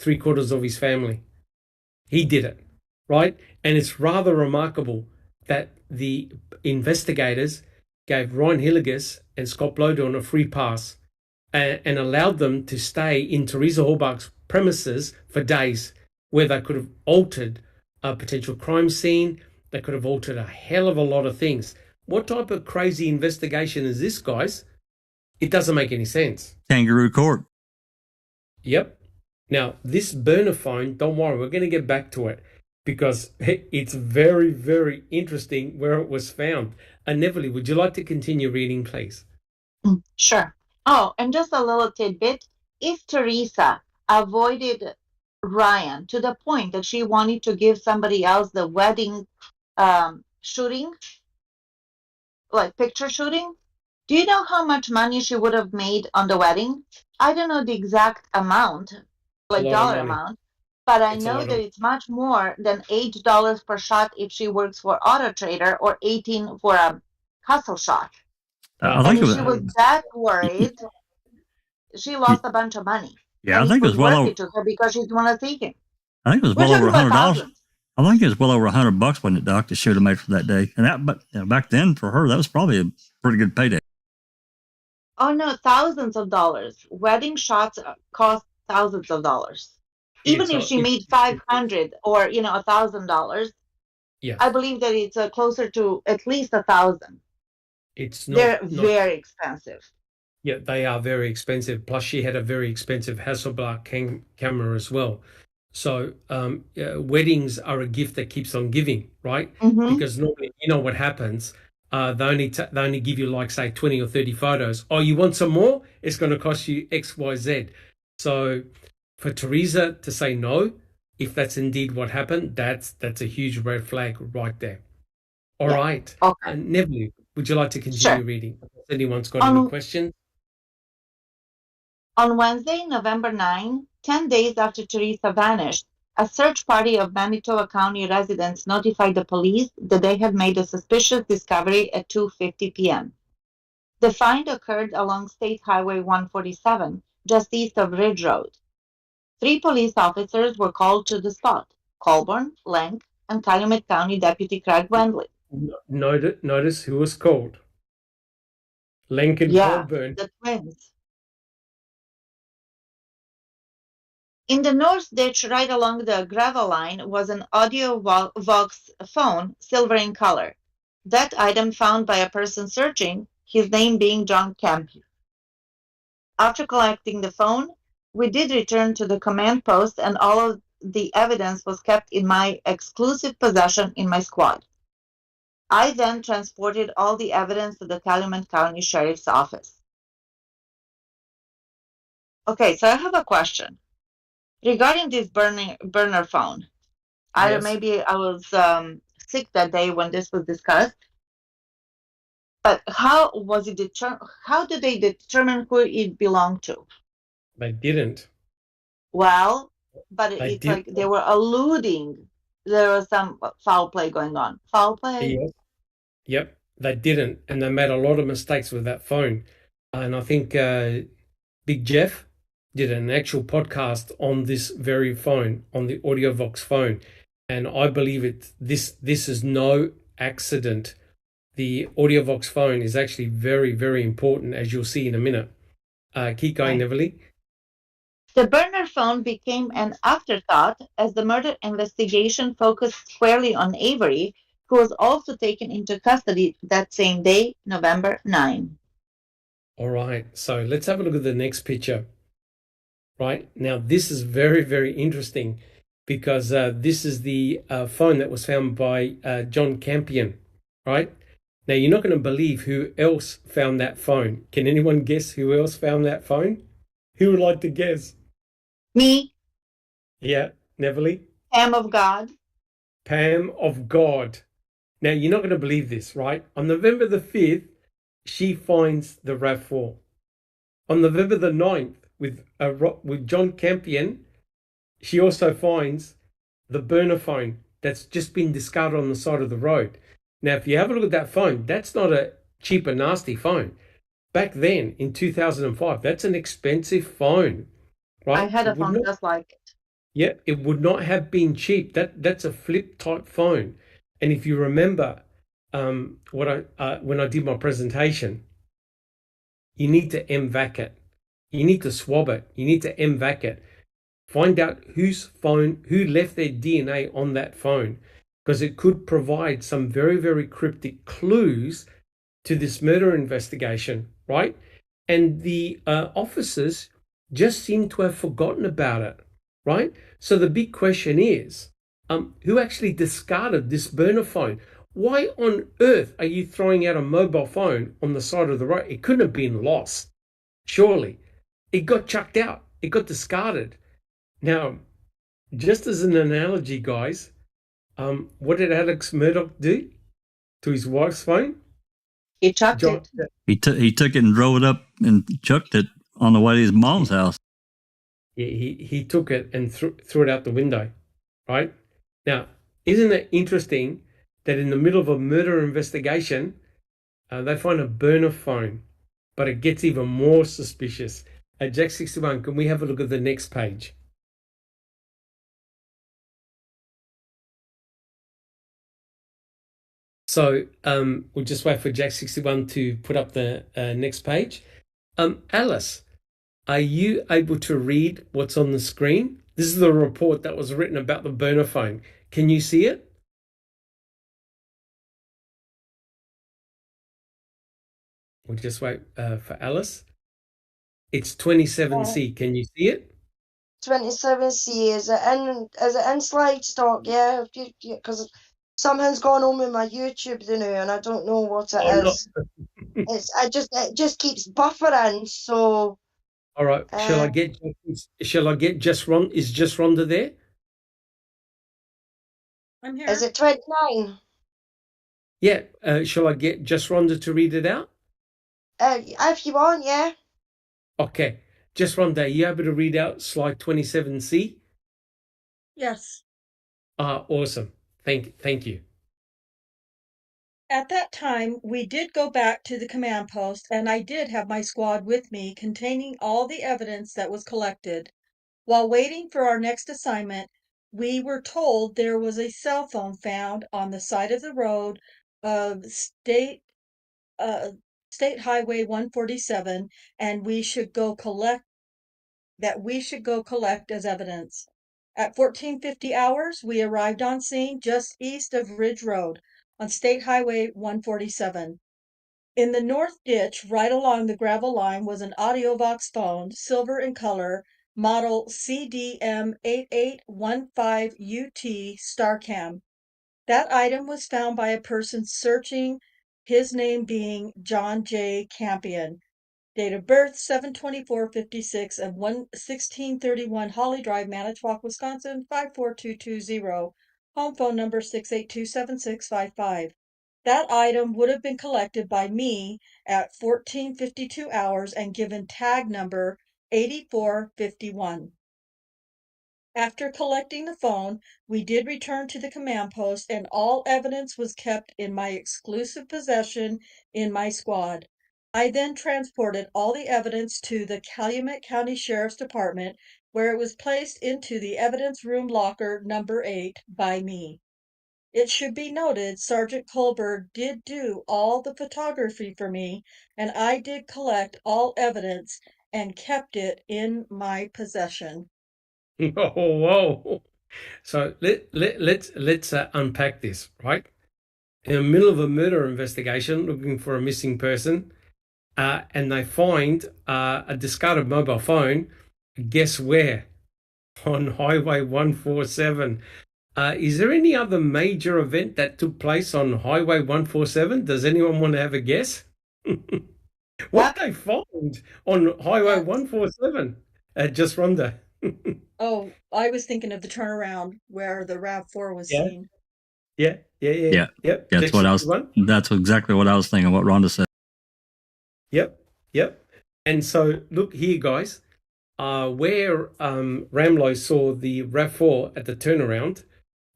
Speaker 2: 3/4 of his family. He did it, right? And it's rather remarkable that the investigators gave Ryan Hilligus and Scott Blowdon a free pass and allowed them to stay in Teresa Halbach's premises for days, where they could have altered a potential crime scene. They could have altered a hell of a lot of things. What type of crazy investigation is this, guys? It doesn't make any sense.
Speaker 1: Kangaroo court.
Speaker 2: Yep. Now, this burner phone, don't worry, we're going to get back to it because it's very, very interesting where it was found. And Neverly, would you like to continue reading, please?
Speaker 6: Sure. Oh, and just a little tidbit. If Teresa avoided Ryan to the point that she wanted to give somebody else the wedding shooting, like picture shooting, do you know how much money she would have made on the wedding? I don't know the exact amount, like dollar amount, but I know that it's much more than $8 per shot if she works for Auto Trader or 18 for a hustle shot.
Speaker 1: I think
Speaker 6: she was that worried, she lost a bunch of money.
Speaker 1: Yeah,
Speaker 6: and
Speaker 1: I think it was well over
Speaker 6: to her because she didn't want to see him.
Speaker 1: I think it was well over $100. I think it was well over $100, wasn't it, Doc? That she would have made for that day. And that, but back then for her, that was probably a pretty good payday.
Speaker 6: Oh no, thousands of dollars. Wedding shots cost thousands of dollars. Even if she made $500 or $1,000,
Speaker 2: yeah,
Speaker 6: I believe that it's closer to at least 1,000. They're very expensive.
Speaker 2: Yeah, they are very expensive. Plus, she had a very expensive Hasselblad camera as well. So weddings are a gift that keeps on giving, right?
Speaker 6: Mm-hmm.
Speaker 2: Because normally, you know what happens. They only give you like say 20 or 30 photos. Oh, you want some more? It's going to cost you X, Y, Z. So for Teresa to say no, if that's indeed what happened, that's a huge red flag right there. All right.
Speaker 6: Okay.
Speaker 2: Neville, would you like to continue reading? If anyone's got any questions?
Speaker 6: On Wednesday, November 9, 10 days after Teresa vanished, a search party of Manitoba County residents notified the police that they had made a suspicious discovery at 2:50 p.m. The find occurred along State Highway 147, just east of Ridge Road. 3 police officers were called to the spot: Colburn, Lenk, and Calumet County Deputy Craig Wendley.
Speaker 2: Notice who was called. Lenk and Colburn.
Speaker 6: The twins. In the north ditch right along the gravel line was an audio Vox phone, silver in color. That item found by a person searching, his name being John Kemp. After collecting the phone, we did return to the command post and all of the evidence was kept in my exclusive possession in my squad. I then transported all the evidence to the Calumet County Sheriff's Office. Okay, so I have a question. regarding this burner phone,
Speaker 2: Yes.
Speaker 6: maybe I was sick that day when this was discussed. But how was it determined? How did they determine who it belonged to?
Speaker 2: They didn't.
Speaker 6: Well, but
Speaker 2: They
Speaker 6: it's
Speaker 2: did.
Speaker 6: like they were alluding there was some foul play going on. Foul play?
Speaker 2: Yes. Yep. They didn't, and they made a lot of mistakes with that phone. And I think Big Jeff did an actual podcast on this very phone, on the AudioVox phone, and I believe this is no accident. The AudioVox phone is actually very, very important, as you'll see in a minute. Keep going,
Speaker 6: Right.
Speaker 2: Everly.
Speaker 6: The burner phone became an afterthought as the murder investigation focused squarely on Avery, who was also taken into custody that same day, November 9.
Speaker 2: All right, so let's have a look at the next picture. Right now, this is very, very interesting because this is the phone that was found by John Campion. Right now, you're not going to believe who else found that phone. Can anyone guess who else found that phone? Who would like to guess?
Speaker 6: Me,
Speaker 2: Yeah, Neverly.
Speaker 6: Pam of God.
Speaker 2: Pam of God. Now, you're not going to believe this, right? On November the 5th, she finds the RAV4. On November the 9th, with John Campion, she also finds the burner phone that's just been discarded on the side of the road. Now, if you have a look at that phone, that's not a cheap and nasty phone. Back then, in 2005, that's an expensive phone, right?
Speaker 6: I had a phone just like it.
Speaker 2: Yeah, it would not have been cheap. That's a flip type phone. And if you remember, when I did my presentation, you need to MVAC it. You need to swab it. You need to MVAC it. Find out who left their DNA on that phone, because it could provide some very, very cryptic clues to this murder investigation, right? And the officers just seem to have forgotten about it, right? So the big question is, who actually discarded this burner phone? Why on earth are you throwing out a mobile phone on the side of the road? It couldn't have been lost, surely. It got chucked out. It got discarded. Now, just as an analogy, guys, what did Alex Murdoch do to his wife's phone?
Speaker 6: He chucked it.
Speaker 1: He took it and drove it up and chucked it on the way to his mom's house.
Speaker 2: Yeah, he took it and threw it out the window, right? Now, isn't it interesting that in the middle of a murder investigation, they find a burner phone, but it gets even more suspicious. Jack 61, can we have a look at the next page? So we'll just wait for Jack 61 to put up the next page. Alice, are you able to read what's on the screen? This is the report that was written about the burner phone. Can you see it? We'll just wait for Alice. It's 27C. Can you see it?
Speaker 3: 27C, is it in slide stock? Yeah, because something's gone on with my YouTube now, and I don't know what it is. It just keeps buffering. So.
Speaker 2: All right. Shall I get just Ron? Is just Rhonda there?
Speaker 5: I'm here.
Speaker 3: Is it 29?
Speaker 2: Yeah. Shall I get just Rhonda to read it out?
Speaker 3: If you want, yeah.
Speaker 2: Okay. Just Rhonda, are you able to read out slide 27C?
Speaker 5: Yes.
Speaker 2: Awesome. Thank you.
Speaker 5: At that time, we did go back to the command post, and I did have my squad with me containing all the evidence that was collected. While waiting for our next assignment, we were told there was a cell phone found on the side of the road of State Highway 147, and we should go collect as evidence. At 1450 hours, we arrived on scene just east of Ridge Road on State Highway 147. In the north ditch, right along the gravel line, was an AudioVox phone, silver in color, model CDM8815UT StarCam. That item was found by a person searching, his name being John J. Campion. Date of birth 7/24/56 and 1631 Holly Drive, Manitowoc, Wisconsin 54220. Home phone number 682-7655. That item would have been collected by me at 14:52 hours and given tag number 8451. After collecting the phone, we did return to the command post and all evidence was kept in my exclusive possession in my squad. I then transported all the evidence to the Calumet County Sheriff's Department, where it was placed into the evidence room locker number 8 by me. It should be noted Sergeant Colburn did do all the photography for me, and I did collect all evidence and kept it in my possession.
Speaker 2: Oh, whoa. So let's unpack this, right? In the middle of a murder investigation, looking for a missing person, and they find a discarded mobile phone. Guess where? On Highway 147. Is there any other major event that took place on Highway 147? Does anyone want to have a guess? What they find on Highway 147? Just Rhonda.
Speaker 5: Oh, I was thinking of the turnaround where the RAV4 was
Speaker 2: Yeah.
Speaker 5: seen.
Speaker 2: Yeah. Yep.
Speaker 1: That's what I was. That's exactly what I was thinking. What Rhonda said.
Speaker 2: Yep. And so look here, guys. Where Ramlo saw the RAV4 at the turnaround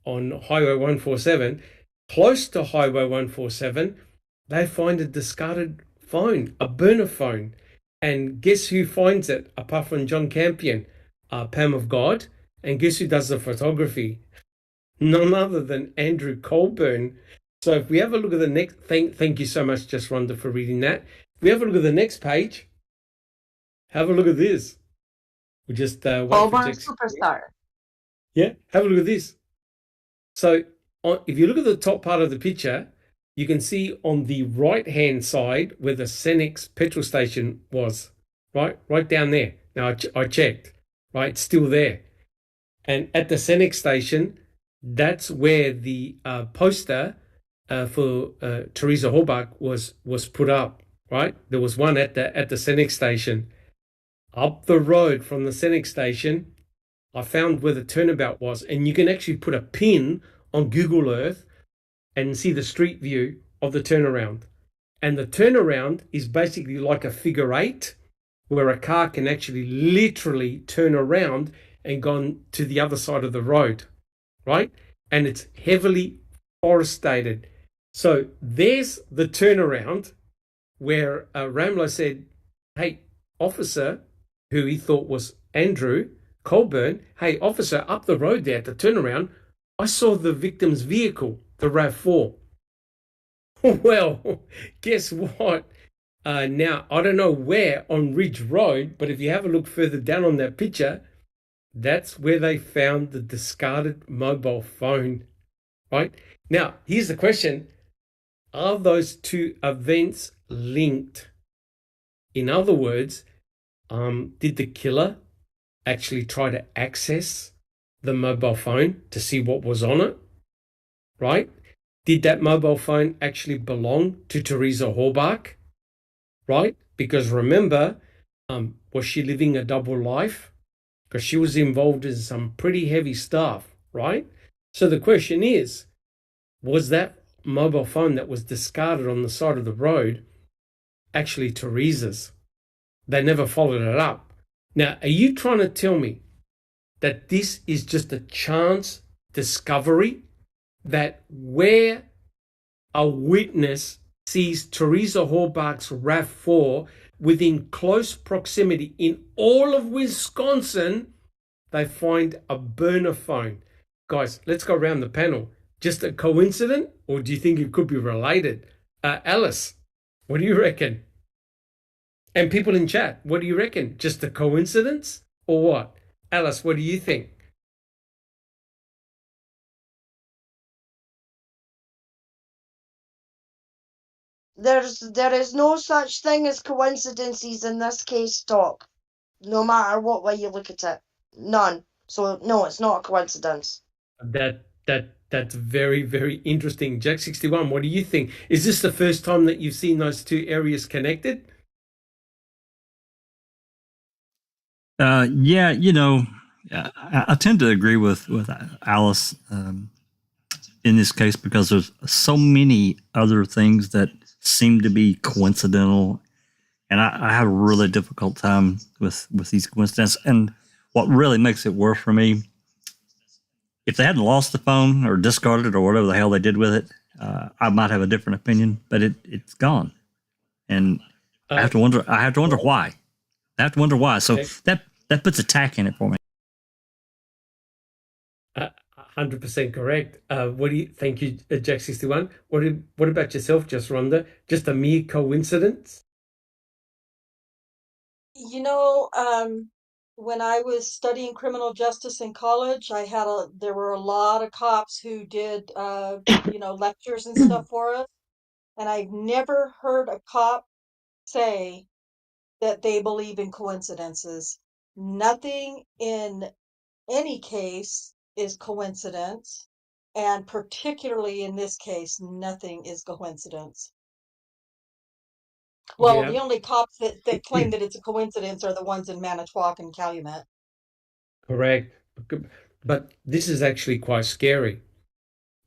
Speaker 2: on Highway 147, close to Highway 147, they find a discarded phone, a burner phone. And guess who finds it apart from John Campion? Pam of God. And guess who does the photography? None other than Andrew Colburn. So if we have a look at the next, thank you so much, Just Rhonda, for reading that. If we have a look at the next page, have a look at this. We just
Speaker 6: Colburn superstar.
Speaker 2: Yeah, have a look at this. So if you look at the top part of the picture, you can see on the right-hand side where the Cenex petrol station was, right down there. Now, I checked, right? It's still there. And at the Cenex station, that's where the poster for Teresa Horbach was put up, right? There was one at the Cenex station. Up the road from the Cenex station, I found where the turnabout was, and you can actually put a pin on Google Earth and see the street view of the turnaround. And the turnaround is basically like a figure 8, where a car can actually literally turn around and go to the other side of the road, right? And it's heavily forested. So there's the turnaround where Ramlo said, hey, officer, who he thought was Andrew Colburn, hey, officer, up the road there at the turnaround, I saw the victim's vehicle, the RAV4. Well, guess what? Now, I don't know where on Ridge Road, but if you have a look further down on that picture, that's where they found the discarded mobile phone, right? Now, here's the question. Are those two events linked? In other words, did the killer actually try to access the mobile phone to see what was on it, right? Did that mobile phone actually belong to Teresa Horbach, right? Because remember, was she living a double life? Because she was involved in some pretty heavy stuff, right? So the question is, was that mobile phone that was discarded on the side of the road actually Teresa's? They never followed it up. Now, are you trying to tell me that this is just a chance discovery, that where a witness sees Teresa Horbach's RAV4 within close proximity in all of Wisconsin, they find a burner phone? Guys, let's go around the panel. Just a coincidence, or do you think it could be related? Alice, what do you reckon? And people in chat, what do you reckon? Just a coincidence or what? Alice, what do you think?
Speaker 3: There is no such thing as coincidences in this case, Doc. No matter what way you look at it. None. So no, it's not a coincidence.
Speaker 2: That's very, very interesting. Jack 61, what do you think? Is this the first time that you've seen those two areas connected?
Speaker 1: Yeah, I tend to agree with Alice in this case because there's so many other things that seem to be coincidental, and I have a really difficult time with these coincidences. And what really makes it worse for me, if they hadn't lost the phone or discarded it or whatever the hell they did with it, I might have a different opinion. But it's gone, and I have to wonder. I have to wonder why. I have to wonder why. So that puts a tack in it for me.
Speaker 2: 100% correct. What do you? Thank you, Jack61. What about yourself, just Rhonda? Just a mere coincidence?
Speaker 5: You know, when I was studying criminal justice in college, there were a lot of cops who did lectures and stuff for us, and I've never heard a cop say that they believe in coincidences. Nothing in any case is coincidence, and particularly in this case, nothing is coincidence. Well,
Speaker 2: Yeah.
Speaker 5: the only cops that claim that it's a coincidence are the ones in Manitowoc and Calumet.
Speaker 2: Correct. But this is actually quite scary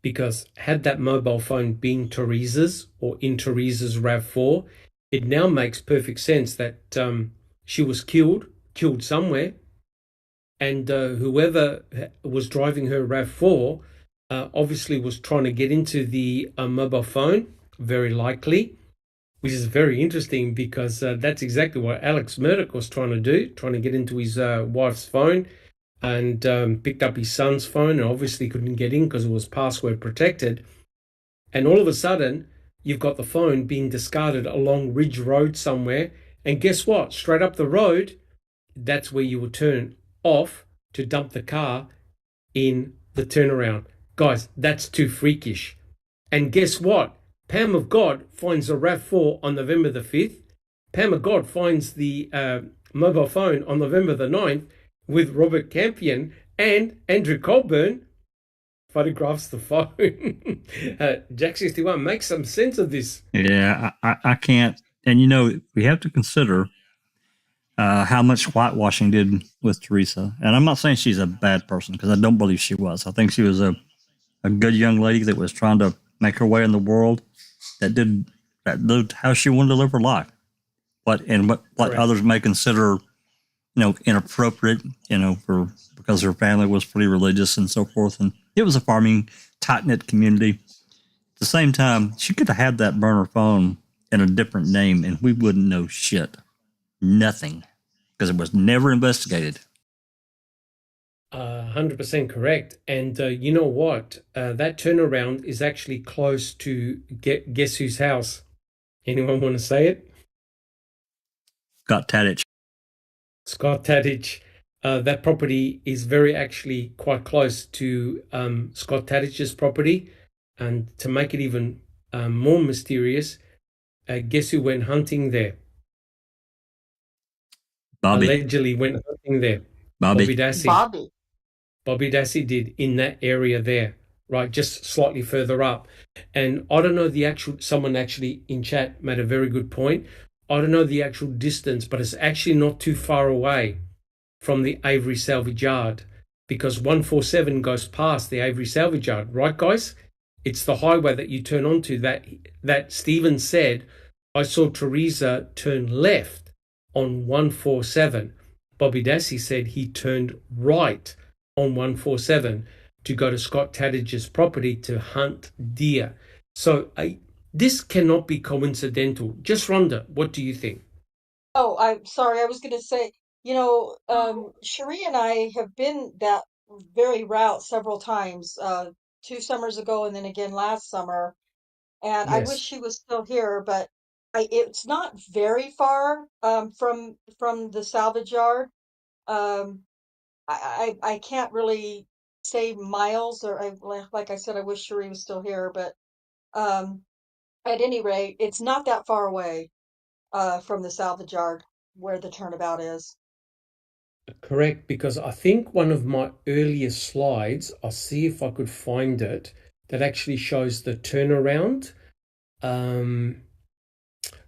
Speaker 2: because had that mobile phone been Teresa's or in Teresa's RAV4, it now makes perfect sense that she was killed somewhere, and whoever was driving her RAV4 obviously was trying to get into the mobile phone, very likely, which is very interesting because that's exactly what Alex Murdoch was trying to do, trying to get into his wife's phone, and picked up his son's phone and obviously couldn't get in because it was password protected. And all of a sudden, you've got the phone being discarded along Ridge Road somewhere. And guess what? Straight up the road, that's where you will turn off to dump the car in the turnaround. Guys, that's too freakish. And guess what? Pam of God finds a RAV4 on November the 5th. Pam of God finds the mobile phone on November the 9th with Robert Campion, and Andrew Colburn photographs the phone. Jack61, make some sense of this.
Speaker 1: Yeah, I can't. And, we have to consider how much whitewashing did with Teresa. And I'm not saying she's a bad person because I don't believe she was. I think she was a good young lady that was trying to make her way in the world, that lived how she wanted to live her life. What others may consider, inappropriate, because her family was pretty religious and so forth. And it was a farming, tight-knit community. At the same time, she could have had that burner phone in a different name and we wouldn't know shit. Nothing. Because it was never investigated.
Speaker 2: 100% correct. And you know what? That turnaround is actually close to guess whose house? Anyone want to say it?
Speaker 1: Scott Tadich.
Speaker 2: Scott Tadich. That property is actually quite close to Scott Tadich's property. And to make it even more mysterious, guess who went hunting there?
Speaker 1: Bobby.
Speaker 2: Allegedly went hunting there.
Speaker 1: Bobby
Speaker 2: Dassey. Bobby Dassey did, in that area there, right, just slightly further up. And I don't know someone actually in chat made a very good point. I don't know the actual distance, but it's actually not too far away from the Avery salvage yard, because 147 goes past the Avery salvage yard, right, guys? It's the highway that you turn onto that Stephen said, I saw Teresa turn left on 147. Bobby Dassey said he turned right on 147 to go to Scott Tadich's property to hunt deer. So this cannot be coincidental. Just Rhonda, what do you think?
Speaker 5: Oh, I'm sorry. I was going to say, Cherie and I have been that very route several times, 2 summers ago and then again last summer. And I wish
Speaker 2: Yes.
Speaker 5: she was still here, but it's not very far from the salvage yard. Um, I can't really say miles, like I said, I wish Cherie was still here, but um, at any rate, it's not that far away from the salvage yard where the turnabout is.
Speaker 2: Correct, because I think one of my earlier slides, I'll see if I could find it, that actually shows the turnaround.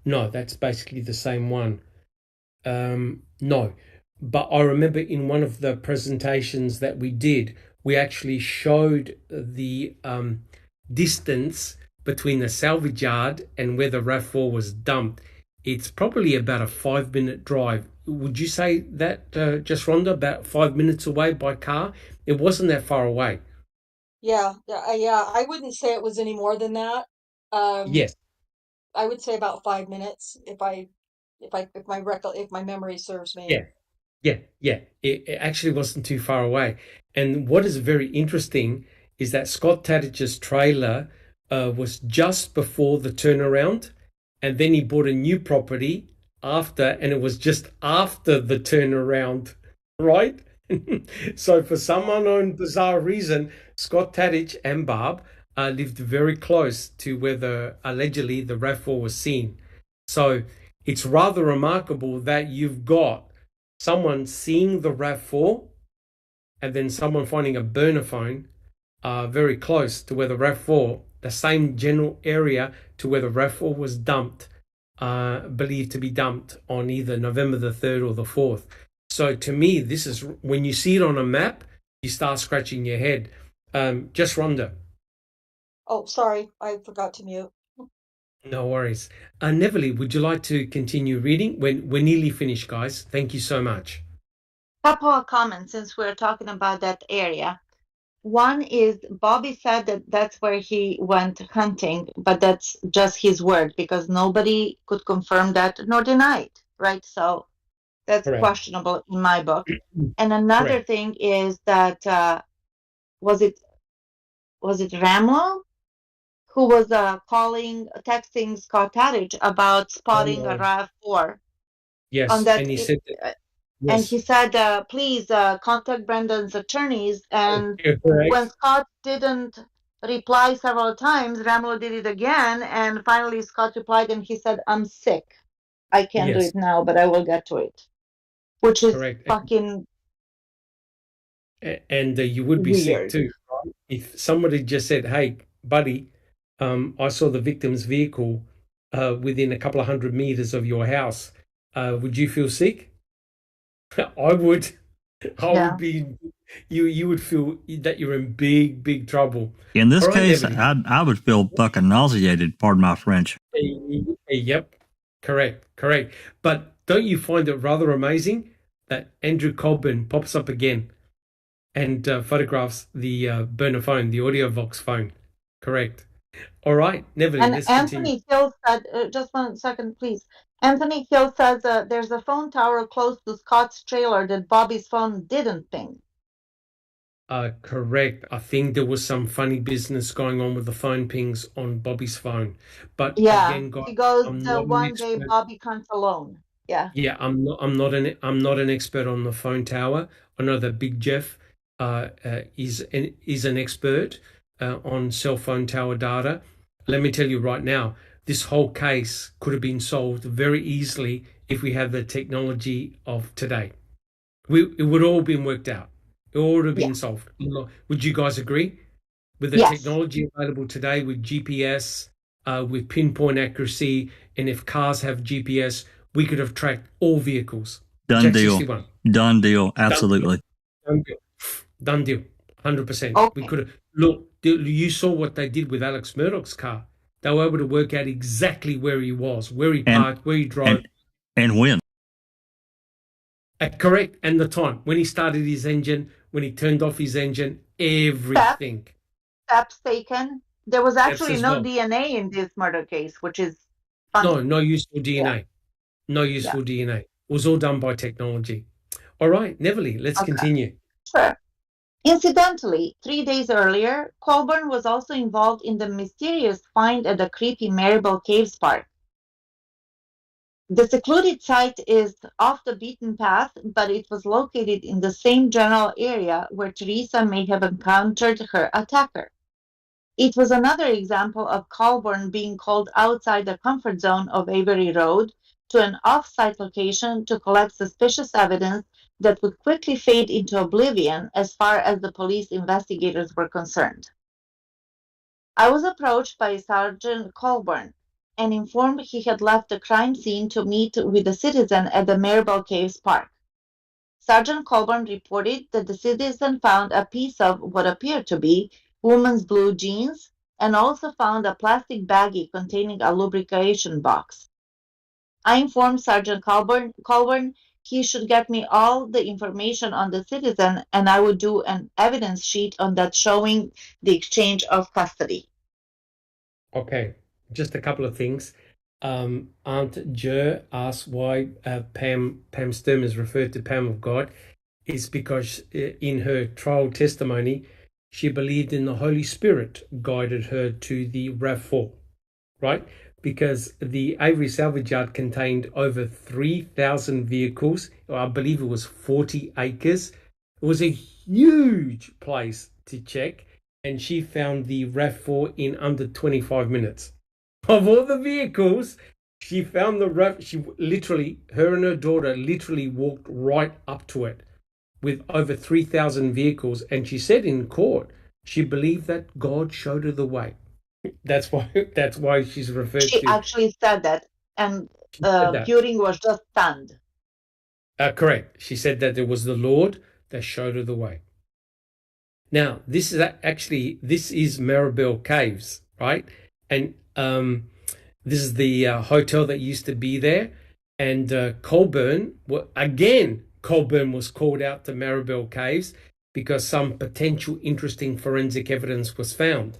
Speaker 2: No, that's basically the same one. No, but I remember in one of the presentations that we did, we actually showed the distance between the salvage yard and where the RAV4 was dumped. It's probably about a 5-minute drive. Would you say that, just Rhonda, about 5 minutes away by car? It wasn't that far away.
Speaker 5: Yeah, I wouldn't say it was any more than that.
Speaker 2: Yes.
Speaker 5: I would say about 5 minutes if my memory serves me.
Speaker 2: Yeah. Yeah. It actually wasn't too far away. And what is very interesting is that Scott Tadich's trailer was just before the turnaround, and then he bought a new property after, and it was just after the turnaround, right? So for some unknown bizarre reason, Scott Tadich and Barb lived very close to where allegedly the RAV4 was seen. So it's rather remarkable that you've got someone seeing the RAV4 and then someone finding a burner phone very close to where the RAV4, the same general area to where the RAV4 was dumped, believed to be dumped on either November the 3rd or the 4th. So to me, this is, when you see it on a map, you start scratching your head. Just Rhonda.
Speaker 5: Oh, sorry, I forgot to mute.
Speaker 2: No worries. Neville, would you like to continue reading? We're nearly finished, guys. Thank you so much.
Speaker 6: Couple of comments since we're talking about that area. One is Bobby said that that's where he went hunting, but that's just his word because nobody could confirm that nor deny it, right? So that's
Speaker 2: Correct.
Speaker 6: questionable in my book. And another
Speaker 2: Correct.
Speaker 6: thing is that was it Ramlo who was texting Scott Tadich about spotting a RAV4
Speaker 2: Yes,
Speaker 6: on that,
Speaker 2: and he said that,
Speaker 6: and
Speaker 2: yes.
Speaker 6: he said, please contact Brendan's attorneys. And
Speaker 2: Correct.
Speaker 6: when Scott didn't reply several times, Ramlo did it again. And finally, Scott replied and he said, I'm sick. I can't do
Speaker 2: Yes.
Speaker 6: it now, but I will get to it. Which is
Speaker 2: Correct.
Speaker 6: fucking
Speaker 2: And you would be sick
Speaker 6: weird.
Speaker 2: too, right? If somebody just said, hey, buddy, I saw the victim's vehicle within a couple of 100 meters of your house. Would you feel sick? I would. I
Speaker 6: Yeah.
Speaker 2: would be. You would feel that you're in big trouble.
Speaker 1: In this
Speaker 2: All right,
Speaker 1: case,
Speaker 2: Avery.
Speaker 1: I would feel fucking nauseated, pardon my French.
Speaker 2: Yep, correct. But don't you find it rather amazing that Andrew Colburn pops up again and photographs the burner phone, the AudioVox phone? Correct. All right, Neville,
Speaker 6: And
Speaker 2: let's continue.
Speaker 6: Anthony Hill said, just 1 second, please. Anthony Hill says there's a phone tower close to Scott's trailer that Bobby's phone didn't ping.
Speaker 2: Correct. I think there was some funny business going on with the phone pings on Bobby's phone. But
Speaker 6: Yeah,
Speaker 2: again, guys,
Speaker 6: he goes,
Speaker 2: I'm
Speaker 6: the
Speaker 2: not an
Speaker 6: one day
Speaker 2: expert.
Speaker 6: Bobby comes alone. Yeah.
Speaker 2: Yeah, I'm not an expert on the phone tower. I know that Big Jeff is an expert on cell phone tower data. Let me tell you right now, this whole case could have been solved very easily if we had the technology of today. It would all been worked out. It all would have been solved. Would you guys agree? With the technology available today, with GPS, with pinpoint accuracy, and if cars have GPS, we could have tracked all vehicles.
Speaker 1: Done deal.
Speaker 2: 61.
Speaker 1: Done deal. Absolutely.
Speaker 2: Done deal. 100%.
Speaker 6: Okay.
Speaker 2: We could have. Look, you saw what they did with Alex Murdoch's car. They were able to work out exactly where he was, where he parked, where he drove.
Speaker 1: And when.
Speaker 2: Correct. And the time. When he started his engine, when he turned off his engine, everything.
Speaker 6: Steps taken. There was actually no
Speaker 2: well.
Speaker 6: DNA in this murder case, which is funny.
Speaker 2: No useful DNA.
Speaker 6: Yeah.
Speaker 2: No useful DNA. It was all done by technology. All right, Neville, let's continue.
Speaker 6: Sure. Incidentally, 3 days earlier, Colburn was also involved in the mysterious find at the creepy Maribel Caves Park. The secluded site is off the beaten path, but it was located in the same general area where Teresa may have encountered her attacker. It was another example of Colburn being called outside the comfort zone of Avery Road to an off-site location to collect suspicious evidence that would quickly fade into oblivion as far as the police investigators were concerned. I was approached by Sergeant Colburn and informed he had left the crime scene to meet with a citizen at the Maribel Caves Park. Sergeant Colburn reported that the citizen found a piece of what appeared to be woman's blue jeans and also found a plastic baggie containing a lubrication box. I informed Sergeant Colburn he should get me all the information on the citizen and I would do an evidence sheet on that showing the exchange of custody.
Speaker 2: Okay, just a couple of things. Aunt Jo asked why Pam Sturm is referred to Pam of God. Is because in her trial testimony, she believed in the Holy Spirit guided her to the RAV4, right? Because the Avery salvage yard contained over 3,000 vehicles. I believe it was 40 acres. It was a huge place to check. And she found the RAV4 in under 25 minutes. Of all the vehicles, she found the RAV. Her and her daughter literally walked right up to it with over 3,000 vehicles. And she said in court, she believed that God showed her the way. That's why she's referred to.
Speaker 6: She actually said that, and Puring was just stunned.
Speaker 2: Correct. She said that it was the Lord that showed her the way. Now, this is Maribel Caves, right? And this is the hotel that used to be there. And Colburn was called out to Maribel Caves because some potential interesting forensic evidence was found.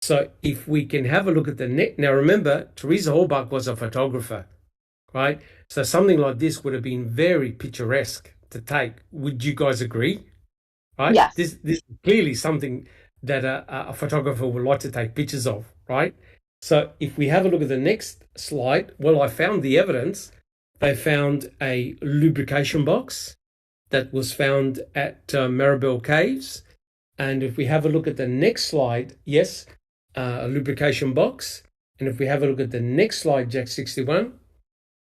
Speaker 2: So if we can have a look at the net. Now, remember, Teresa Halbach was a photographer, right? So something like this would have been very picturesque to take. Would you guys agree? Right?
Speaker 6: Yes.
Speaker 2: This is clearly something that a photographer would like to take pictures of, right? So if we have a look at the next slide, well, I found the evidence. They found a lubrication box that was found at Maribel Caves. And if we have a look at the next slide, yes, a lubrication box. And if we have a look at the next slide, Jack 61,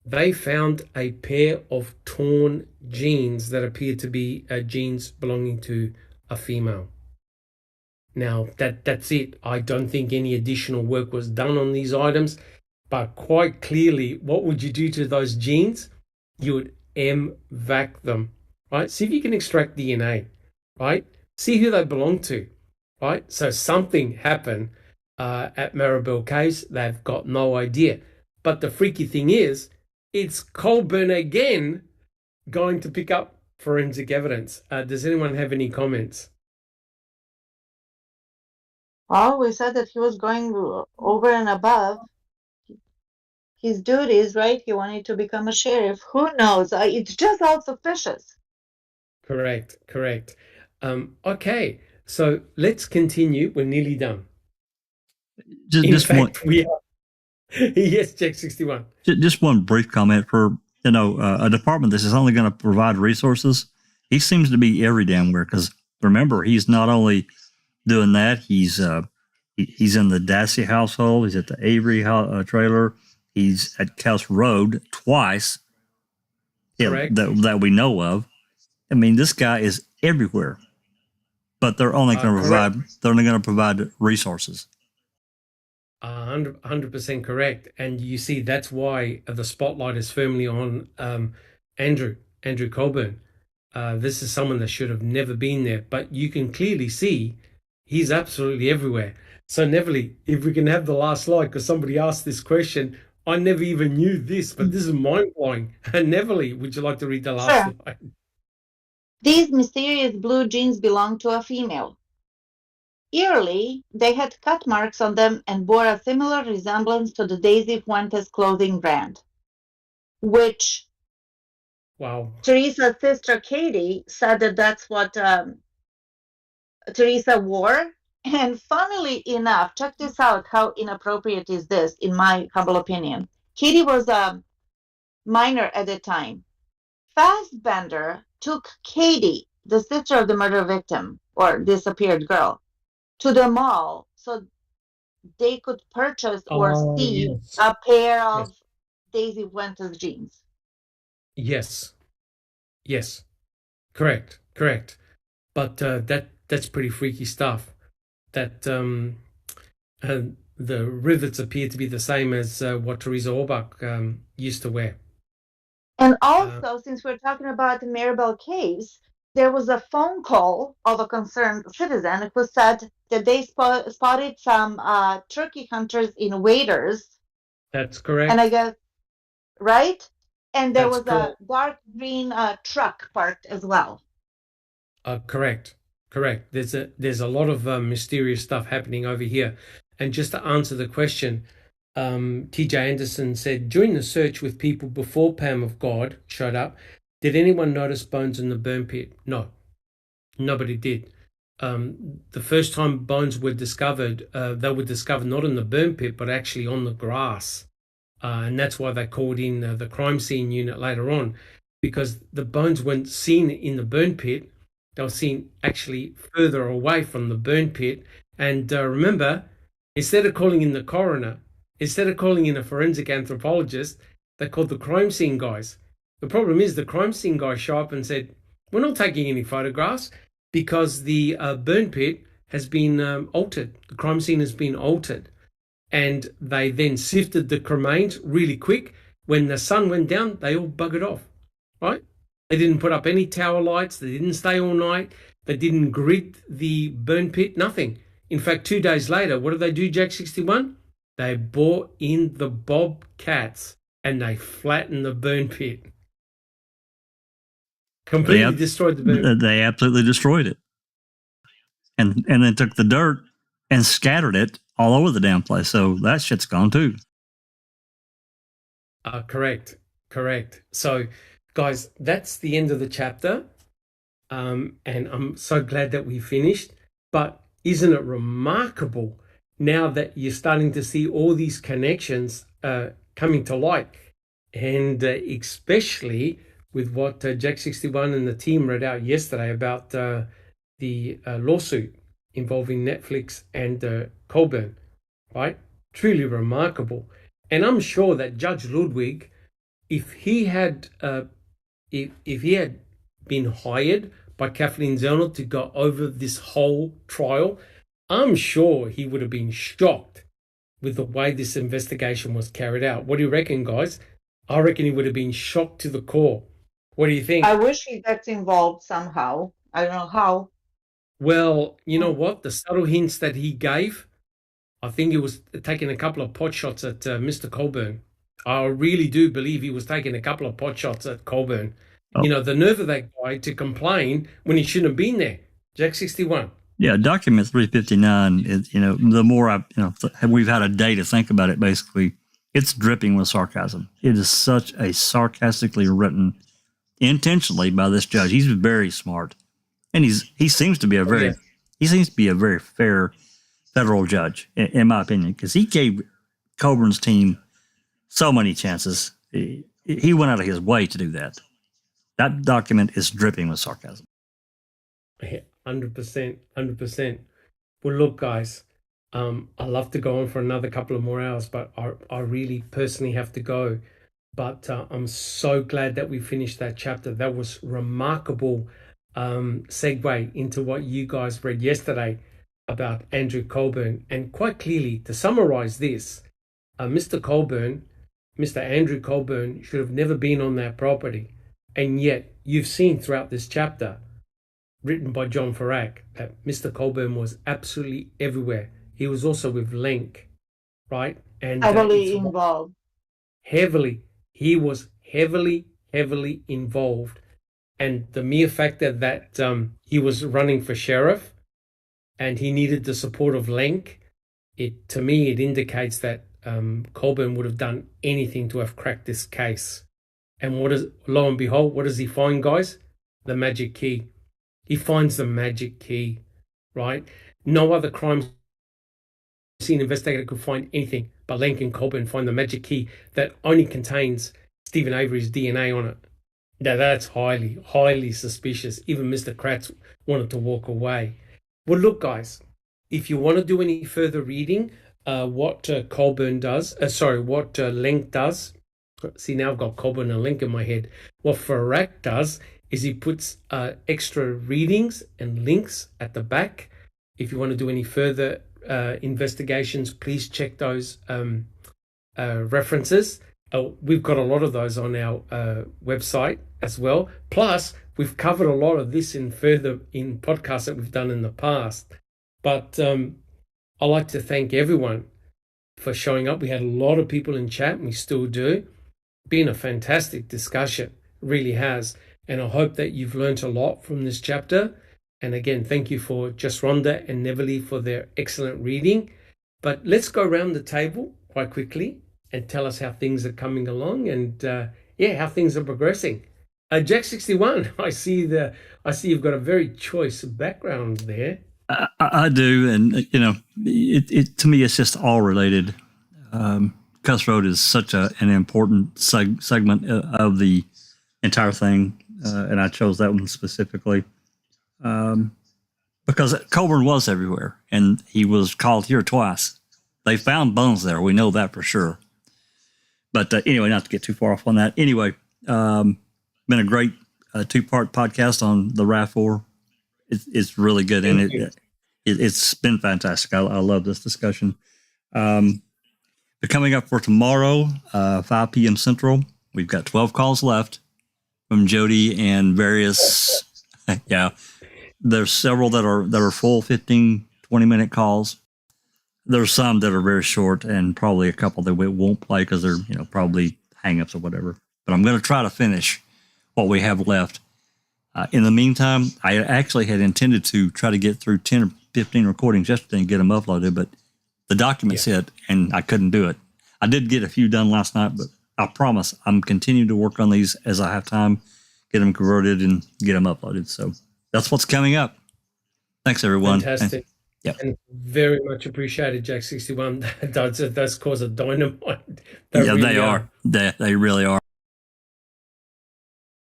Speaker 2: they found a pair of torn jeans that appear to be jeans belonging to a female. Now, that's it. I don't think any additional work was done on these items, but quite clearly, what would you do to those jeans? You would MVAC them, right? See if you can extract DNA, right? See who they belong to, right? So something happened at Maribel Caves. They've got no idea. But the freaky thing is, it's Colburn again going to pick up forensic evidence. Does anyone have any comments?
Speaker 6: Well, we said that he was going over and above his duties, right? He wanted to become a sheriff. Who knows? It's just out suspicious.
Speaker 2: Correct. Okay, so let's continue. We're nearly done. We are. Yes, Jack 61.
Speaker 1: Just one brief comment for a department that is only going to provide resources. He seems to be every damn where, because remember, he's not only doing that, he's in the Dassey household, he's at the Avery trailer, he's at Couse Road twice, that we know of. I mean, this guy is everywhere, but they're only going to provide resources.
Speaker 2: 100% correct. And you see, that's why the spotlight is firmly on Andrew Colburn. This is someone that should have never been there, but you can clearly see he's absolutely everywhere. So Neville, if we can have the last slide, because somebody asked this question, I never even knew this, but this is mind-blowing. Neville, would you like to read the last slide?
Speaker 6: These mysterious blue jeans belong to a female. Eerily, they had cut marks on them and bore a similar resemblance to the Daisy Fuentes clothing brand, which Teresa's sister Katie said that's what Teresa wore. And funnily enough, check this out, how inappropriate is this, in my humble opinion. Katie was a minor at the time. Fassbender took Katie, the sister of the murder victim, or disappeared girl, to the mall so they could purchase or see a pair of Daisy Fuentes jeans.
Speaker 2: Yes. Correct. But that's pretty freaky stuff. That the rivets appear to be the same as what Teresa Orbach used to wear.
Speaker 6: And also, since we're talking about the Maribel case, there was a phone call of a concerned citizen who said that they spotted some turkey hunters in waders.
Speaker 2: That's correct.
Speaker 6: And I guess, right? And there
Speaker 2: That's
Speaker 6: was
Speaker 2: correct.
Speaker 6: a dark green truck parked as well.
Speaker 2: Correct. There's a lot of mysterious stuff happening over here. And just to answer the question, TJ Anderson said, during the search with people before Pam of God showed up, did anyone notice bones in the burn pit? No, nobody did. The first time bones were discovered, they were discovered not in the burn pit, but actually on the grass. And that's why they called in the crime scene unit later on, because the bones weren't seen in the burn pit. They were seen actually further away from the burn pit. And remember, instead of calling in the coroner, instead of calling in a forensic anthropologist, they called the crime scene guys. The problem is the crime scene guys show up and said, we're not taking any photographs because the burn pit has been altered. The crime scene has been altered. And they then sifted the cremains really quick. When the sun went down, they all buggered off, right? They didn't put up any tower lights. They didn't stay all night. They didn't grid the burn pit, nothing. In fact, 2 days later, what did they do, Jack 61? They brought in the bobcats and they flattened the burn pit. Completely destroyed the burn pit.
Speaker 1: They absolutely destroyed it. And then took the dirt and scattered it all over the damn place. So that shit's gone too.
Speaker 2: Correct. So, guys, that's the end of the chapter. And I'm so glad that we finished. But isn't it remarkable now that you're starting to see all these connections coming to light? And especially with what Jack 61 and the team read out yesterday about the lawsuit involving Netflix and Colburn, right? Truly remarkable. And I'm sure that Judge Ludwig, if he had been hired by Kathleen Zellner to go over this whole trial, I'm sure he would have been shocked with the way this investigation was carried out. What do you reckon, guys? I reckon he would have been shocked to the core. What do you think?
Speaker 6: I wish he gets involved somehow. I don't know how.
Speaker 2: Well, you know what? The subtle hints that he gave, I think he was taking a couple of pot shots at Mr. Colburn. I really do believe he was taking a couple of pot shots at Colburn. Oh. You know, the nerve of that guy to complain when he shouldn't have been there. Jack 61.
Speaker 1: Yeah, document 359 is, the more we've had a day to think about it, basically, it's dripping with sarcasm. It is such a sarcastically written, intentionally by this judge. He's very smart. And he seems to be a very fair federal judge, in my opinion, because he gave Colburn's team so many chances. He went out of his way to do that. That document is dripping with sarcasm.
Speaker 2: 100%. Well, look, guys, I'd love to go on for another couple of more hours, but I really personally have to go. But I'm so glad that we finished that chapter. That was remarkable. Segue into what you guys read yesterday about Andrew Colburn. And quite clearly, to summarize this, Mr. Andrew Colburn should have never been on that property. And yet you've seen throughout this chapter written by John Ferak that Mr. Colburn was absolutely everywhere. He was also with Lenk, right? And
Speaker 6: heavily involved.
Speaker 2: He was heavily involved. And the mere fact that he was running for sheriff and he needed the support of Lenk, to me, it indicates that Colburn would have done anything to have cracked this case. And lo and behold, what does he find, guys? The magic key. He finds the magic key, right? No other crime scene investigator could find anything, but Lenk and Colburn find the magic key that only contains Stephen Avery's DNA on it. Now, that's highly suspicious. Even Mr. Kratz wanted to walk away. Well, look, guys, if you want to do any further reading, what Colburn does, what Lenk does. See, now I've got Colburn and Lenk in my head. What Ferak does is he puts extra readings and links at the back. If you want to do any further investigations, please check those references. We've got a lot of those on our website as well. Plus, we've covered a lot of this in podcasts that we've done in the past. But I'd like to thank everyone for showing up. We had a lot of people in chat, and we still do. Been a fantastic discussion, it really has. And I hope that you've learnt a lot from this chapter. And again, thank you for Just Rhonda and Neverly for their excellent reading. But let's go around the table quite quickly and tell us how things are coming along and how things are progressing. Jack 61, I see you've got a very choice background there.
Speaker 1: I do, and it to me it's just all related. Cuss Road is such an important segment of the entire thing, and I chose that one specifically because Colburn was everywhere, and he was called here twice. They found bones there. We know that for sure. But anyway, not to get too far off on that. Anyway, been a great two-part podcast on the RAV4. It's really good, and it's been fantastic. I love this discussion. But coming up for tomorrow, 5 p.m. Central, we've got 12 calls left from Jody and various. Yeah, there's several that are full 15, 20-minute calls. There's some that are very short, and probably a couple that we won't play because they're probably hangups or whatever. But I'm going to try to finish what we have left. In the meantime, I actually had intended to try to get through 10 or 15 recordings yesterday and get them uploaded, but the documents hit and I couldn't do it. I did get a few done last night, but I promise I'm continuing to work on these as I have time, get them converted and get them uploaded. So that's what's coming up. Thanks, everyone.
Speaker 2: Fantastic.
Speaker 1: Yep.
Speaker 2: And very much appreciated, Jack 61. That's cause a dynamite.
Speaker 1: They are. They really are.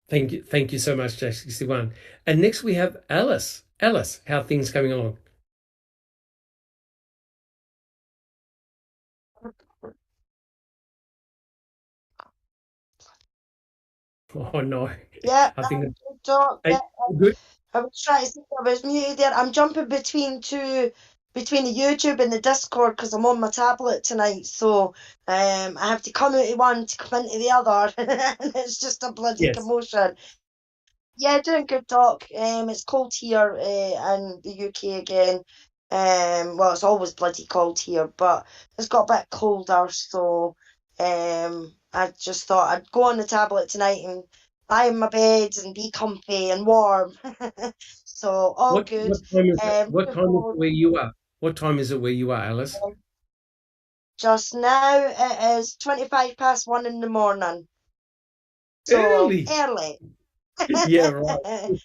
Speaker 2: Thank you so much, Jack 61. And next we have Alice. Alice, how are things coming along? Oh no.
Speaker 3: Yeah,
Speaker 2: I think
Speaker 3: good talk.
Speaker 2: hey,
Speaker 3: Yeah,
Speaker 2: good.
Speaker 3: I was trying to see if I was muted there. I'm jumping between the YouTube and the Discord because I'm on my tablet tonight. So I have to come out of one to come into the other, and it's just a bloody commotion. Yeah, doing good talk. It's cold here in the UK again. Well, it's always bloody cold here, but it's got a bit colder. So I just thought I'd go on the tablet tonight and lie in my bed and be comfy and warm. So all good.
Speaker 2: What time is it where you are? What time is it where you are, Alice?
Speaker 3: Just now it is 1:25 in the morning. So
Speaker 2: early. Yeah, right.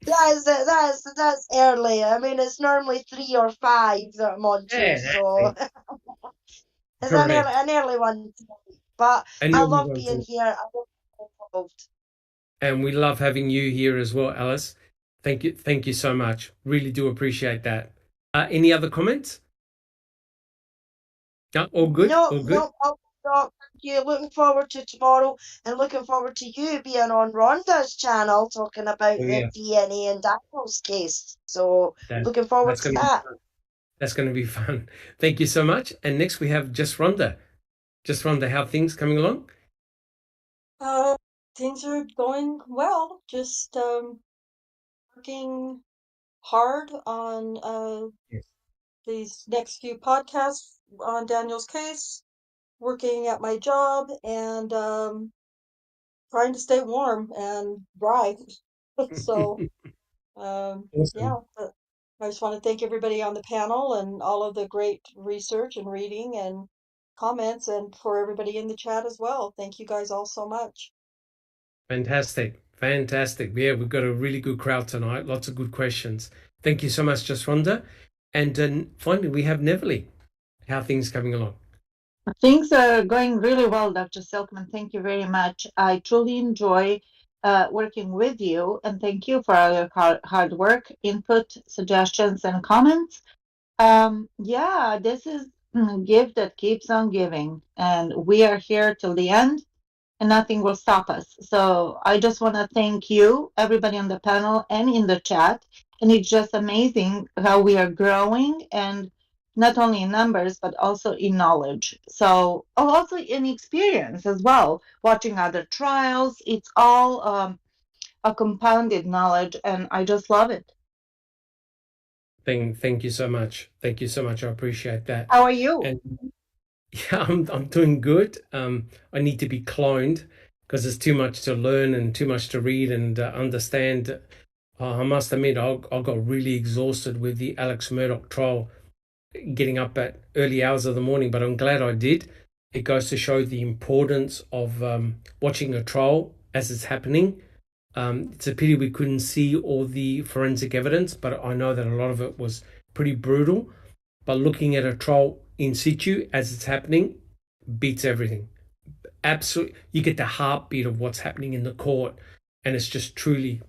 Speaker 3: That's early. I mean, it's normally 3 or 5 that I'm on to, so it's an early one. But I love being here. I love being involved.
Speaker 2: And we love having you here as well, Alice. Thank you so much. Really do appreciate that. Any other comments? No, all good.
Speaker 3: No,
Speaker 2: all good.
Speaker 3: No, thank you. Looking forward to tomorrow, and looking forward to you being on Rhonda's channel talking about the DNA and Daniel's case. So looking forward to that.
Speaker 2: That's going to be fun. Thank you so much. And next we have Just Rhonda. Just Rhonda, how are things coming along?
Speaker 5: Things are going well. Just working hard on these next few podcasts on Daniel's case, working at my job, and trying to stay warm and dry. So
Speaker 2: awesome.
Speaker 5: Yeah, I just want to thank everybody on the panel and all of the great research and reading and comments, and for everybody in the chat as well. Thank you guys all so much.
Speaker 2: Fantastic. Yeah, we've got a really good crowd tonight. Lots of good questions. Thank you so much, Just Rhonda. And finally, we have Neverly. How are things coming along?
Speaker 6: Things are going really well, Dr. Silkman. Thank you very much. I truly enjoy working with you, and thank you for all your hard work, input, suggestions, and comments. This is a gift that keeps on giving, and we are here till the end, and nothing will stop us. So I just want to thank you, everybody on the panel and in the chat. And it's just amazing how we are growing and not only in numbers, but also in knowledge. So, also in experience as well, watching other trials. It's all a compounded knowledge, and I just love it.
Speaker 2: Thank you so much. Thank you so much. I appreciate that.
Speaker 6: How are you?
Speaker 2: And yeah, I'm doing good. I need to be cloned because there's too much to learn and too much to read and understand. I must admit, I got really exhausted with the Alex Murdoch trial, getting up at early hours of the morning, but I'm glad I did. It goes to show the importance of watching a trial as it's happening. It's a pity we couldn't see all the forensic evidence, but I know that a lot of it was pretty brutal. But looking at a trial in situ as it's happening beats everything. Absolutely, you get the heartbeat of what's happening in the court, and it's just truly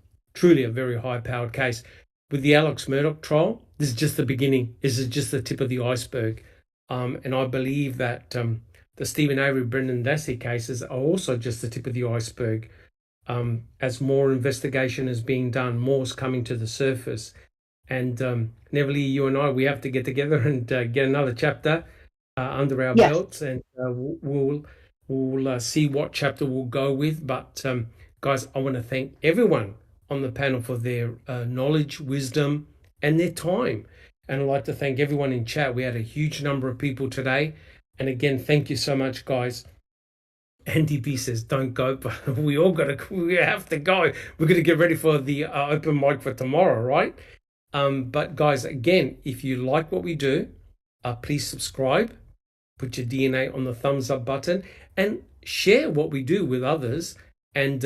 Speaker 2: a very high-powered case. With the Alex Murdoch trial, this is just the beginning. This is just the tip of the iceberg. And I believe that the Stephen Avery, Brendan Dassey cases are also just the tip of the iceberg. As more investigation is being done, more is coming to the surface. And Neverly, you and I, we have to get together and get another chapter under our
Speaker 6: Yes.
Speaker 2: belts, and we'll see what chapter we'll go with. But guys, I want to thank everyone on the panel for their knowledge, wisdom, and their time. And I'd like to thank everyone in chat. We had a huge number of people today. And again, thank you so much, guys. Andy B says, don't go, but we have to go. We're going to get ready for the open mic for tomorrow, right? But guys, again, if you like what we do, please subscribe, put your DNA on the thumbs up button, and share what we do with others. And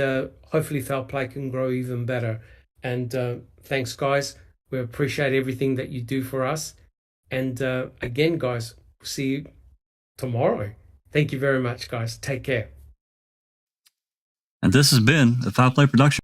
Speaker 2: hopefully Foul Play can grow even better. And thanks, guys. We appreciate everything that you do for us. And again, guys, see you tomorrow. Thank you very much, guys. Take care.
Speaker 1: And this has been a Foul Play production.